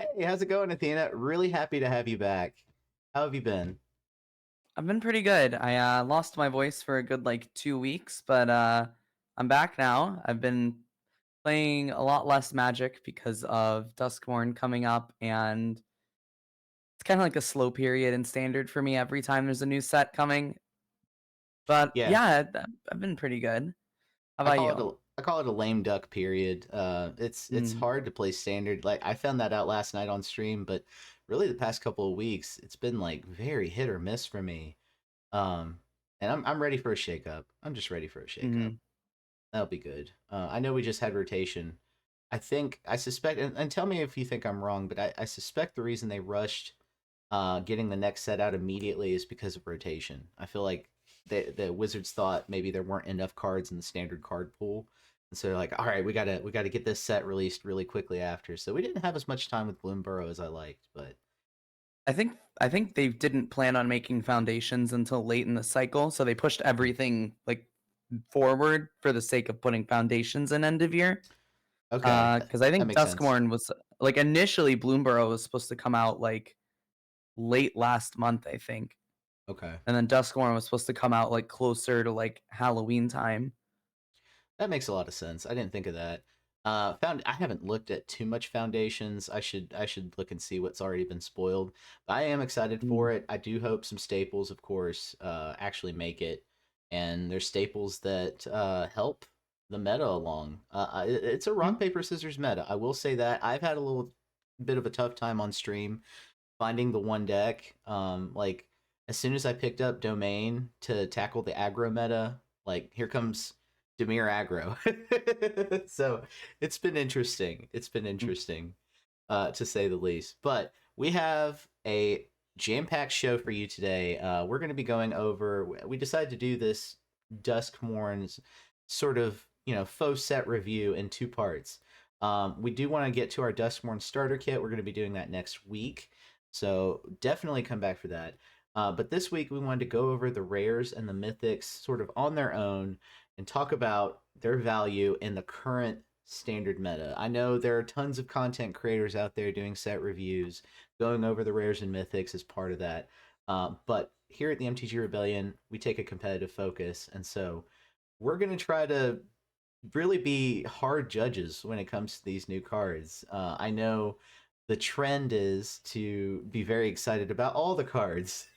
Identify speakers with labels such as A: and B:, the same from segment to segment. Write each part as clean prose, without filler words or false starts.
A: Hey, how's it going, Athena? Really happy to have you back. How have you been?
B: I've been pretty good. I lost my voice for a good like 2 weeks, but I'm back now. I've been playing a lot less Magic because of Duskmourn coming up, and it's kind of like a slow period in Standard for me every time there's a new set coming. But
A: Yeah,
B: yeah, I've been pretty good. How
A: I
B: about
A: call it
B: you?
A: a lame duck period. It's
B: Mm,
A: hard to play standard. Like I found that out last night on stream, but really the past couple of weeks, it's been like very hit or miss for me. Um, and I'm ready for a shakeup. I'm just ready for a shakeup.
B: mm,
A: That'll be good. I know we just had rotation. I suspect, and tell me if you think I'm wrong, but I suspect the reason they rushed getting the next set out immediately is because of rotation. I feel like the Wizards thought maybe there weren't enough cards in the standard card pool, and so they're like, all right, we gotta get this set released really quickly after. So we didn't have as much time with Bloomburrow as I liked, but
B: I think they didn't plan on making foundations until late in the cycle, so they pushed everything like forward for the sake of putting foundations in end of year.
A: okay,
B: Because I
A: that
B: think
A: makes sense.
B: Duskmorn was like initially Bloomborough was supposed to come out like late last month, I think,
A: Okay,
B: and then Duskmorn was supposed to come out like closer to like Halloween time.
A: that makes a lot of sense. I didn't think of that. I haven't looked at too much foundations. I should look and see what's already been spoiled. But I am excited for
B: Mm,
A: it. I do hope some staples, of course, actually make it, and there's staples that help the meta along. It's a rock
B: mm.
A: paper scissors meta. I will say that I've had a little bit of a tough time on stream finding the one deck. Like as soon as I picked up Domain to tackle the aggro meta, like here comes Demir aggro. So it's been interesting. It's been
B: Mm.
A: interesting, to say the least. But we have a jam-packed show for you today. We're going to be going over. We decided to do this Duskmourn's sort of faux set review in two parts. We do want to get to our Duskmourn starter kit. We're going to be doing that next week, so definitely come back for that. But this week we wanted to go over the rares and the mythics sort of on their own and talk about their value in the current standard meta. I know there are tons of content creators out there doing set reviews, going over the rares and mythics as part of that. But here at the MTG Rebellion, we take a competitive focus, and so we're going to try to really be hard judges when it comes to these new cards. I know the trend is to be very excited about all the cards,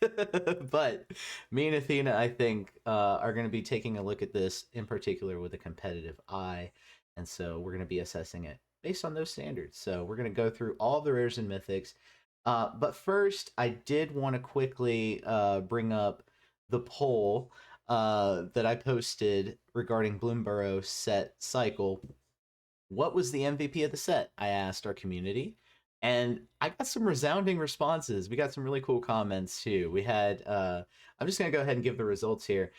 A: but me and Athena, I think, are going to be taking a look at this in particular with a competitive eye, and so we're going to be assessing it based on those standards. So we're going to go through all the rares and mythics. But first, I did want to quickly bring up the poll that I posted regarding Bloomburrow set cycle. What was the MVP of the set? I asked our community, and I got some resounding responses. We got some really cool comments too. We had, I'm just gonna go ahead and give the results here.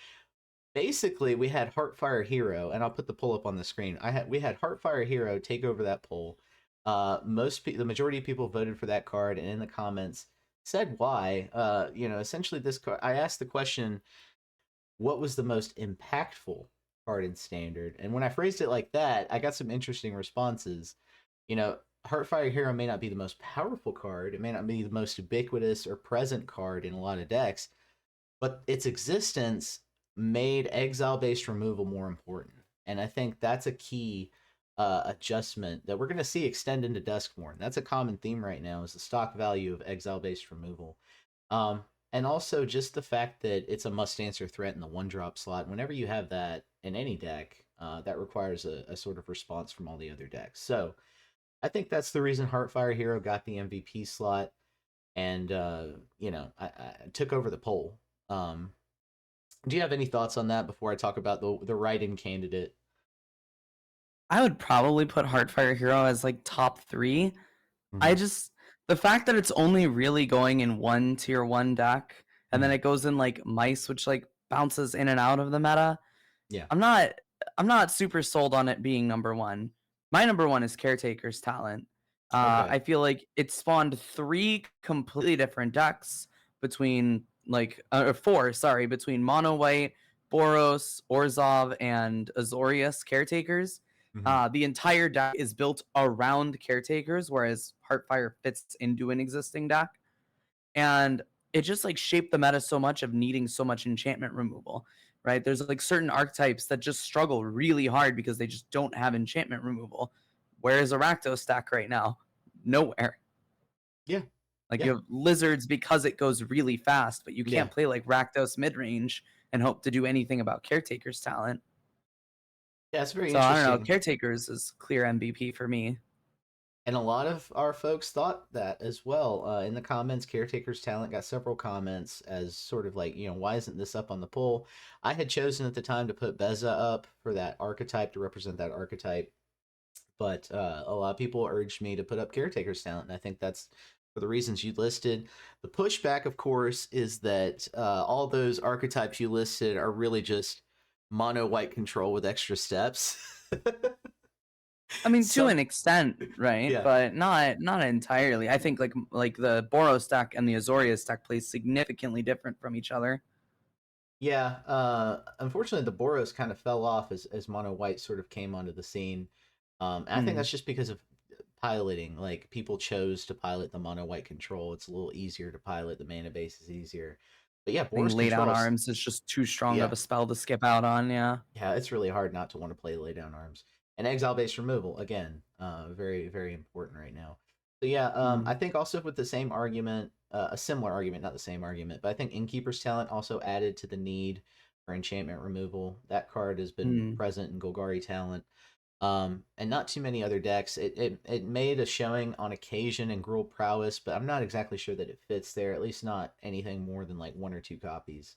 A: Basically, we had Heartfire Hero, and I'll put the poll up on the screen. We had Heartfire Hero take over that poll. The majority of people voted for that card, and in the comments said why. Essentially this card. I asked the question, what was the most impactful card in standard? And when I phrased it like that, I got some interesting responses. You know, Heartfire Hero may not be the most powerful card, it may not be the most ubiquitous or present card in a lot of decks, but its existence made exile based removal more important. And I think that's a key adjustment that we're going to see extend into Duskmourn. That's a common theme right now, is the stock value of exile based removal. And also just the fact that it's a must answer threat in the one drop slot. Whenever you have that in any deck, that requires a sort of response from all the other decks. So I think that's the reason Heartfire Hero got the MVP slot, and I took over the poll. Do you have any thoughts on that before I talk about the write-in candidate?
B: I would probably put Heartfire Hero as like top three. I
A: Mm-hmm.
B: just the fact that it's only really going in one tier one deck, and then
A: Mm-hmm.
B: it goes in like Mice, which like bounces in and out of the meta.
A: Yeah.
B: I'm not I'm not super sold on it being number one. My number one is Caretaker's Talent.
A: Okay.
B: I feel like it spawned three completely different decks between like four, sorry, between Mono White, Boros, Orzhov, and Azorius Caretakers.
A: Mhm.
B: The entire deck is built around caretakers, whereas Heartfire fits into an existing deck. And it just like shaped the meta so much of needing so much enchantment removal, right? There's like certain archetypes that just struggle really hard because they just don't have enchantment removal. Where is a Rakdos stack right now? Nowhere.
A: Yeah.
B: Like you
A: Yeah.
B: have lizards because it goes really fast, but you
A: Yeah.
B: can't play like Rakdos mid range and hope to do anything about Caretaker's talent.
A: Yeah, it's very
B: So I don't know.
A: interesting.
B: Caretakers is clear MVP for me.
A: And a lot of our folks thought that as well. In the comments, Caretaker's Talent got several comments as sort of like, why isn't this up on the poll? I had chosen at the time to put Beza up for that archetype, to represent that archetype. But a lot of people urged me to put up Caretaker's Talent. And I think that's for the reasons you listed. The pushback, of course, is that all those archetypes you listed are really just mono white control with extra steps.
B: I mean, to
A: Some,
B: an extent, right?
A: yeah.
B: But not entirely. I think like the Boros deck and the Azorius deck plays significantly different from each other.
A: Yeah, unfortunately, the Boros kind of fell off as Mono White sort of came onto the scene. And I think
B: Hmm.
A: that's just because of piloting. Like, people chose to pilot the Mono White control. It's a little easier to pilot. The mana base is easier. But yeah,
B: I think
A: Boros
B: lay down
A: controls.
B: arms is just too strong of
A: Yeah,
B: a spell to skip out on. Yeah.
A: yeah, it's really hard not to want to play Lay Down Arms. And Exile based removal again, very very important right now. So yeah, I
B: Hmm.
A: think also with the same argument, a similar argument, not the same argument, but I think Innkeeper's Talent also added to the need for enchantment removal. That card has been
B: Hmm.
A: present in Golgari Talent, and not too many other decks. It made a showing on occasion in Gruul Prowess, but I'm not exactly sure that it fits there. At least not anything more than like one or two copies.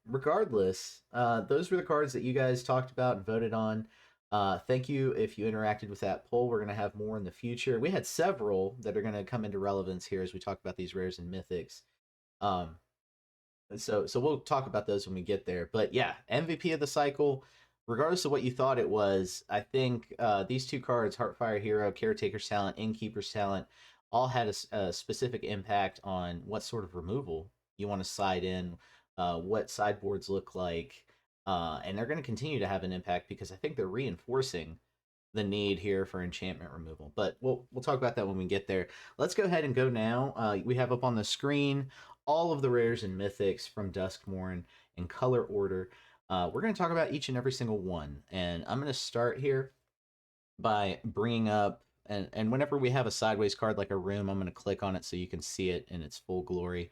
A: Regardless, those were the cards that you guys talked about and voted on. Thank you if you interacted with that poll. We're going to have more in the future. We had several that are going to come into relevance here as we talk about these rares and mythics. Um, so we'll talk about those when we get there. But yeah, MVP of the cycle, regardless of what you thought it was, I think these two cards, Heartfire Hero, Caretaker's Talent, Innkeeper's Talent, all had a specific impact on what sort of removal you want to side in, what sideboards look like, and they're going to continue to have an impact because I think they're reinforcing the need here for enchantment removal. But we'll talk about that when we get there. Let's go ahead and go now. We have up on the screen all of the rares and mythics from Duskmourn in color order. We're going to talk about each and every single one, and I'm going to start here by bringing up, and whenever we have a sideways card like a room, I'm going to click on it so you can see it in its full glory.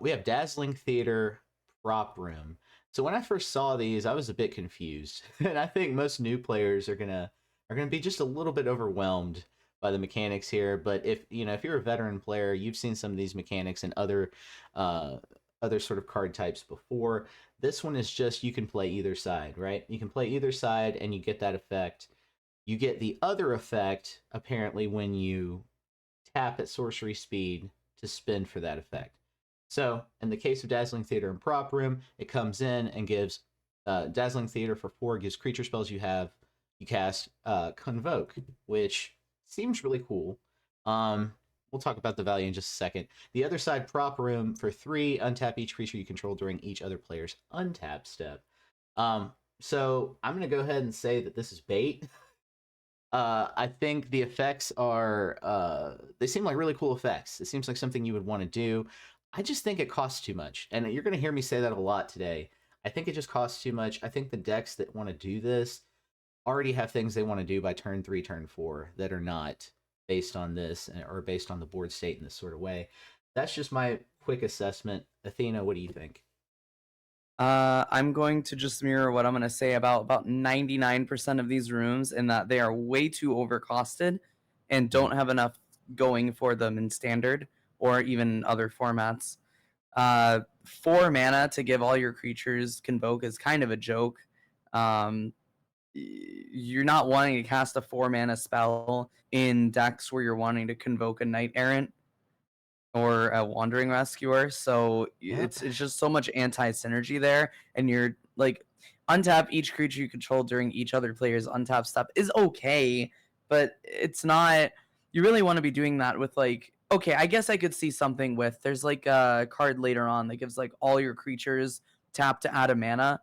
A: We have Dazzling Theater Prop Room. So when I first saw these, I was a bit confused, and I think most new players are gonna be just a little bit overwhelmed by the mechanics here. But if you're a veteran player, you've seen some of these mechanics in uh, other sort of card types before. This one is just you can play either side, right? You can play either side, and you get that effect. You get the other effect apparently when you tap at sorcery speed to spin for that effect. So, in the case of Dazzling Theater and Prop Room, it comes in and gives Dazzling Theater for 4 gives creature spells you cast Convoke, which seems really cool. We'll talk about the value in just a second. The other side, Prop Room for 3, untap each creature you control during each other player's untap step. So I'm gonna go ahead and say that this is bait. I think the effects are they seem like really cool effects. It seems like something you would want to do. I just think it costs too much. And you're going to hear me say that a lot today. I think it just costs too much. I think the decks that want to do this already have things they want to do by turn 3, turn 4 that are not based on this or based on the board state in this sort of way. That's just my quick assessment. Athena, what do you think?
B: I'm going to just mirror what I'm going to say about 99% of these rooms, in that they are way too overcosted and
A: Mhm.
B: don't have enough going for them in standard or even other formats. 4 mana to give all your creatures Convoke is kind of a joke. Um, you're not wanting to cast a 4 mana spell in decks where you're wanting to convoke a Knight Errant or a Wandering Rescuer. So
A: Yep.
B: it's just so much anti synergy there, and you're like untap each creature you control during each other player's untap step is okay, but it's not. You really want to be doing that with like. Okay, I guess I could see something with there's like a card later on that gives like all your creatures tap to add a mana.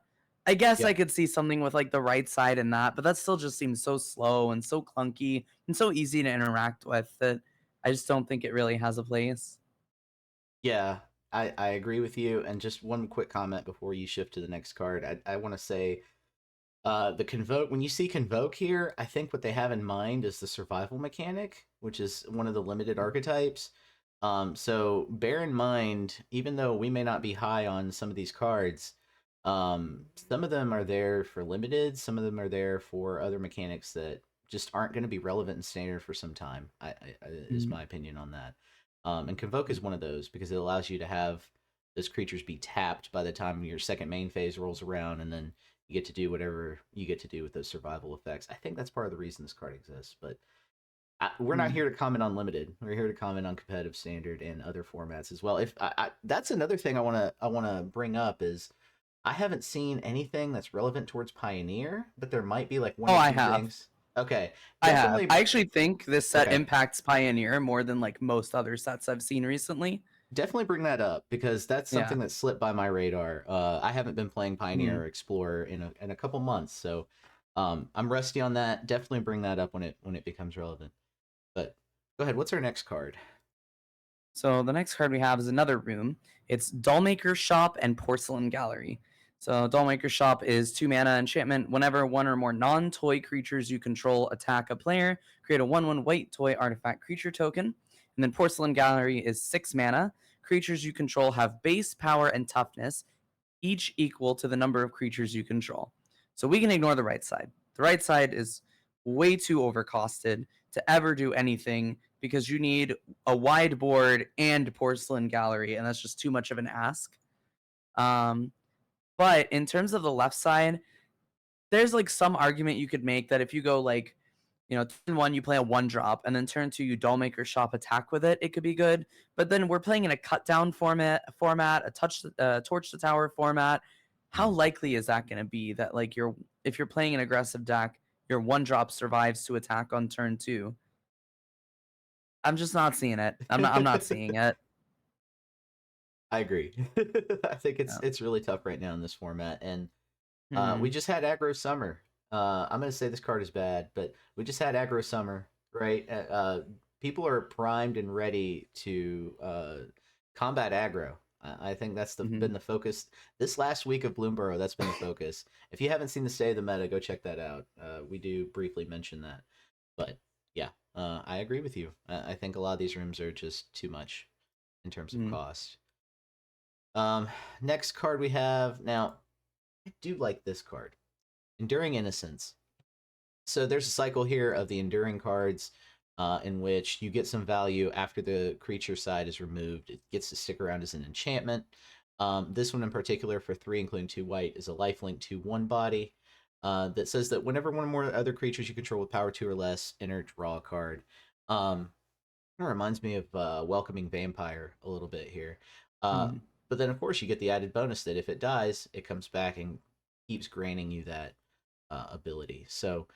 B: I guess
A: Yeah.
B: I could see something with like the right side and that, but that still just seems so slow and so clunky and so easy to interact with that I just don't think it really has a place.
A: Yeah, I agree with you. And just one quick comment before you shift to the next card. I want to say the convoke, when you see convoke here, I think what they have in mind is the survival mechanic, which is one of the limited archetypes. So bear in mind, even though we may not be high on some of these cards, some of them are there for limited, some of them are there for other mechanics that just aren't going to be relevant in standard for some time. Is
B: Mhm.
A: my opinion on that. And convoke is one of those because it allows you to have those creatures be tapped by the time your second main phase rolls around, and then you get to do whatever you get to do with those survival effects. I think that's part of the reason this card exists, but we're not
B: Mhm.
A: here to comment on limited. We're here to comment on competitive standard and other formats as well. If that's another thing I want to bring up is I haven't seen anything that's relevant towards Pioneer, but there might be like one
B: Oh,
A: or
B: I
A: two
B: have.
A: things. Okay,
B: I have.
A: definitely.
B: I actually think this set
A: Okay,
B: impacts Pioneer more than like most other sets I've seen recently.
A: definitely bring that up because that's
B: Yeah.
A: something that slipped by my radar. I haven't been playing Pioneer
B: Mhm.
A: or Explorer in a couple months, so I'm rusty on that. Definitely bring that up when it becomes relevant. But go ahead. What's our next card?
B: So the next card we have is another room. It's Dollmaker Shop and Porcelain Gallery. So Dollmaker Shop is 2 mana enchantment. Whenever one or more non-toy creatures you control attack a player, create a 1/1 white toy artifact creature token. And then Porcelain Gallery is 6 mana. Creatures you control have base, power, and toughness, each equal to the number of creatures you control. So we can ignore the right side. The right side is way too overcosted to ever do anything because you need a wide board and porcelain gallery, and that's just too much of an ask. Um, but in terms of the left side, there's like some argument you could make that if you go like, turn one, you play a 1 drop, and then turn two, you Dollmaker Shop attack with it, it could be good. But then we're playing in a cut down format, torch the tower format. How
A: Hmm.
B: likely is that going to be that like if you're playing an aggressive deck, your 1 drop survives to attack on turn two? I'm just not seeing it. I'm not seeing it.
A: I agree. I think it's
B: Yeah.
A: it's really tough right now in this format, and we
B: Mhm.
A: just had aggro summer. I'm gonna say this card is bad, but we just had aggro summer, right? People are primed and ready to combat aggro. I think that's
B: Mhm.
A: been the focus this last week of Bloomborough. That's been the focus. If you haven't seen the State of the Meta, go check that out. We do briefly mention that, but yeah, I agree with you. I think a lot of these rooms are just too much in terms of
B: Mhm.
A: cost. Um, Next card we have now. I do like this card, Enduring Innocence. So there's a cycle here of the enduring cards, in which you get some value after the creature side is removed. It gets to stick around as an enchantment. This one in particular, for 3, including 2 white, is a lifelink 2/1 body that says that whenever one or more other creatures you control with power 2 or less enter, draw a card. It reminds me of Welcoming Vampire a little bit here. Uh,
B: Mhm.
A: but then, of course, you get the added bonus that if it dies, it comes back and keeps granting you that ability. So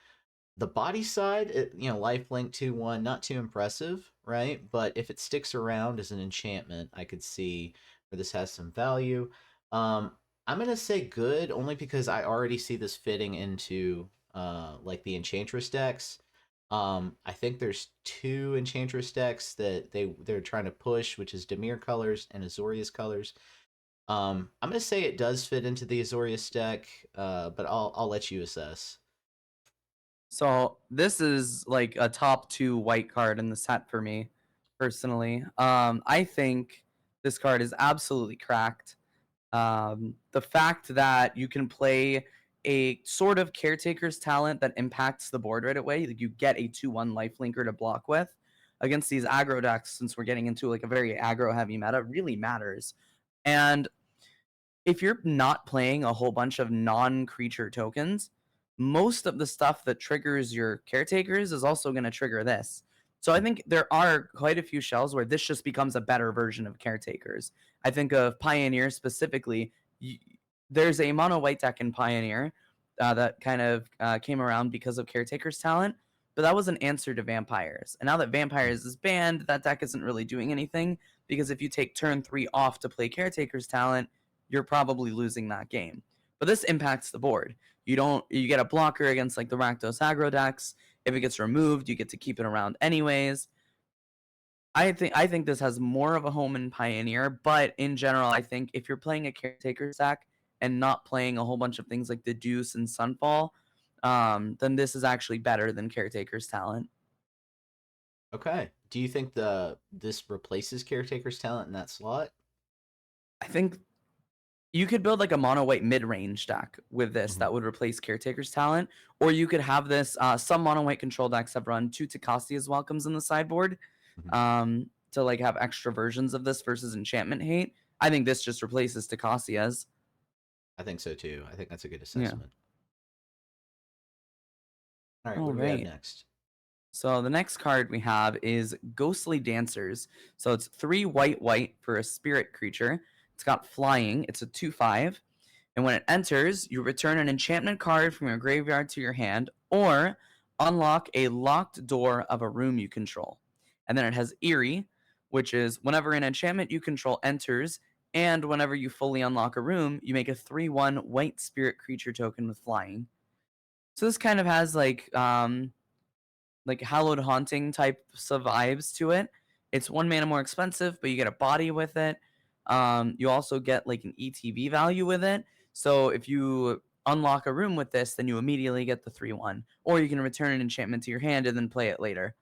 A: the body side, lifelink 2/1, not too impressive, right? But if it sticks around as an enchantment, I could see where this has some value. Um, I'm gonna say good only because I already see this fitting into like the Enchantress decks. I think there's 2 Enchantress decks that they're trying to push, which is Dimir colors and Azorius colors. I'm gonna say it does fit into the Azorius deck, but I'll let you assess.
B: So this is like a top 2 white card in the set for me, personally. I think this card is absolutely cracked. The fact that you can play a sort of caretaker's talent that impacts the board right away, like you get a 2/1 lifelinker to block with against these aggro decks, since we're getting into like a very aggro heavy meta, really matters. And if you're not playing a whole bunch of non-creature tokens, most of the stuff that triggers your caretakers is also going to trigger this. So I think there are quite a few shells where this just becomes a better version of caretakers. I think of Pioneer specifically. There's a mono white deck in Pioneer that kind of came around because of caretakers talent, but that was an answer to vampires. And now that vampires is banned, that deck isn't really doing anything because if you take turn 3 off to play caretakers talent, you're probably losing that game. but this impacts the board. You get a blocker against like the Rakdos aggro decks. If it gets removed, you get to keep it around anyways. I think this has more of a home in Pioneer, but in general, I think if you're playing a Caretaker stack and not playing a whole bunch of things like the Deuce and Sunfall, then this is actually better than Caretaker's talent.
A: Okay. Do you think this replaces Caretaker's talent in that slot?
B: I think you could build like a mono white mid range deck with this
A: Mhm.
B: that would replace Caretaker's talent, or you could have this. Some mono white control decks have run 2 Takasia's welcomes in the sideboard,
A: Mhm.
B: to like have extra versions of this versus enchantment hate. I think this just replaces Takasia's.
A: I think so too. I think that's a good
B: Yeah.
A: assessment. All right,
B: All
A: what do we have
B: right.
A: next?
B: So the next card we have is Ghostly Dancers. So it's 3 white white for a spirit creature. It's got flying. It's a 2/5. And when it enters, you return an enchantment card from your graveyard to your hand or unlock a locked door of a room you control. And then it has Eerie, which is whenever an enchantment you control enters and whenever you fully unlock a room, you make a 3/1 white spirit creature token with flying. So this kind of has like hallowed haunting types of vibes to it. It's 1 mana more expensive, but you get a body with it. You also get like an ETB value with it. So if you unlock a room with this, then you immediately get the 3/1. Or you can return an enchantment to your hand and then play it later.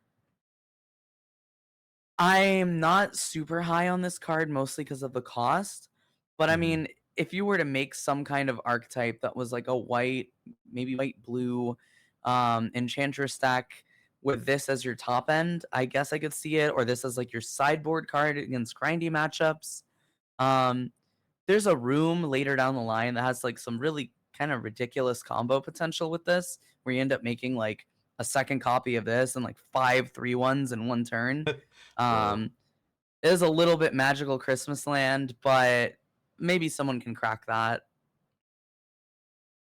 B: I'm not super high on this card, mostly because of the cost. But I
A: Mhm.
B: mean, if you were to make some kind of archetype that was like a white, maybe white blue, enchantress stack with this as your top end, I guess I could see it. Or this as like your sideboard card against grindy matchups. Um, there's a room later down the line that has like some really kind of ridiculous combo potential with this, where you end up making like a second copy of this and like 5/3/1s in one turn.
A: Whoa.
B: Um, it is a little bit magical Christmas land, but maybe someone can crack that.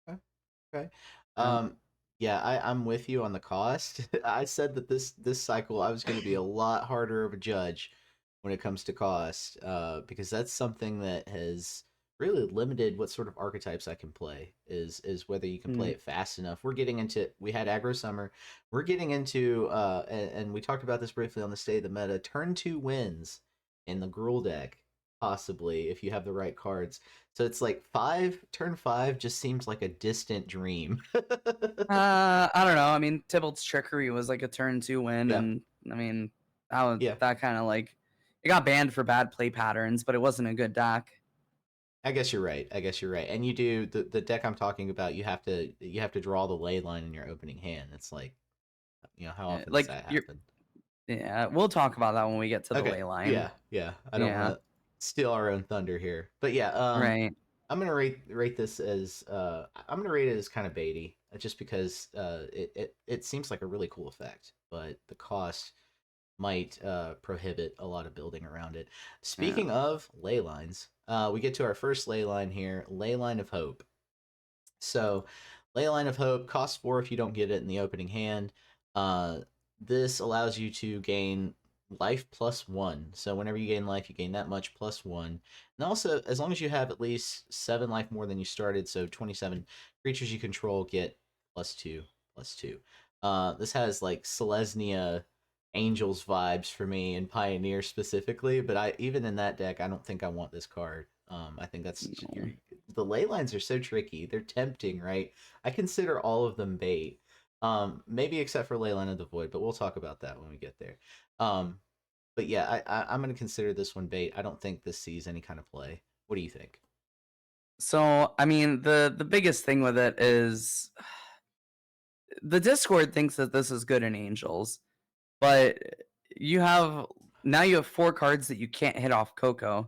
A: Okay. Okay.
B: Yeah.
A: Um, yeah, I'm with you on the cost. I said that this cycle I was going to be a lot harder of a judge when it comes to cost, because that's something that has really limited what sort of archetypes I can play. Is whether you can play
B: Mm.
A: it fast enough. We had aggro summer. We're getting into and we talked about this briefly on the state of the meta. Turn 2 wins in the Gruul deck, possibly if you have the right cards. So it's like turn 5 just seems like a distant dream.
B: I don't know. I mean, Tybalt's Trickery was like a turn 2 win,
A: Yeah,
B: and I mean,
A: yeah.
B: that kind of like it got banned for bad play patterns, but it wasn't a good deck.
A: I guess you're right. I guess you're right. And you do the deck I'm talking about. You have to draw the ley line in your opening hand. It's like, how often does
B: Like
A: that
B: you're,
A: happen?
B: yeah, we'll talk about that when we get to the
A: Okay.
B: ley line.
A: Yeah, yeah. I don't
B: Yeah,
A: want to steal our own thunder here, but yeah.
B: right.
A: I'm gonna rate this as I'm gonna rate it as kind of baity, just because it seems like a really cool effect, but the cost might prohibit a lot of building around it.
B: Yeah.
A: Speaking of ley lines, we get to our first ley line here, Ley Line of Hope. So, Ley Line of Hope costs 4 if you don't get it in the opening hand. Uh, this allows you to gain life plus 1. So, whenever you gain life, you gain that much plus 1. And also, as long as you have at least 7 life more than you started, so 27 creatures you control get plus 2, plus 2. This has like Selesnya Angels vibes for me and Pioneer specifically, but even in that deck, I don't think I want this card. I think
B: No.
A: the ley lines are so tricky. They're tempting, right? I consider all of them bait. Maybe except for Leyline of the Void, but we'll talk about that when we get there. Um, but yeah, I'm gonna consider this one bait. I don't think this sees any kind of play. What do you think?
B: So, I mean, the biggest thing with it is the Discord thinks that this is good in Angels, but you have now you have 4 cards that you can't hit off Coco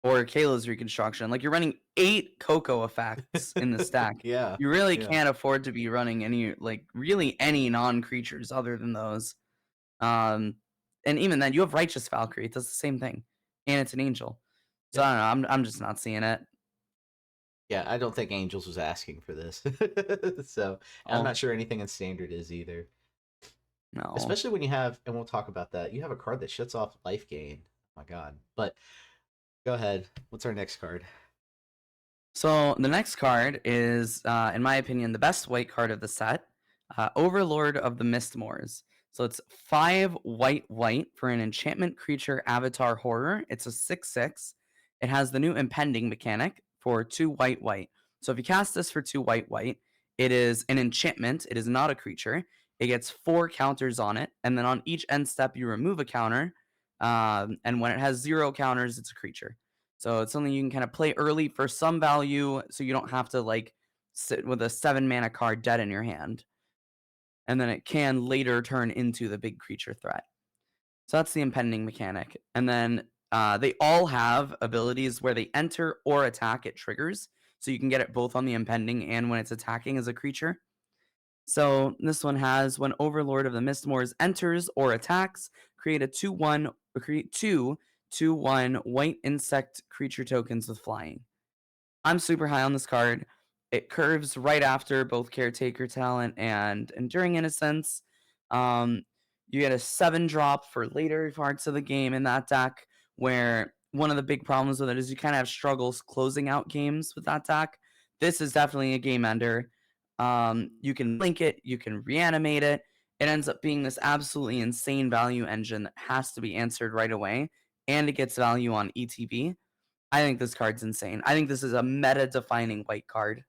B: or Kayla's Reconstruction. Like you're running 8 Coco effects in the stack.
A: Yeah,
B: You really
A: yeah,
B: can't afford to be running any like really any non-creatures other than those. Um, and even then, you have Righteous Valkyrie. It does the same thing, and it's an angel. So
A: yeah,
B: I don't know. I'm just not seeing it.
A: yeah. I don't think Angels was asking for this, so and I'm
B: Oh
A: not sure anything in Standard is either.
B: no.
A: Especially when you have, and we'll talk about that. You have a card that shuts off life gain. Oh my god! But go ahead. What's our next card?
B: So the next card is, in my opinion, the best white card of the set, Overlord of the Mistmoors. So it's 5 white white for an enchantment creature avatar horror. It's a 6/6. It has the new impending mechanic for 2 white white. So if you cast this for 2 white white, it is an enchantment. It is not a creature. It gets 4 counters on it, and then on each end step you remove a counter. And when it has 0 counters, it's a creature. So it's something you can kind of play early for some value, so you don't have to like sit with a 7 mana card dead in your hand. And then it can later turn into the big creature threat. So that's the impending mechanic. And then they all have abilities where they enter or attack at triggers. So you can get it both on the impending and when it's attacking as a creature. So this one has when Overlord of the Mistmoors enters or attacks, create a 2/1 or create 2/1 white insect creature tokens with flying. I'm super high on this card. It curves right after both Caretaker Talent and Enduring Innocence. Um, you get a 7 drop for later parts of the game in that deck, where one of the big problems with it is you kind of have struggles closing out games with that deck. This is definitely a game ender. You can link it, you can reanimate it. It ends up being this absolutely insane value engine that has to be answered right away, and it gets value on ETB. I think this card's insane. I think this is a meta-defining white card.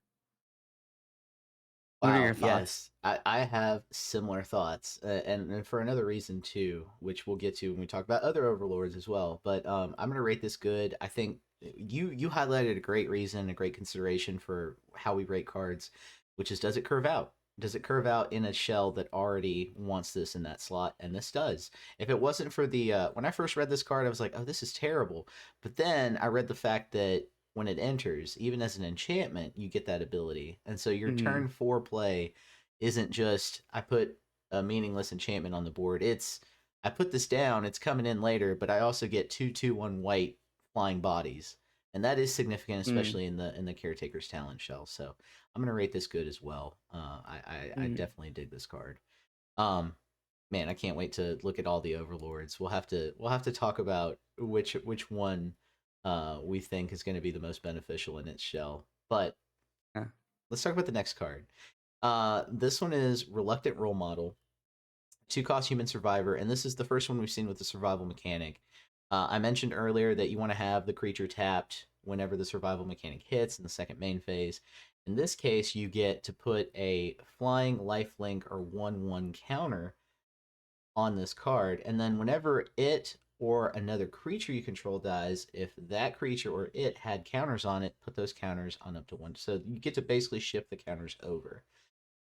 B: What are
A: Wow,
B: your thoughts?
A: yes, I have similar thoughts, and for another reason too, which we'll get to when we talk about other overlords as well. But I'm gonna rate this good. I think you highlighted a great reason, a great consideration for how we rate cards, which is does it curve out? Does it curve out in a shell that already wants this in that slot? And this does. If it wasn't for the when I first read this card, I was like, oh, this is terrible. But then I read the fact that when it enters, even as an enchantment, you get that ability. And so your
B: Mhm,
A: turn 4 play isn't just I put a meaningless enchantment on the board. It's I put this down, it's coming in later, but I also get 2/2/1 white flying bodies. And that is significant,
B: mm,
A: especially in the caretaker's talent shell. So I'm gonna rate this good as well. I
B: mhm.
A: definitely dig this card. Um, man, I can't wait to look at all the overlords. We'll have to talk about which one we think is going to be the most beneficial in its shell. But
B: Yeah.
A: let's talk about the next card. This one is Reluctant Role Model, 2 cost human survivor, and this is the first one we've seen with the survival mechanic. I mentioned earlier that you want to have the creature tapped whenever the survival mechanic hits in the second main phase. In this case, you get to put a flying lifelink or 1/1 counter on this card, and then whenever it or another creature you control dies, if that creature or it had counters on it, put those counters on up to 1. So you get to basically shift the counters over.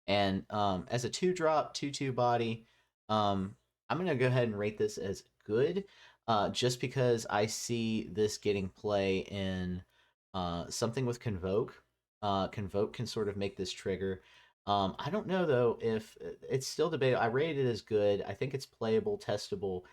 A: And as a 2 drop, 2/2 body, I'm going to go ahead and rate this as good, just because I see this getting play in something with Convoke. Convoke can sort of make this trigger. I don't know though if it's still debatable. I rated it as good. I think it's playable, testable.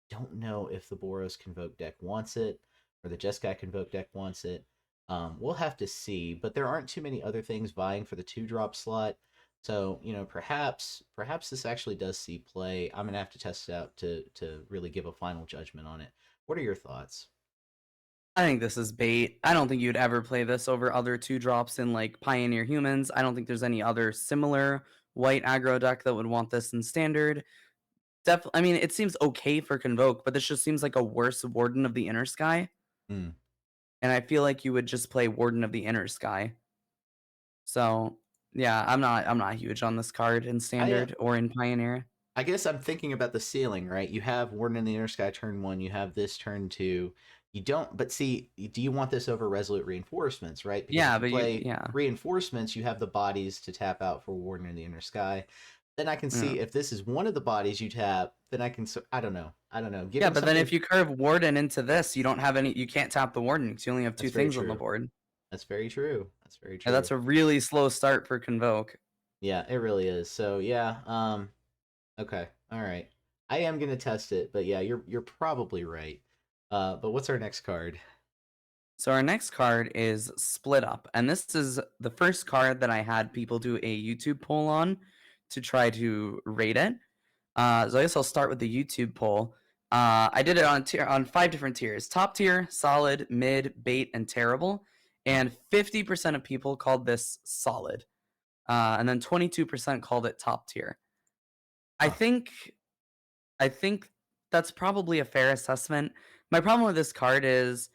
A: Don't know if the Boros Convoke deck wants it or the Jeskai Convoke deck wants it. We'll have to see, but there aren't too many other things vying for the 2 drop slot. So, perhaps this actually does see play. I'm gonna have to test it out to really give a final judgment on it. What are your thoughts?
B: I think this is bait. I don't think you'd ever play this over other 2 drops in like Pioneer Humans. I don't think there's any other similar white aggro deck that would want this in standard. I mean, it seems okay for Convoke, but this just seems like a worse Warden of the Inner Sky.
A: Hmm.
B: And I feel like you would just play Warden of the Inner Sky. So yeah, I'm not huge on this card in
A: I
B: standard or in Pioneer.
A: I guess I'm thinking about the ceiling, right? You have Warden in the Inner Sky turn 1, you have this turn 2. You don't, but see, do you want this over Resolute Reinforcements, right? Because if
B: Yeah,
A: you
B: but you
A: play
B: yeah.
A: Reinforcements, you have the bodies to tap out for Warden in the Inner Sky. Then I can
B: Yeah.
A: see if this is one of the bodies you tap, then I can, I don't know. I don't know. Give
B: Yeah,
A: him
B: but then if
A: something.
B: you curve Warden into this, you don't have any you can't tap the Warden because you only have
A: That's
B: 2
A: very
B: things on the
A: true.
B: board.
A: That's very true. That's very
B: And
A: true.
B: that's a really slow start for Convoke.
A: Yeah, it really is. So yeah, okay. All right. I am gonna test it, but yeah, you're probably right. But what's our next card?
B: So our next card is Split Up, and this is the first card that I had people do a YouTube poll on to try to rate it. So I guess I'll start with the YouTube poll. I did it on 5 different tiers: top tier, solid, mid, bait, and terrible. and 50% of people called this solid, and then 22% called it top tier. I
A: Huh.
B: think I think that's probably a fair assessment. My problem with this card is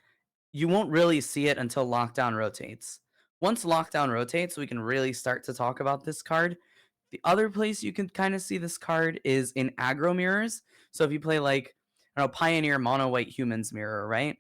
B: you won't really see it until lockdown rotates. Once lockdown rotates, we can really start to talk about this card. The other place you can kind of see this card is in aggro mirrors. So if you play like, I don't know, Pioneer Mono White Humans Mirror, right?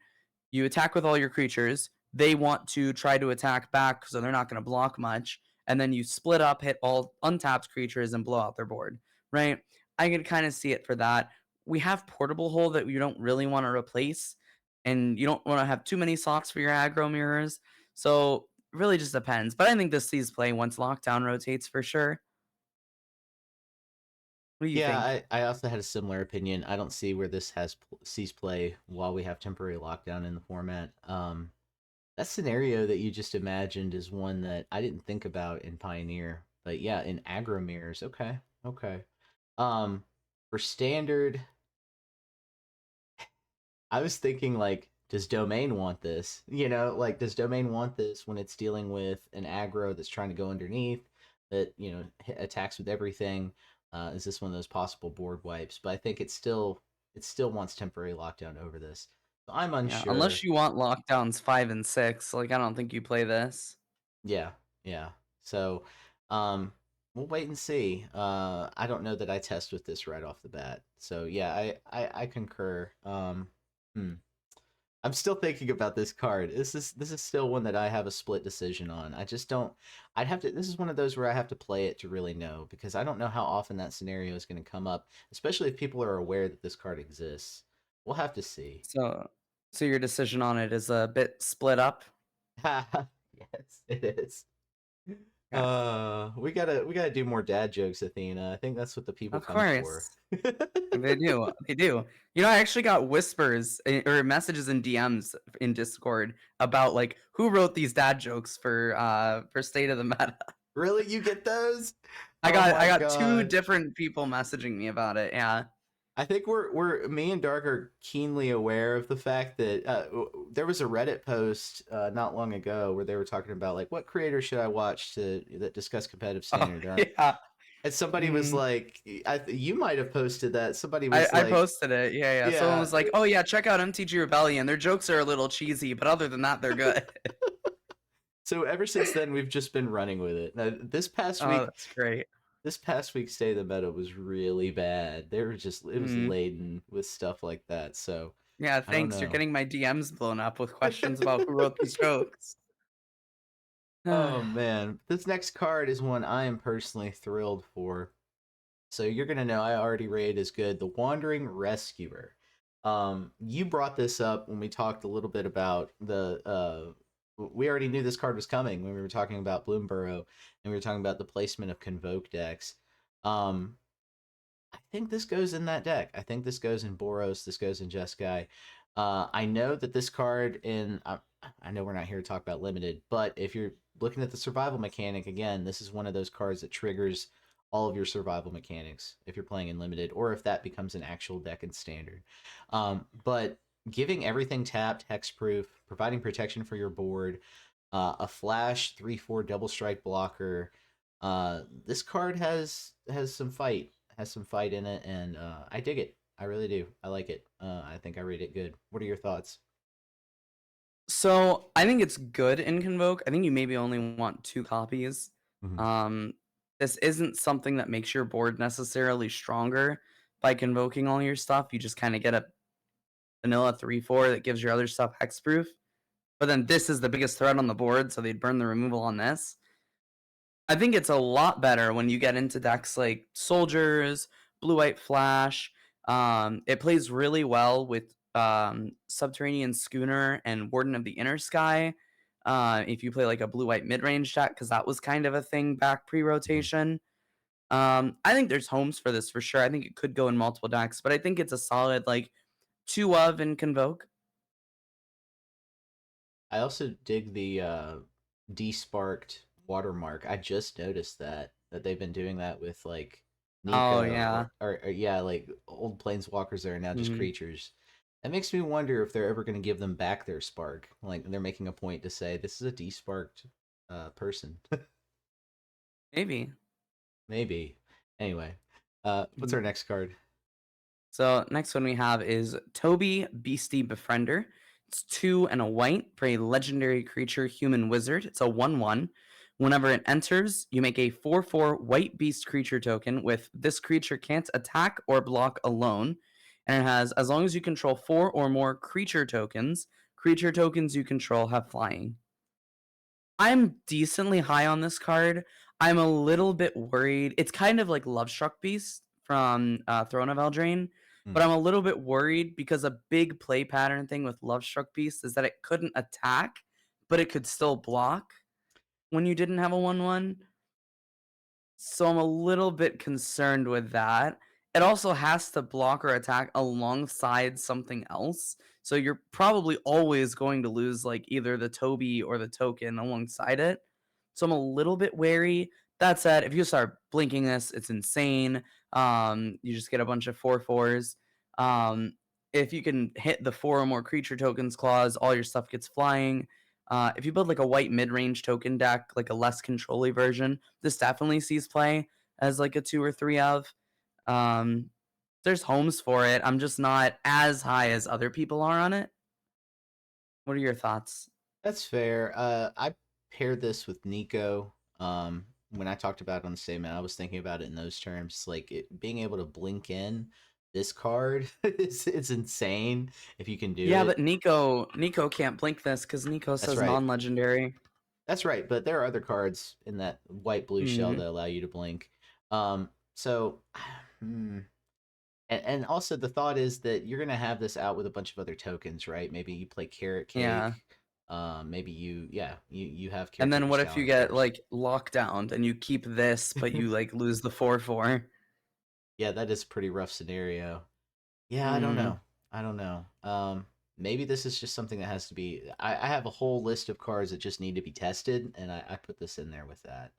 B: You attack with all your creatures. They want to try to attack back, so they're not going to block much. And then you split up, hit all untapped creatures, and blow out their board, right? I can kind of see it for that. We have Portable Hole that you don't really want to replace, and you don't want to have too many slots for your aggro mirrors. So it really just depends. But I think this sees play once lockdown rotates for sure. What do you
A: Yeah,
B: think?
A: I also had a similar opinion. I don't see where this sees play while we have temporary lockdown in the format. That scenario that you just imagined is one that I didn't think about in Pioneer, but yeah, in aggro mirrors, okay, okay. Um, for standard, I was thinking like, does Domain want this? You know, like does Domain want this when it's dealing with an aggro that's trying to go underneath that attacks with everything? Is this one of those possible board wipes? But I think it still wants temporary lockdown over this. So I'm
B: Yeah, unless
A: unsure.
B: you want lockdowns 5 and 6, like I don't think you play this.
A: Yeah, yeah. So, um, we'll wait and see. I don't know that I test with this right off the bat. So yeah, I concur. Hmm. I'm still thinking about this card. This is still one that I have a split decision on. I just don't. I'd have to. This is one of those where I have to play it to really know because I don't know how often that scenario is going to come up, especially if people are aware that this card exists. We'll have to see.
B: So so your decision on it is a bit split up?
A: Yes, it is.
B: Yeah.
A: We gotta do more dad jokes, Athena. I think that's what the people
B: Of
A: come for.
B: course. They do, they do. You know, I actually got whispers, or messages in DMs in Discord about, like, who wrote these dad jokes for State of the Meta.
A: Really, you get those?
B: I
A: Oh
B: got
A: my
B: I got 2
A: gosh.
B: different people messaging me about it, yeah.
A: I think we're me and Dark are keenly aware of the fact that there was a Reddit post not long ago where they were talking about like what creators should I watch to that discuss competitive
B: Oh,
A: standard,
B: yeah.
A: and somebody was
B: Mm.
A: like, you might have posted that. Somebody
B: I
A: was
B: I
A: like,
B: posted it, yeah, yeah. Someone
A: yeah.
B: was like, "Oh, yeah, check out MTG Rebellion. Their jokes are a little cheesy, but other than that, they're good."
A: So ever since then, we've just been running with it. Now,
B: Oh, that's great.
A: this past week's State of the Meta was really bad. It was
B: Mm.
A: laden with stuff like that. So
B: Yeah,
A: I don't
B: thanks. You're
A: know.
B: getting my DMs blown up with questions about who wrote these jokes.
A: Oh man, this next card is one I am personally thrilled for. So you're gonna know I already rated as good. The Wandering Rescuer. You brought this up when we talked a little bit about the. We already knew this card was coming when we were talking about Bloomborough and we were talking about the placement of Convoke decks. Um, I think this goes in that deck. I think this goes in Boros. This goes in Jeskai. I know that this card in. I know we're not here to talk about limited, but if you're looking at the survival mechanic again, this is one of those cards that triggers all of your survival mechanics if you're playing in limited, or if that becomes an actual deck in standard. But giving everything tapped, hexproof, providing protection for your board, a flash 3/4 double strike blocker. This card has some fight in it, and I dig it. I really do. I like it. I think I rate it good. What are your thoughts?
B: So I think it's good in Convoke. I think you maybe only want 2 copies.
A: Mhm.
B: Um, this isn't something that makes your board necessarily stronger by convoking all your stuff. You just kind of get a vanilla 3/4 that gives your other stuff hexproof. But then this is the biggest threat on the board, so they'd burn the removal on this. I think it's a lot better when you get into decks like Soldiers, Blue White Flash. It plays really well with Subterranean Schooner and Warden of the Inner Sky. If you play like a blue white mid range deck, because that was kind of a thing back pre
A: Mhm.
B: rotation. I think there's homes for this for sure. I think it could go in multiple decks, but I think it's a solid like 2 of in Convoke.
A: I also dig the desparked watermark. I just noticed that they've been doing that with like
B: Oh
A: Nico
B: yeah.
A: or yeah, like old planeswalkers that are now just
B: Mhm.
A: creatures. That makes me wonder if they're ever going to give them back their spark. Like they're making a point to say this is a desparked person.
B: Maybe.
A: Maybe. Anyway, what's
B: Mhm.
A: our next card?
B: So next one we have is Toby Beastie Befriender. It's 2 and a white for a legendary creature human wizard. It's a 1/1. Whenever it enters, you make a 4/4 white beast creature token with this creature can't attack or block alone. And it has, as long as you control 4 or more creature tokens you control have flying. I'm decently high on this card. I'm a little bit worried. It's kind of like Love Struck Beast from Throne of Eldraine,
A: Hmm.
B: but I'm a little bit worried because a big play pattern thing with Love Struck Beast is that it couldn't attack, but it could still block when you didn't have a 1/1. So I'm a little bit concerned with that. It also has to block or attack alongside something else. So you're probably always going to lose like either the Toby or the token alongside it. So I'm a little bit wary. That said, if you start blinking this, it's insane. You just get a bunch of 4/4s. Um, if you can hit the 4 or more creature tokens clause, all your stuff gets flying. If you build like a white mid-range token deck, like a less controlly version, this definitely sees play as like a 2 or 3 of. Um, there's homes for it. I'm just not as high as other people are on it. What are your thoughts?
A: That's fair. I paired this with Nico. When I talked about it on the statement, I was thinking about it in those terms. Like it, being able to blink in this card is it's insane if you can do
B: Yeah,
A: it.
B: but Nico can't blink this because Nico
A: That's
B: says
A: right.
B: non-legendary.
A: That's right. But there are other cards in that white blue shell
B: Hmm.
A: that allow you to blink. So, hmm. And also the thought is that you're gonna have this out with a bunch of other tokens, right? Maybe you play Carrot
B: Yeah.
A: Cake. Maybe you have
B: And
A: Carrot Cake
B: then
A: or
B: what if you get
A: Scavengers.
B: like lockdown and you keep this, but you like lose the 4/4?
A: Yeah, that is a pretty rough scenario. Yeah, I don't
B: Hmm.
A: know. I don't know. Maybe this is just something that has to be. I have a whole list of cards that just need to be tested, and I put this in there with that.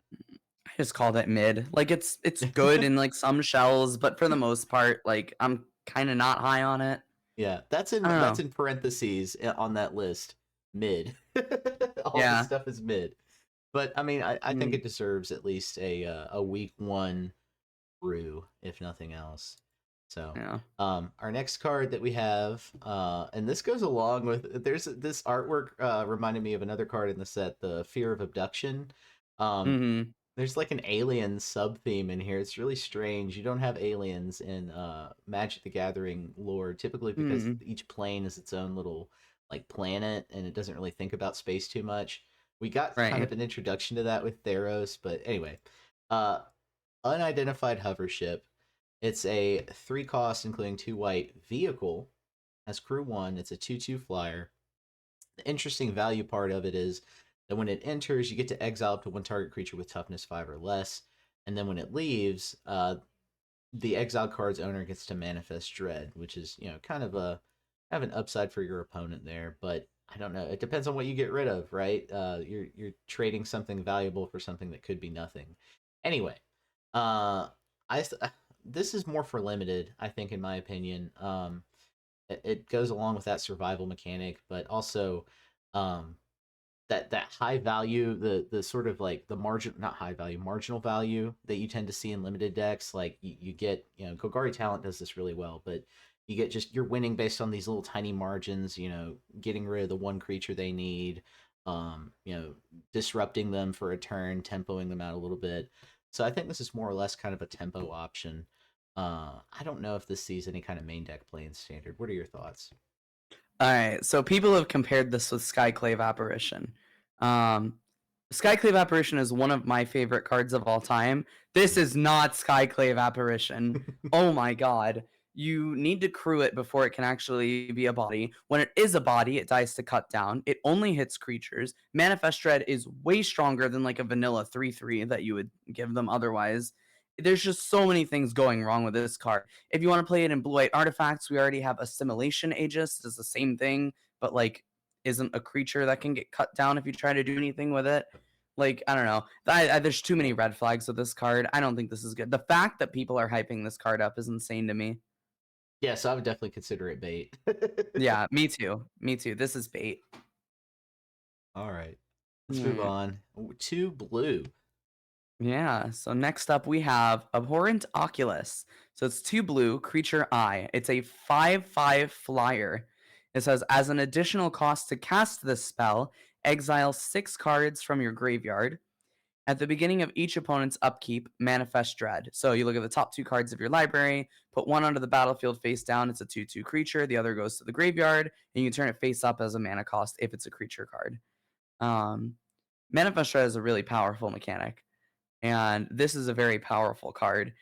B: I just called it mid. Like it's good in like some shells, but for the most part, like I'm kind of not high on it.
A: Yeah,
B: I don't
A: that's
B: know.
A: in parentheses on that list. Mid. All this
B: Yeah.
A: stuff is mid. But I mean, I think
B: Mm,
A: it deserves at least a week one brew, if nothing else. So,
B: yeah.
A: our next card that we have, and this goes along with there's this artwork reminded me of another card in the set, the Fear of Abduction. Um,
B: Mhm.
A: there's like an alien sub theme in here. It's really strange. You don't have aliens in Magic the Gathering lore, typically because
B: Mm.
A: each plane is its own little like planet, and it doesn't really think about space too much. We got kind
B: Right.
A: of an introduction to that with Theros, but anyway, uh, unidentified hover ship. It's a 3 cost, including 2 white vehicle. Has crew 1. It's a 2/2 flyer. The interesting value part of it is that when it enters, you get to exile up to one target creature with toughness 5 or less. And then when it leaves, the exiled card's owner gets to manifest dread, which is, kind of a have an upside for your opponent there, but I don't know. It depends on what you get rid of, right? You're trading something valuable for something that could be nothing. Anyway, uh, I this is more for limited, I think, in my opinion. It goes along with that survival mechanic, but also, um, that high value, the sort of like the margin, not high value, marginal value that you tend to see in limited decks. Like you get, Golgari Talent does this really well, but you get just you're winning based on these little tiny margins. Getting rid of the one creature they need, disrupting them for a turn, tempoing them out a little bit. So I think this is more or less kind of a tempo option. I don't know if this sees any kind of main deck play in standard. What are your thoughts?
B: All right. So people have compared this with Skyclave Apparition. Um, Skyclave Apparition is one of my favorite cards of all time. This is not Skyclave Apparition. Oh my god. You need to crew it before it can actually be a body. When it is a body, it dies to cut down. It only hits creatures. Manifest Dread is way stronger than like a vanilla 3/3 that you would give them otherwise. There's just so many things going wrong with this card. If you want to play it in blue white artifacts, we already have Assimilation Aegis. It's the same thing, but like isn't a creature that can get cut down if you try to do anything with it. Like, I don't know. There's too many red flags with this card. I don't think this is good. The fact that people are hyping this card up is insane to me.
A: Yeah, so I would definitely consider it bait.
B: Yeah, me too. Me too. This is bait.
A: All right, let's move
B: Hmm.
A: on to blue.
B: Yeah. So next up we have Abhorrent Oculus. So it's 2 blue, creature eye. It's a 5/5 flyer. It says as an additional cost to cast this spell, exile 6 cards from your graveyard. At the beginning of each opponent's upkeep, manifest dread. So you look at the top 2 cards of your library, put one onto the battlefield face down, it's a 2/2 creature, the other goes to the graveyard, and you can turn it face up as a mana cost if it's a creature card. Um, manifest dread is a really powerful mechanic, and this is a very powerful card.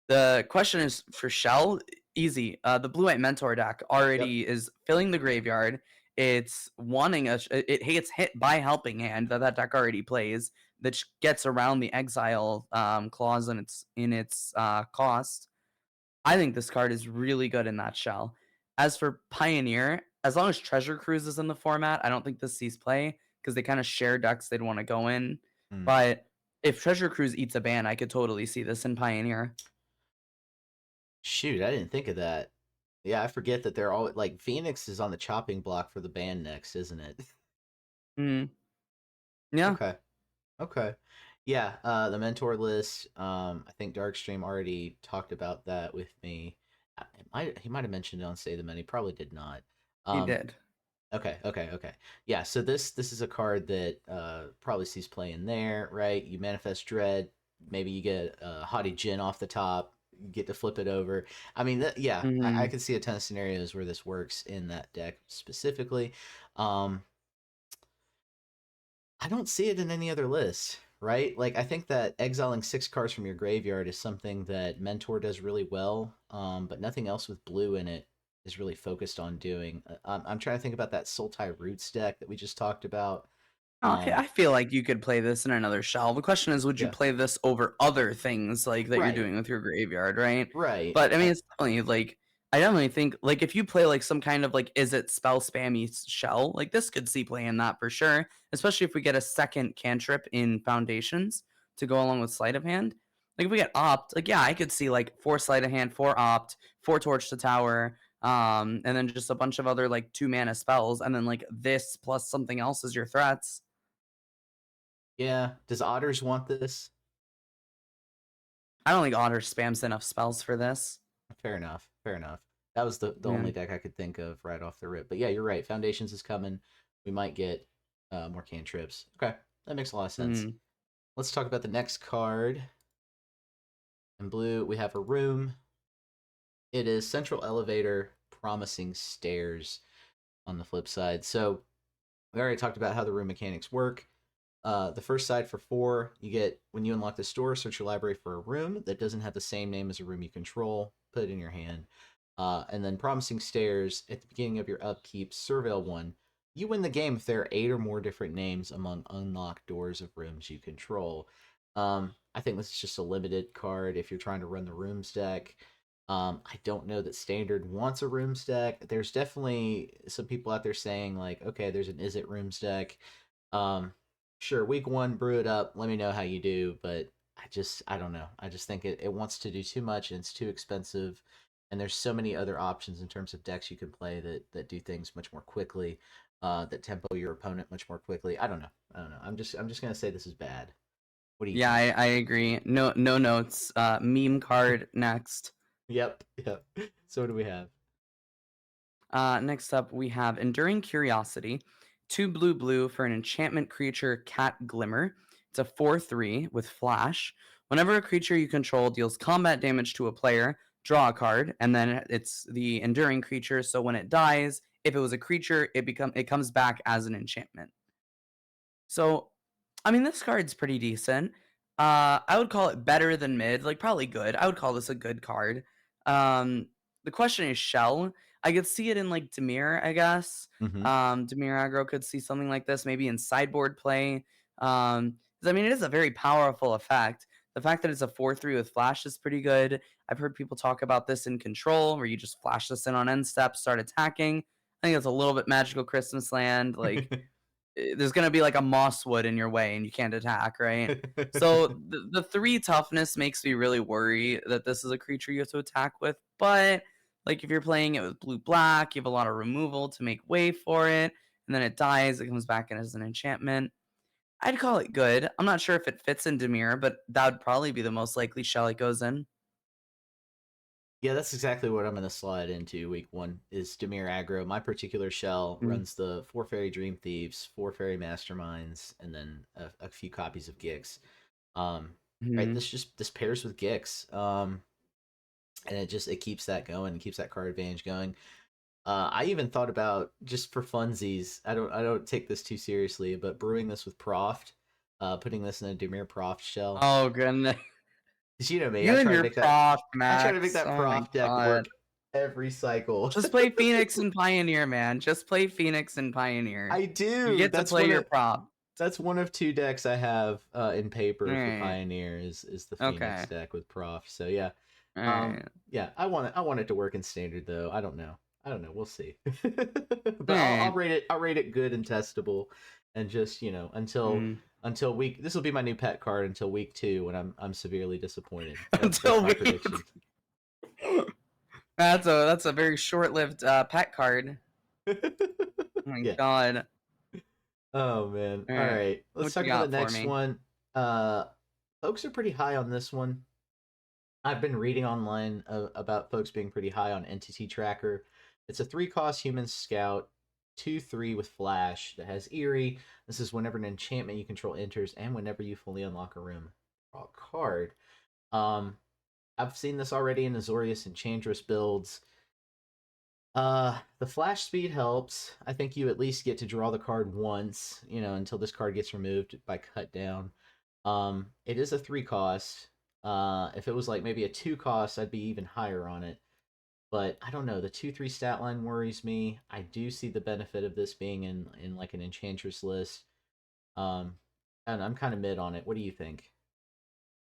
B: The question is for Shell, easy. The Blue White Mentor deck
A: Yep.
B: already is filling the graveyard. It's wanting it gets hit by Helping Hand that deck already plays, that gets around the exile clause in its cost. I think this card is really good in that shell. As for Pioneer, as long as Treasure Cruise is in the format, I don't think this sees play because they kind of share decks they'd want to go in.
A: Mm.
B: But if Treasure Cruise eats a ban, I could totally see this in Pioneer.
A: Shoot, I didn't think of that. Yeah, I forget that they're all like Phoenix is on the chopping block for the band next, isn't it?
B: Mm, yeah,
A: Okay. Okay. Yeah, the mentor list. I think Darkstream already talked about that with me. He might have mentioned it on Say the Man. He probably did not.
B: he
A: Um,
B: did.
A: okay. Yeah, so this is a card that probably sees play in there, right? You manifest dread. Maybe you get Haughty Jin off the top. You get to flip it over. I mean, yeah, I
B: Mhm.
A: can see a ton of scenarios where this works in that deck specifically. Um, I don't see it in any other list, right? Like I think that exiling 6 cards from your graveyard is something that Mentor does really well, but nothing else with blue in it is really focused on doing. I'm trying to think about that Sultai Roots deck that we just talked about.
B: Okay,
A: Um,
B: I feel like you could play this in another shell. The question is, would you
A: yeah,
B: play this over other things like that you're
A: right,
B: doing with your graveyard, right?
A: right.
B: But I mean, it's definitely like I definitely think like if you play like some kind of like is it spell spammy shell, like this could see play in that for sure. Especially if we get a second cantrip in foundations to go along with sleight of hand. Like if we get opt, like yeah, I could see like 4 sleight of hand, 4 opt, 4 torch to tower, and then just a bunch of other like 2 mana spells, and then like this plus something else as your threats.
A: Yeah. Does Otters want this?
B: I don't think Otter spams enough spells for this.
A: Fair enough. Fair enough. That was the
B: Yeah.
A: only deck I could think of right off the rip. But yeah, you're right. Foundations is coming. We might get more cantrips. Okay, that makes a lot of sense.
B: Mm.
A: Let's talk about the next card. In blue, we have a room. It is Central Elevator, Promising Stairs on the flip side. So we already talked about how the room mechanics work. The first side for 4, you get when you unlock the store, search your library for a room that doesn't have the same name as a room you control. Put it in your hand. And then Promising Stairs, at the beginning of your upkeep, surveil 1. You win the game if there are 8 or more different names among unlocked doors of rooms you control. I think this is just a limited card if you're trying to run the rooms deck. I don't know that Standard wants a rooms deck. There's definitely some people out there saying like, okay, there's an Is It rooms deck. Um, sure, week 1, brew it up. Let me know how you do, but I don't know. I just think it wants to do too much and it's too expensive. And there's so many other options in terms of decks you can play that do things much more quickly, that tempo your opponent much more quickly. I don't know. I'm just gonna say this is bad. What do you
B: Yeah,
A: think?
B: I agree. No notes. Meme card next.
A: Yep. So what do we have?
B: Next up, we have Enduring Curiosity. 2 blue for an enchantment creature, Cat Glimmer. It's a 4/3 with flash. Whenever a creature you control deals combat damage to a player, draw a card, and then it's the enduring creature. So when it dies, if it was a creature, it comes back as an enchantment. So, I mean, this card's pretty decent. I would call it better than mid, like probably good. I would call this a good card. Um, the question is shell. I could see it in like Demir, I guess.
A: Mm-hmm.
B: Demir aggro could see something like this, maybe in sideboard play. 'Cause, I mean, it is a very powerful effect. The fact that it's a 4/3 with flash is pretty good. I've heard people talk about this in control, where you just flash this in on end step, start attacking. I think it's a little bit magical Christmas land. Like there's gonna be like a mosswood in your way and you can't attack, right? So the 3 toughness makes me really worry that this is a creature you have to attack with, but Like if you're playing it with blue-black, you have a lot of removal to make way for it, and then it dies, it comes back in as an enchantment. I'd call it good. I'm not sure if it fits in Dimir, but that would probably be the most likely shell it goes in.
A: Yeah, that's exactly what I'm going to slide into week 1 is Dimir aggro. My particular shell runs the 4 Fairy Dream Thieves, 4 Fairy Masterminds, and then a few copies of Gix. Right,
B: Mm-hmm.
A: this pairs with Gix. And it keeps that going, keeps that card advantage going. I even thought about, just for funsies, I don't take this too seriously, but brewing this with Proft, putting this in a Dimir Proft shell.
B: Oh goodness.
A: Cause you know me,
B: You and your prof,
A: I try to make
B: Max.
A: that
B: Oh my
A: Proft deck
B: god.
A: work every cycle.
B: Just play Phoenix and Pioneer, man. Just play Phoenix and Pioneer.
A: I
B: You
A: do.
B: get to play your prop.
A: That's one of 2 decks I have in paper for
B: Alright.
A: Pioneer is the Phoenix
B: Okay.
A: deck with Proft. So yeah.
B: Alright.
A: Yeah, I want it to work in standard though. I don't know. We'll see. But
B: Alright.
A: I'll rate it good and testable, and just,
B: Mm.
A: until week, this will be my new pet card until week 2 when I'm severely disappointed. That's
B: Until
A: my
B: we
A: prediction.
B: That's a very short-lived pet card. Oh my
A: Yeah.
B: god.
A: Oh man. All
B: Alright.
A: right. Let's
B: What you
A: talk about the
B: got for
A: next
B: me?
A: one. Folks are pretty high on this one. I've been reading online about folks being pretty high on Entity Tracker. It's a 3-cost human scout, 2/3 with flash that has Eerie. This is whenever an enchantment you control enters, and whenever you fully unlock a room, draw a card. Um, I've seen this already in Azorius Enchantress builds. The flash speed helps. I think you at least get to draw the card once, until this card gets removed by cut down. It is a 3-cost. If it was like maybe a 2-cost, I'd be even higher on it. But I don't know. The 2/3 stat line worries me. I do see the benefit of this being in like an Enchantress list. And I'm kind of mid on it. What do you think?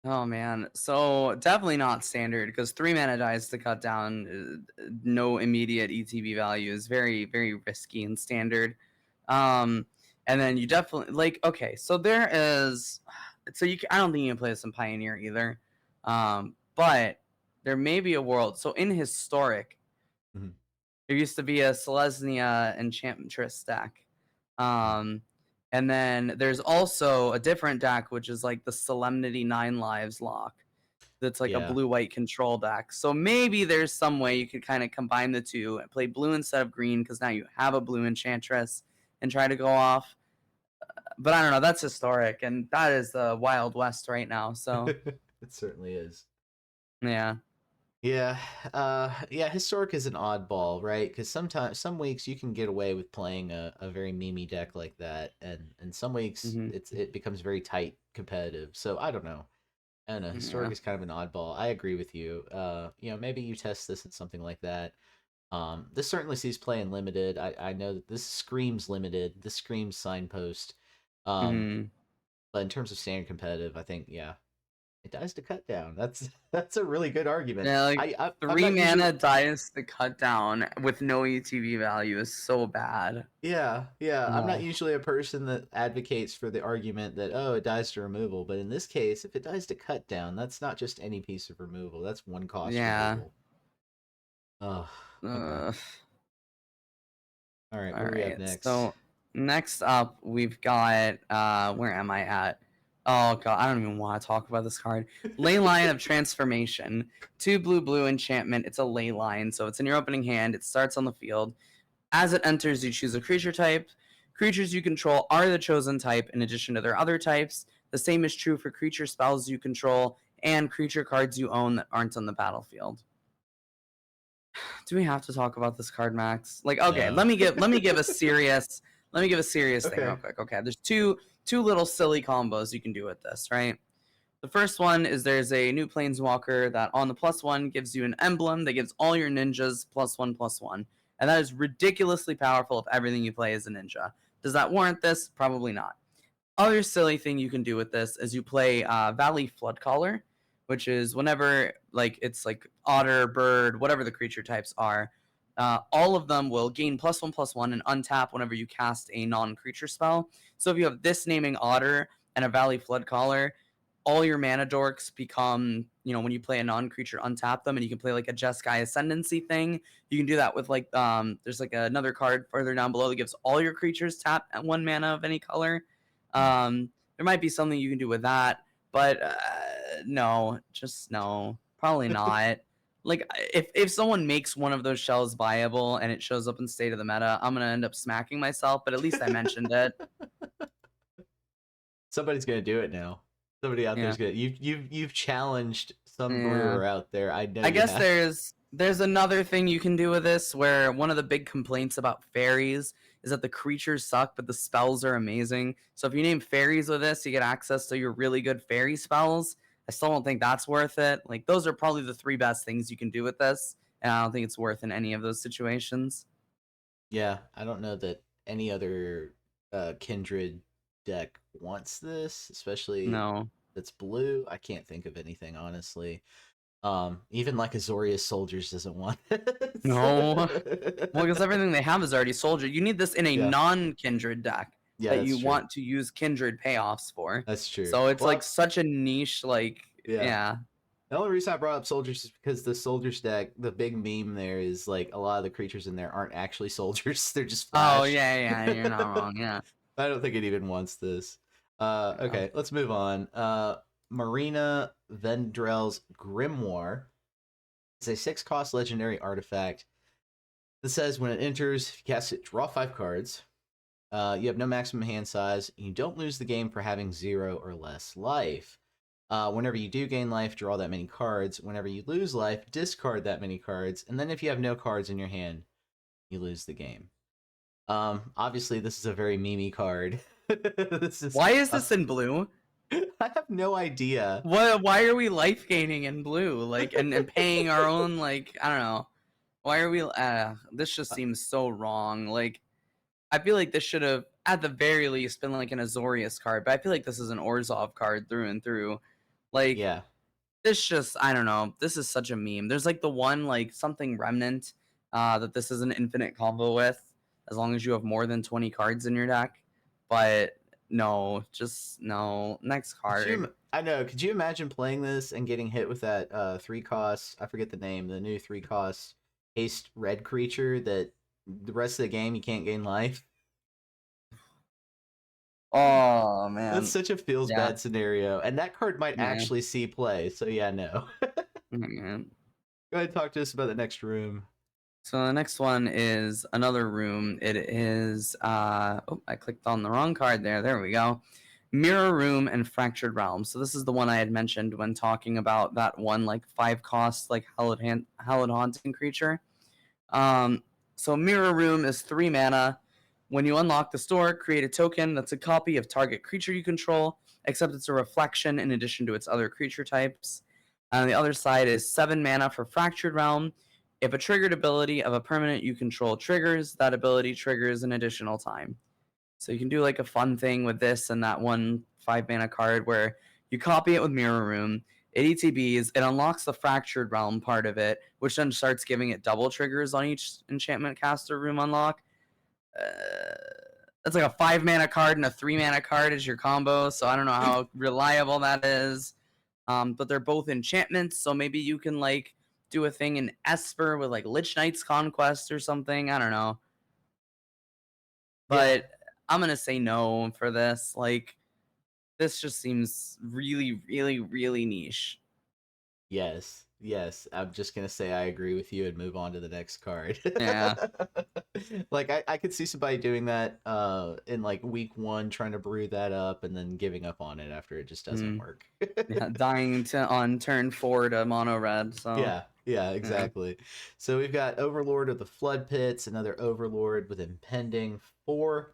B: Oh man. So definitely not standard because 3 mana dies to cut down. No immediate ETB value is very, very risky in standard. Um, and then you definitely like okay, so there is so I don't think you can play this in Pioneer either. But there may be a world. So in historic,
A: Mhm.
B: there used to be a Selesnya Enchantress deck. Um, and then there's also a different deck, which is like the Solemnity 9 Lives lock. That's like a
A: Yeah.
B: blue-white control deck. So maybe there's some way you could kind of combine the two and play blue instead of green because now you have a blue Enchantress and try to go off. But I don't know. That's historic, and that is the Wild West right now. So
A: It certainly is.
B: yeah.
A: Yeah, yeah. Historic is an oddball, right? Because sometimes, some weeks you can get away with playing a very memey deck like that, and some weeks
B: Hmm.
A: it becomes very tight competitive. So I don't know. I don't know. Historic
B: Yeah.
A: is kind of an oddball. I agree with you. Maybe you test this in something like that. This certainly sees play in limited. I know that this screams limited. This screams signpost. Um,
B: Hmm.
A: but in terms of standard competitive, I think, yeah, it dies to cut down. That's that's a really good argument.
B: Yeah, like
A: I'm
B: three
A: not usually.
B: mana dies to cut down with no ETB value is so bad.
A: Yeah, yeah. I'm not
B: Oh,
A: usually a person that advocates for the argument that, oh, it dies to removal, but in this case, if it dies to cut down, that's not just any piece of removal. That's 1-cost
B: yeah.
A: removal. Oh, okay.
B: Ugh.
A: All right.
B: All
A: What do we have
B: right.
A: next?
B: So next up, we've got where am I at? Oh god, I don't even want to talk about this card. Ley Line of Transformation. 2 blue enchantment. It's a ley line, so it's in your opening hand. It starts on the field. As it enters, you choose a creature type. Creatures you control are the chosen type in addition to their other types. The same is true for creature spells you control and creature cards you own that aren't on the battlefield. Do we have to talk about this card, Max? Like, okay,
A: No.
B: let me give a serious thing real
A: Okay.
B: quick. Okay, there's two little silly combos you can do with this, right? The first one is there's a new planeswalker that on the +1 gives you an emblem that gives all your ninjas +1/+1. And that is ridiculously powerful if everything you play is a ninja. Does that warrant this? Probably not. Other silly thing you can do with this is you play Valley Floodcaller, which is whenever like it's like otter, bird, whatever the creature types are, all of them will gain +1/+1 and untap whenever you cast a non-creature spell. So if you have this naming otter and a Valley Floodcaller, all your mana dorks become, when you play a non-creature, untap them, and you can play like a Jeskai Ascendancy thing. You can do that with like, there's like another card further down below that gives all your creatures tap at 1 mana of any color. There might be something you can do with that, but no, just no, probably not. Like, if someone makes one of those shells viable and it shows up in State of the Meta, I'm gonna end up smacking myself, but at least I mentioned it.
A: Somebody's gonna do it now. Somebody out
B: Yeah.
A: there's gonna you've challenged some
B: Yeah.
A: brewer out there. I know
B: I
A: you
B: guess
A: have.
B: there's another thing you can do with this, where one of the big complaints about fairies is that the creatures suck, but the spells are amazing. So if you name fairies with this, you get access to your really good fairy spells. I still don't think that's worth it. Like, those are probably the 3 best things you can do with this, and I don't think it's worth in any of those situations.
A: Yeah, I don't know that any other kindred deck wants this, especially
B: No.
A: that's blue. I can't think of anything honestly. Even like Azorius Soldiers doesn't want
B: No.
A: it.
B: Well, because everything they have is already soldier. You need this in a
A: Yeah,
B: non-kindred deck
A: yeah,
B: that
A: that's
B: you
A: true.
B: want to use kindred payoffs for.
A: That's true.
B: So it's like
A: Well,
B: such a niche, like,
A: yeah.
B: yeah.
A: The only reason I brought up soldiers is because the soldiers deck, the big meme there is like a lot of the creatures in there aren't actually soldiers; they're just
B: Oh,
A: flash.
B: you're not wrong. Yeah.
A: I don't think it even wants this.
B: Yeah.
A: Okay, let's move on. Marina Vendrell's Grimoire is a 6-cost legendary artifact that says when it enters, if you cast it, draw 5 cards. You have no maximum hand size. And you don't lose the game for having 0 or less life. Whenever you do gain life, draw that many cards. Whenever you lose life, discard that many cards. And then if you have no cards in your hand, you lose the game. Obviously, this is a very memey card. This is.
B: Why is this in blue?
A: I have no idea.
B: Why are we life gaining in blue? Like, and paying our own, like, I don't know. Why are we? This just seems so wrong. Like, I feel like this should have, at the very least, been like an Azorius card. But I feel like this is an Orzhov card through and through. Like,
A: Yeah,
B: this just, I don't know. This is such a meme. There's like the one, like, something remnant that this is an infinite combo with, as long as you have more than 20 cards in your deck. But no, just no. Next card.
A: I know. Could you imagine playing this and getting hit with that 3-cost? I forget the name. The new 3-cost haste red creature that the rest of the game you can't gain life.
B: Oh
A: That's
B: man.
A: such a feels
B: Yeah.
A: bad scenario, and that card might
B: Yeah.
A: actually see play. So yeah, no.
B: Man.
A: Go ahead and talk to us about the next room.
B: So the next one is another room. It is I clicked on the wrong card there. There we go. Mirror Room and Fractured Realm. So this is the one I had mentioned when talking about that one, like, 5-cost, like, Hallowed Haunting creature. So Mirror Room is 3 mana. When you unlock the store, create a token that's a copy of target creature you control, except it's a reflection in addition to its other creature types. On the other side is 7 mana for Fractured Realm. If a triggered ability of a permanent you control triggers, that ability triggers an additional time. So you can do like a fun thing with this and that one 5 mana card where you copy it with Mirror Room, it ETBs, it unlocks the Fractured Realm part of it, which then starts giving it double triggers on each enchantment caster room unlock. That's like a 5 mana card and a 3 mana card is your combo, so I don't know how reliable that is. But they're both enchantments, so maybe you can like do a thing in Esper with like Lich Knight's Conquest or something. I don't know.
A: Yeah.
B: But I'm gonna say no for this. Like, this just seems really, really, really niche.
A: Yes. Yes. I'm just gonna say I agree with you and move on to the next card.
B: Yeah.
A: Like I could see somebody doing that in like week 1, trying to brew that up and then giving up on it after it just doesn't work.
B: Yeah, dying on turn 4 to mono red. So
A: Yeah, exactly. So we've got Overlord of the Flood Pits, another Overlord with Impending 4.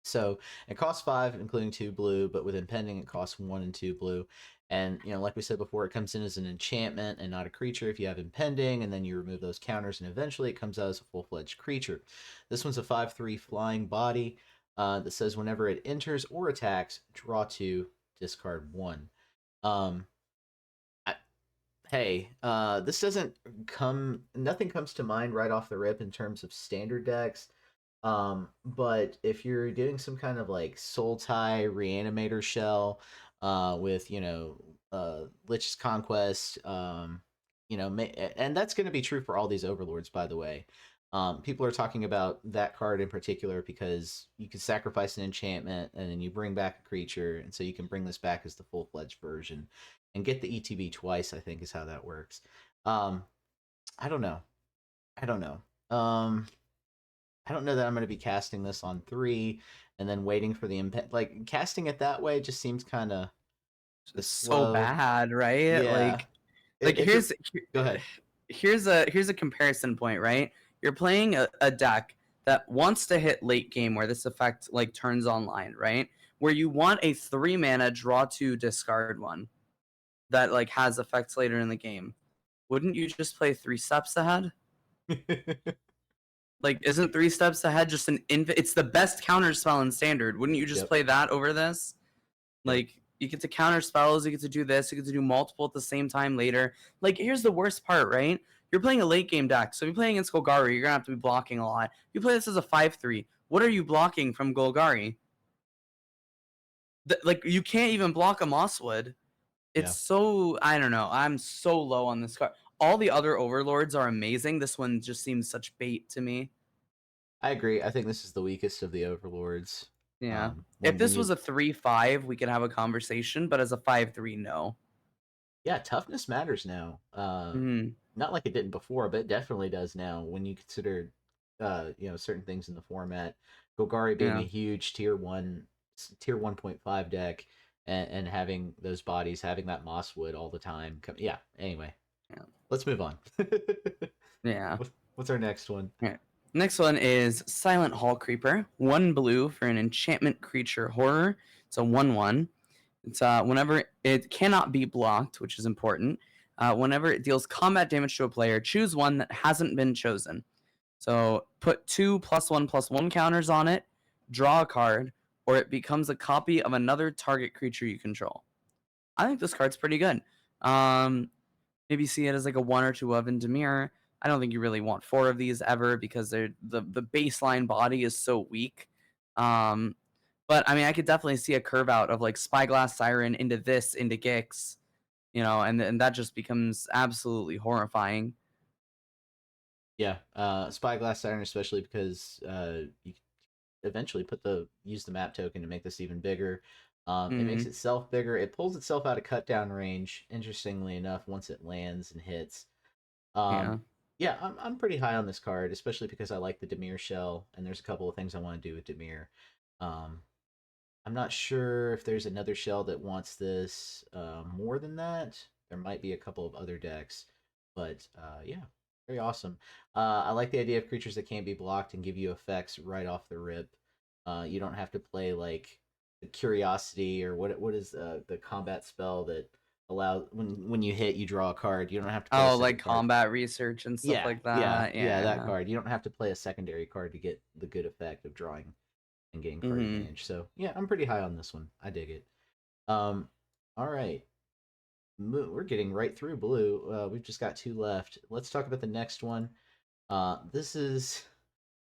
A: So it costs 5, including 2 blue, but with Impending it costs 1 and 2 blue. And, like we said before, it comes in as an enchantment and not a creature if you have Impending, and then you remove those counters, and eventually it comes out as a full-fledged creature. This one's a 5/3 flying body that says whenever it enters or attacks, draw 2, discard 1. Hey, this doesn't nothing comes to mind right off the rip in terms of standard decks. But if you're doing some kind of like soul tie reanimator shell, with Lich's Conquest. And that's going to be true for all these overlords, by the way. People are talking about that card in particular because you can sacrifice an enchantment and then you bring back a creature, and so you can bring this back as the full-fledged version and get the ETB twice, I think is how that works. I don't know. I don't know. I don't know that I'm going to be casting this on 3 and then waiting for the impact. Like, casting it that way just seems kind of
B: So
A: slow.
B: bad, right?
A: Yeah.
B: Like
A: If you're, go ahead.
B: here's a comparison point, right? You're playing a deck that wants to hit late game where this effect like turns online, right? Where you want a 3-mana draw 2 discard 1 that like has effects later in the game. Wouldn't you just play 3 steps ahead? Like, isn't 3 steps ahead just it's the best counter spell in standard? Wouldn't you just
A: Yep.
B: play that over this? Like, you get to counter spells, you get to do this, you get to do multiple at the same time later. Like, here's the worst part, right? You're playing a late game deck, so if you're playing against Golgari, you're gonna have to be blocking a lot. You play this as a 5/3. What are you blocking from Golgari? Like, you can't even block a Mosswood. It's
A: Yeah.
B: so, I don't know. I'm so low on this card. All the other overlords are amazing. This one just seems such bait to me.
A: I agree. I think this is the weakest of the overlords.
B: Yeah. If
A: When
B: this
A: you
B: was a 3/5, we could have a conversation, but as a 5/3, no.
A: Yeah, toughness matters now. Not like it didn't before, but it definitely does now when you consider certain things in the format. Golgari being
B: Yeah.
A: a huge tier 1.5 deck, and having those bodies, having that Mosswood all the time. Yeah, anyway.
B: Yeah.
A: Let's move on.
B: Yeah.
A: What's our next one?
B: Okay. Next one is Silent Hall Creeper. 1 blue for an enchantment creature horror. It's a 1/1. It's whenever it cannot be blocked, which is important. Whenever it deals combat damage to a player, choose one that hasn't been chosen. So put 2 +1/+1 counters on it, draw a card, or it becomes a copy of another target creature you control. I think this card's pretty good. Maybe see it as like a 1 or 2 of in Dimir. I don't think you really want 4 of these ever because the baseline body is so weak. But I mean, I could definitely see a curve out of like Spyglass Siren into this into Gix, and that just becomes absolutely horrifying.
A: Yeah, Spyglass Siren, especially because you eventually use the map token to make this even bigger. It makes
B: Mm-hmm.
A: itself bigger. It pulls itself out of cut down range. Interestingly enough, once it lands and hits.
B: Yeah.
A: Yeah, I'm pretty high on this card, especially because I like the Dimir shell, and there's a couple of things I want to do with Dimir. Um, I'm not sure if there's another shell that wants this more than that. There might be a couple of other decks, but yeah, very awesome. I like the idea of creatures that can't be blocked and give you effects right off the rip. You don't have to play like the Curiosity or what is the combat spell that allows when you hit you draw a card. You don't have to play a
B: Oh,
A: second
B: like
A: card.
B: combat research and stuff
A: Yeah,
B: like
A: yeah,
B: that.
A: yeah, that
B: Yeah.
A: card. You don't have to play a secondary card to get the good effect of drawing and getting card
B: Mm-hmm.
A: advantage. So yeah, I'm pretty high on this one. I dig it. Um, all right, we're getting right through blue. We've just got 2 left. Let's talk about the next one. This is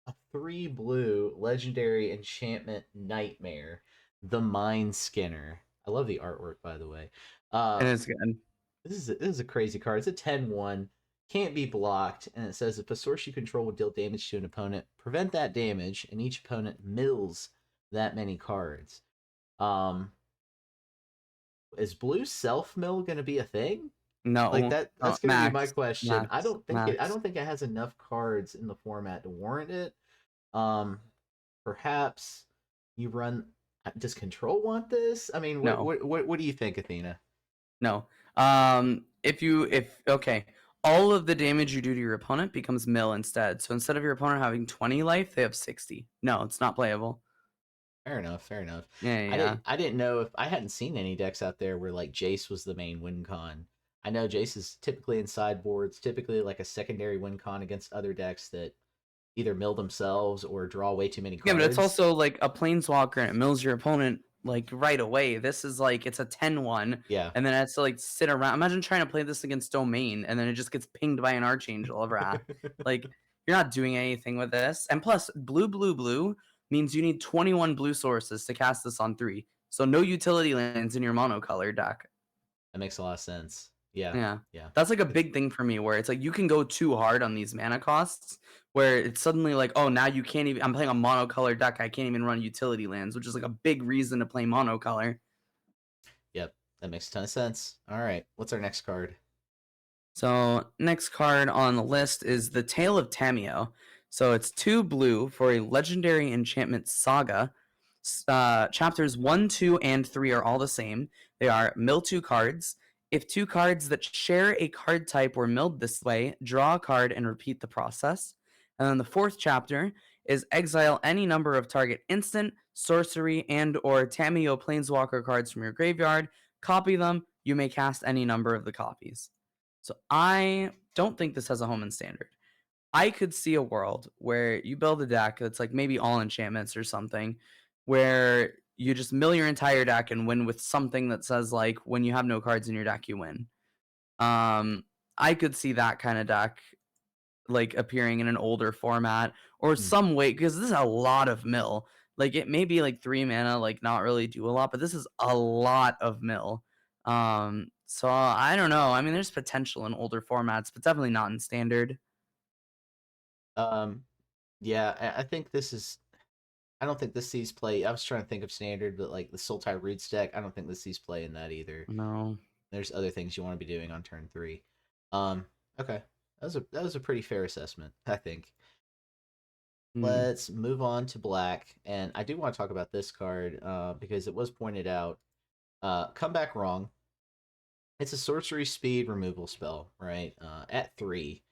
A: a 3 blue legendary enchantment nightmare, the Mind Skinner. I love the artwork, by the way.
B: It
A: Uh,
B: is good.
A: this is a crazy card. It's a 10/1. Can't be blocked, and it says if a source you control would deal damage to an opponent, prevent that damage, and each opponent mills that many cards. Um, is blue self mill gonna be a thing? Like
B: No,
A: that's gonna be my
B: max,
A: question. I
B: max,
A: don't think it. I
B: max.
A: don't think it has enough cards in the format to warrant it. Um, Perhaps you run. Does control want this? I mean,
B: No,
A: what do you think, Athena?
B: no. If okay, all of the damage you do to your opponent becomes mill instead. So instead of your opponent having 20 life, they have 60. No, it's not playable.
A: Fair enough. Fair enough.
B: Yeah,
A: I
B: yeah.
A: didn't. I didn't know if I hadn't seen any decks out there where like Jace was the main win con. I know Jace is typically in sideboards, typically like a secondary win con against other decks that either mill themselves or draw way too many
B: Yeah, but it's
A: cards.
B: also like a planeswalker and it mills your opponent like right away. This is like it's a 10/1,
A: Yeah.
B: and then it has to like sit around. Imagine trying to play this against Domain and then it just gets pinged by an Archangel of Wrath. Like you're not doing anything with this. And plus, blue means you need 21 blue sources to cast this on 3. So no utility lands in your monocolor deck.
A: That makes a lot of sense. Yeah,
B: Yeah.
A: yeah.
B: That's like a
A: It's
B: big thing for me where it's like you can go too hard on these mana costs where it's suddenly like, oh, now you can't even. I'm playing a monocolor deck. I can't even run utility lands, which is like a big reason to play monocolor.
A: Yep, that makes a ton of sense. All right, what's our next card?
B: So next card on the list is the Tale of Tamio. So it's 2 blue for a legendary enchantment saga. Chapters 1, 2, and 3 are all the same. They are mill 2 cards. If 2 cards that share a card type were milled this way, draw a card and repeat the process. And then the 4th chapter is exile any number of target instant, sorcery, and or Tamio planeswalker cards from your graveyard. Copy them. You may cast any number of the copies. So I don't think this has a home in standard. I could see a world where you build a deck that's like maybe all enchantments or something, where you just mill your entire deck and win with something that says like when you have no cards in your deck, you win. Um, I could see that kind of deck like appearing in an older format or
A: Hmm.
B: some way because this is a lot of mill. Like it may be like 3 mana, like not really do a lot, but this is a lot of mill. So I don't know. I mean, there's potential in older formats, but definitely not in standard.
A: Um, yeah, I think this is. I don't think this sees play. I was trying to think of standard, but like the Sultai Roots deck, I don't think this sees play in that either.
B: No.
A: There's other things you want to be doing on turn 3. Um, okay, that was a pretty fair assessment, I think.
B: Hmm.
A: Let's move on to black, and I do want to talk about this card because it was pointed out. Come back wrong. It's a sorcery speed removal spell, right? At 3,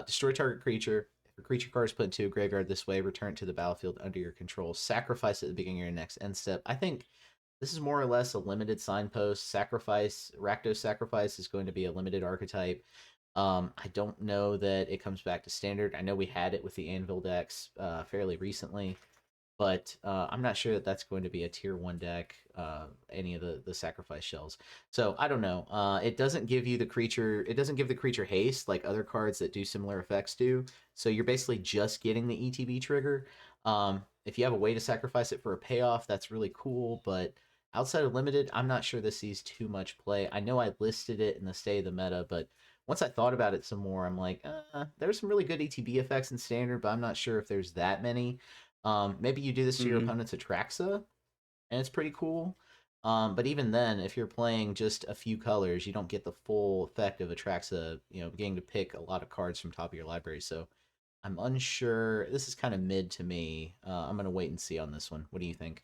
A: destroy target creature. If a creature card is put into a graveyard this way, return it to the battlefield under your control. Sacrifice at the beginning of your next end step. I think this is more or less a limited signpost. Sacrifice, Rakdos Sacrifice is going to be a limited archetype. I don't know that it comes back to standard. I know we had it with the Anvil decks fairly recently, but I'm not sure that that's going to be a tier 1 deck, any of the sacrifice shells. So I don't know. It doesn't give you the creature. It doesn't give the creature haste like other cards that do similar effects do. So you're basically just getting the ETB trigger. If you have a way to sacrifice it for a payoff, that's really cool. But outside of limited, I'm not sure this sees too much play. I know I listed it in the state of the meta, but once I thought about it some more, I'm like, there's some really good ETB effects in standard, but I'm not sure if there's that many. Maybe you do this to your
B: Hmm.
A: opponent's Atraxa, and it's pretty cool. But even then, if you're playing just a few colors, you don't get the full effect of Atraxa, beginning to pick a lot of cards from top of your library. So I'm unsure. This is kind of mid to me. I'm going to wait and see on this one. What do you think?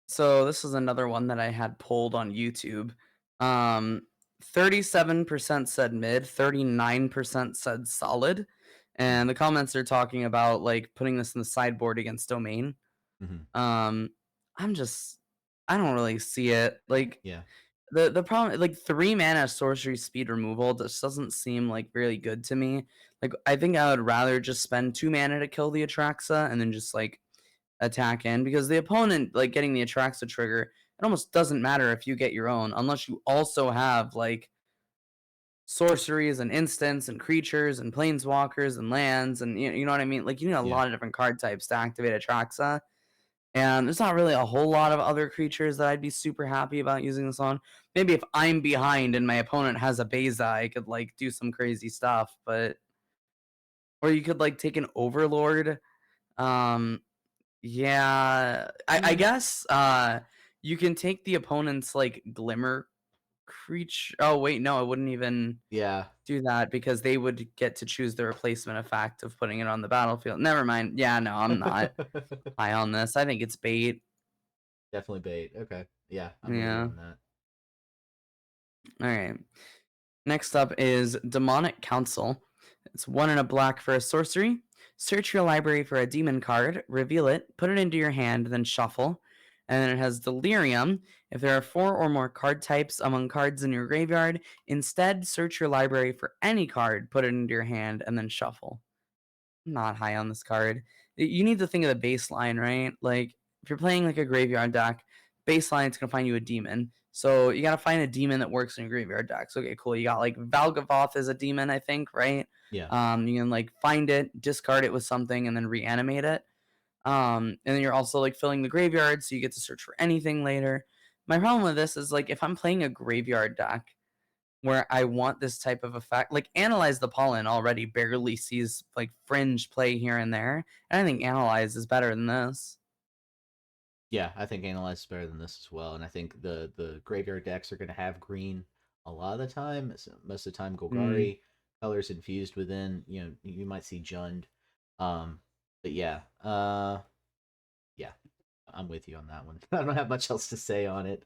B: So this is another one that I had pulled on YouTube. Um, 37% said mid, 39% said solid.
A: Hmm.
B: And the comments are talking about like putting this in the sideboard against domain.
A: Mm-hmm.
B: Um, I'm just I don't really see it. Like
A: Yeah.
B: the problem like 3 mana sorcery speed removal just doesn't seem like really good to me. Like I think I would rather just spend 2 mana to kill the Atraxa and then just like attack in because the opponent like getting the Atraxa trigger, it almost doesn't matter if you get your own unless you also have like sorceries and instants and creatures and planeswalkers and lands and you know what I mean? Like you need a
A: Yeah.
B: lot of different card types to activate Atraxa. And there's not really a whole lot of other creatures that I'd be super happy about using this on. Maybe if I'm behind and my opponent has a Beza, I could like do some crazy stuff, but or you could like take an Overlord. Um yeah,
A: I
B: I
A: mean,
B: guess you can take the opponent's like Glimmer creature. Oh wait, no, I wouldn't even
A: yeah.
B: do that because they would get to choose the replacement effect of putting it on the battlefield. Never mind. Yeah, no, I'm not high on this. I think it's bait.
A: Definitely bait. Okay. Yeah, I'm with you
B: Yeah.
A: on that.
B: All right. Next up is Demonic Council. It's 1 and a black for a sorcery. Search your library for a demon card, reveal it, put it into your hand, then shuffle. And then it has Delirium. If there are 4 or more card types among cards in your graveyard, instead search your library for any card, put it into your hand, and then shuffle. Not high on this card. You need to think of the baseline, right? Like if you're playing like a graveyard deck, baseline's gonna find you a demon. So you gotta find a demon that works in your graveyard decks. Okay, cool. You got like Valgavoth as a demon, I think, right?
A: Yeah.
B: You can like find it, discard it with something, and then reanimate it. And then you're also like filling the graveyard, so you get to search for anything later. My problem with this is like if I'm playing a graveyard deck where I want this type of effect, like Analyze the Pollen already barely sees like fringe play here and there, and I think Analyze is better than this.
A: Yeah, I think Analyze is better than this as well, and I think the graveyard decks are going to have green a lot of the time. Most of the time,
B: Mm.
A: Golgari colors infused within. You might see Jund, but yeah, I'm with you on that one. I don't have much else to say on it.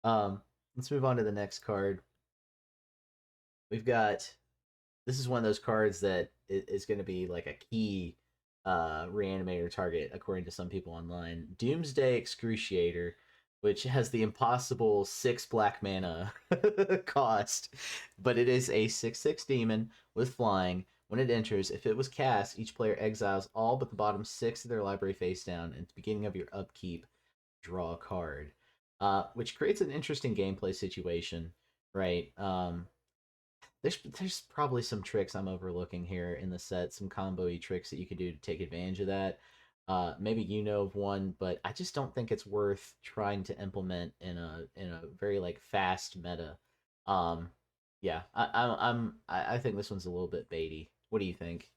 A: Let's move on to the next card. We've got this is one of those cards that is going to be like a key reanimator target according to some people online. Doomsday Excruciator, which has the impossible 6 black mana cost, but it is a 6/6 demon with flying. When it enters, if it was cast, each player exiles all but the bottom 6 of their library face down, and at the beginning of your upkeep, draw a card. Which creates an interesting gameplay situation, right? There's probably some tricks I'm overlooking here in the set, some combo-y tricks that you could do to take advantage of that. Maybe you know of one, but I just don't think it's worth trying to implement in a very like fast meta. Um, yeah, I think this one's a little bit baity. What do you think?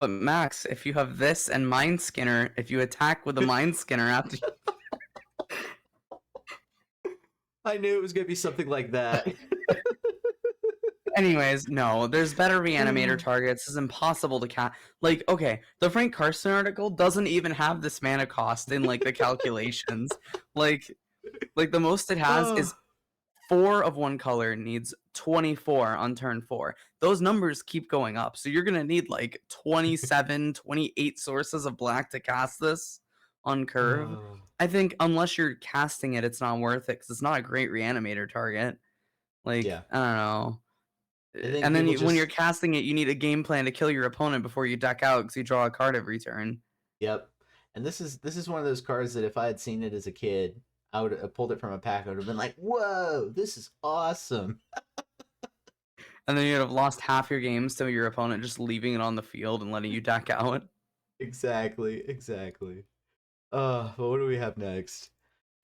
B: But Max, if you have this and Mind Skinner, if you attack with a Mind Skinner after.
A: I knew it was gonna be something like that.
B: Anyways, no, there's better reanimator targets. It's impossible to cast. Like, okay, the Frank Carson article doesn't even have this mana cost in like the calculations. Like, like the most it has
A: Oh,
B: is 4 of one color needs 24 on turn 4. Those numbers keep going up. So you're going to need like 27, 28 sources of black to cast this on curve.
A: oh,
B: I think unless you're casting it, it's not worth it because it's not a great reanimator target. Like,
A: yeah.
B: I don't know.
A: I think
B: And then
A: people
B: when you're
A: just
B: casting it, you need a game plan to kill your opponent before you deck out because you draw a card every turn.
A: Yep. And this is one of those cards that if I had seen it as a kid, I would have pulled it from a pack. I would have been like, "Whoa, this is awesome!"
B: And then you'd have lost half your games to your opponent just leaving it on the field and letting you deck out.
A: Exactly, exactly. But what do we have next?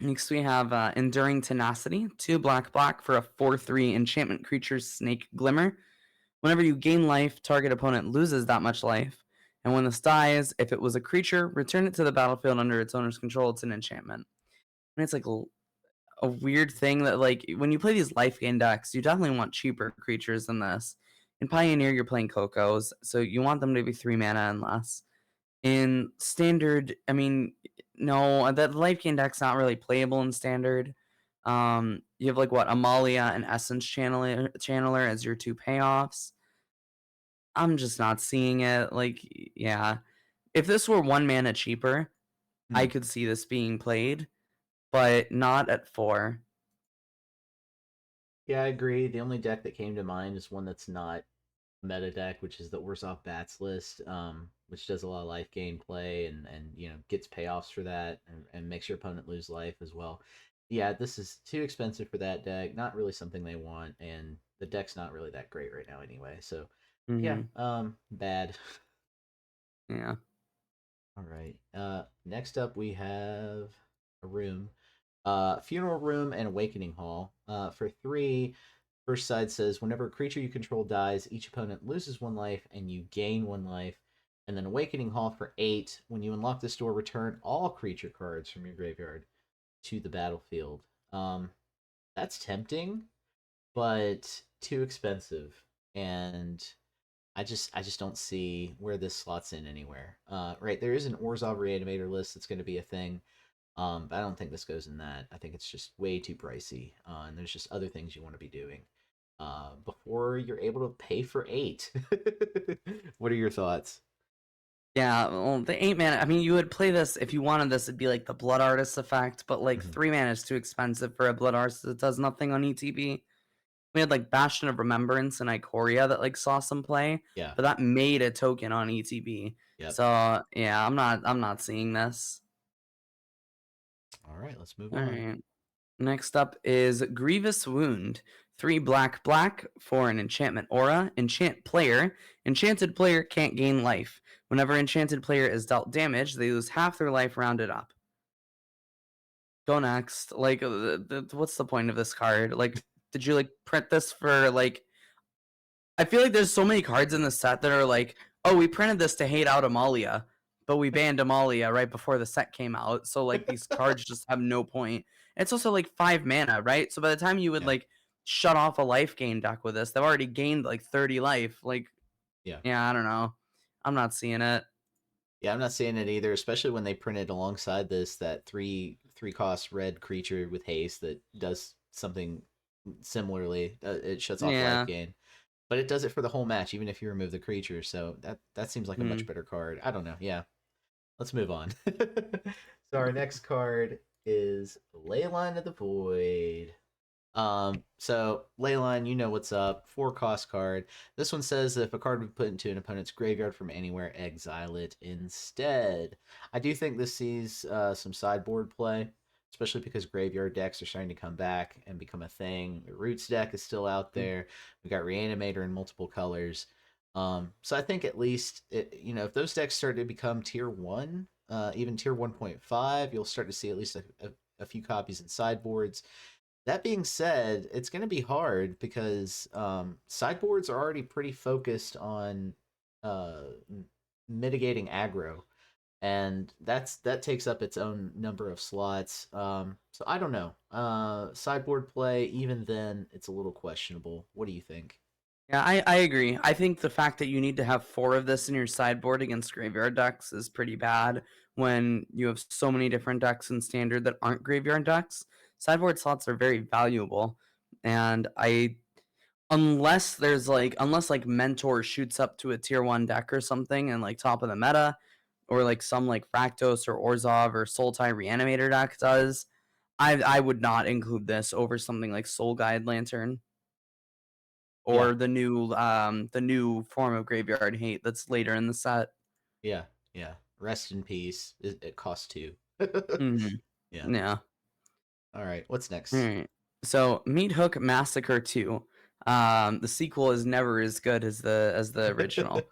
B: Next, we have Enduring Tenacity, 2 black for a 4/3 enchantment creature Snake Glimmer. Whenever you gain life, target opponent loses that much life. And when this dies, if it was a creature, return it to the battlefield under its owner's control. It's an enchantment. And it's like a weird thing that, like, when you play these life gain decks, you definitely want cheaper creatures than this. In Pioneer, you're playing Cocos, so you want them to be 3 mana and less. In standard, I mean, no, that life gain deck's not really playable in standard. You have like what Amalia and Essence Channeler as your 2 payoffs. I'm just not seeing it. Like, yeah, if this were 1 mana cheaper, I
A: Hmm.
B: could see this being played, but not at 4.
A: Yeah, I agree. The only deck that came to mind is one that's not meta deck, which is the Orzhov Bats list, which does a lot of life gain play and gets payoffs for that and makes your opponent lose life as well. Yeah, this is too expensive for that deck. Not really something they want, and the deck's not really that great right now anyway. So yeah,
B: Hmm.
A: bad.
B: Yeah.
A: All right. Next up we have a room. Funeral Room and Awakening Hall. For 3, first side says whenever a creature you control dies, each opponent loses 1 life and you gain 1 life. And then Awakening Hall for 8. When you unlock this door, return all creature cards from your graveyard to the battlefield. That's tempting, but too expensive. And I just don't see where this slots in anywhere. Right, there is an Orzhov Reanimator list that's going to be a thing. But I don't think this goes in that. I think it's just way too pricey, and there's just other things you want to be doing before you're able to pay for 8. What are your thoughts?
B: Yeah, well, the 8 mana, I mean, you would play this if you wanted this, it'd be like the Blood Artist effect, but like
A: Mhm.
B: 3 mana is too expensive for a Blood Artist that does nothing on ETB. We had like Bastion of Remembrance and Ikoria that like saw some play,
A: Yeah.
B: but that made a token on ETB.
A: Yep.
B: So yeah, I'm not seeing this.
A: All right. Let's move
B: All
A: on.
B: right. Next up is Grievous Wound. 3 black for an enchantment aura. Enchant player. Enchanted player can't gain life. Whenever enchanted player is dealt damage, they lose half their life rounded up. Go next. Like, what's the point of this card? Like, did you like print this for like? I feel like there's so many cards in the set that are like, oh, we printed this to hate out Amalia, but we banned Amalia right before the set came out. So like these cards just have no point. And it's also like 5 mana, right? So by the time you would
A: Yeah,
B: like shut off a life gain deck with this, they've already gained like 30 life. Like,
A: yeah.
B: yeah, I don't know. I'm not seeing it.
A: Yeah, I'm not seeing it either, especially when they printed alongside this that three cost red creature with haste that does something similarly. It shuts off life
B: Yeah.
A: gain, but it does it for the whole match, even if you remove the creature. So that seems like a much
B: Hmm.
A: better card. I don't know. Yeah, let's move on. So our next card is Leyline of the Void. So Leyline, you know what's up. 4 cost card. This one says if a card would be put into an opponent's graveyard from anywhere, exile it instead. I do think this sees some sideboard play, especially because graveyard decks are starting to come back and become a thing. The Roots deck is still out there. We got Reanimator in multiple colors. So I think at least if those decks start to become tier 1, even tier 1.5, you'll start to see at least a few copies in sideboards. That being said, it's going to be hard because sideboards are already pretty focused on uh, mitigating aggro, and that takes up its own number of slots. So I don't know. Sideboard play, even then, it's a little questionable. What do you think?
B: Yeah, I agree. I think the fact that you need to have 4 of this in your sideboard against graveyard decks is pretty bad when you have so many different decks in standard that aren't graveyard decks. Sideboard slots are very valuable. And unless like Mentor shoots up to a tier 1 deck or something and like top of the meta, or like some like Fractos or Orzhov or Sultai Reanimator deck does, I would not include this over something like Soul Guide Lantern
A: Yeah,
B: or the new form of Graveyard Hate that's later in the set.
A: yeah, yeah. Rest in peace. It costs 2.
B: Mhm.
A: Yeah.
B: Yeah.
A: All right. What's next?
B: Alright. So, Meat Hook Massacre 2. The sequel is never as good as the original.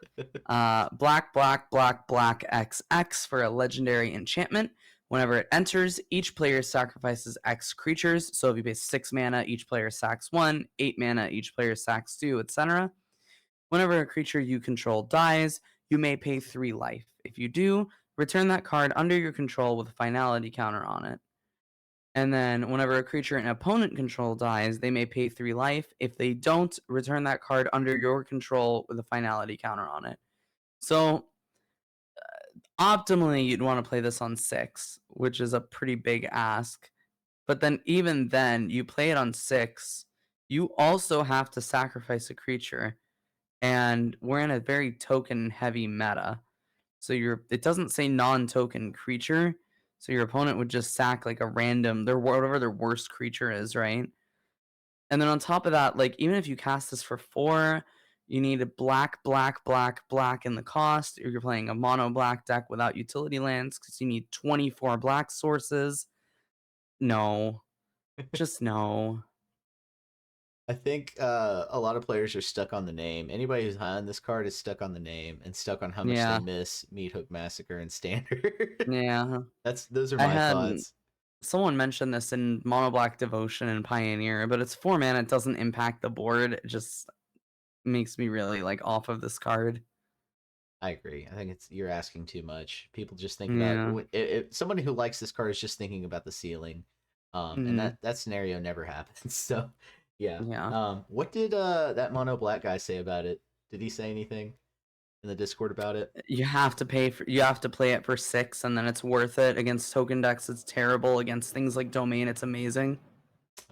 B: Black, black, black, black, X, X for a legendary enchantment. Whenever it enters, each player sacrifices X creatures. So if you pay 6 mana, each player sacks 1, 8 mana, each player sacks 2, etc. Whenever a creature you control dies, you may pay 3 life. If you do, return that card under your control with a finality counter on it. And then whenever a creature an opponent control dies, they may pay 3 life. If they don't, return that card under your control with a finality counter on it. So optimally, you'd want to play this on 6, which is a pretty big ask. But then even then, you play it on 6, you also have to sacrifice a creature. And we're in a very token heavy meta. So it doesn't say non-token creature. So your opponent would just sack like a random their whatever their worst creature is, right? And then on top of that, like even if you cast this for 4, you need a black, black, black, black in the cost. Or you're playing a mono black deck without utility lands because you need 24 black sources. No, just no.
A: I think a lot of players are stuck on the name. Anybody who's high on this card is stuck on the name and stuck on how much they
B: Yeah,
A: miss Meat Hook Massacre and Standard.
B: yeah.
A: Those are
B: I
A: my
B: had
A: thoughts.
B: someone mentioned this in Mono Black Devotion and Pioneer, but it's 4 mana. It doesn't impact the board. It just makes me really like off of this card.
A: I agree. I think you're asking too much. People just think about
B: Yeah.
A: somebody who likes this card is just thinking about the ceiling, and
B: Mm,
A: that scenario never happens. So, yeah.
B: yeah.
A: What did that mono black guy say about it? Did he say anything in the Discord about it?
B: You have to play it for 6 and then it's worth it. Against token decks, it's terrible. Against things like Domain, it's amazing.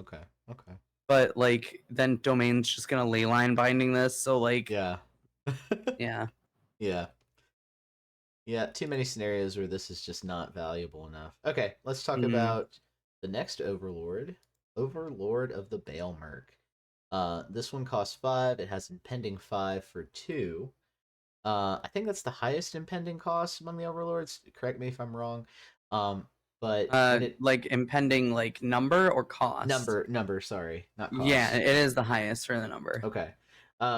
A: Okay. Okay.
B: But like then Domain's just gonna leyline binding this. So like
A: Yeah.
B: yeah.
A: Yeah. Yeah, too many scenarios where this is just not valuable enough. Okay, let's talk
B: Mm.
A: about the next Overlord. Overlord of the Baelmerk. This one costs 5. It has impending 5 for 2. I think that's the highest impending cost among the Overlords. Correct me if I'm wrong. Um, but when it
B: Like impending like number or cost?
A: number, sorry, not
B: Yeah,
A: cost.
B: it is the highest for the number.
A: Okay.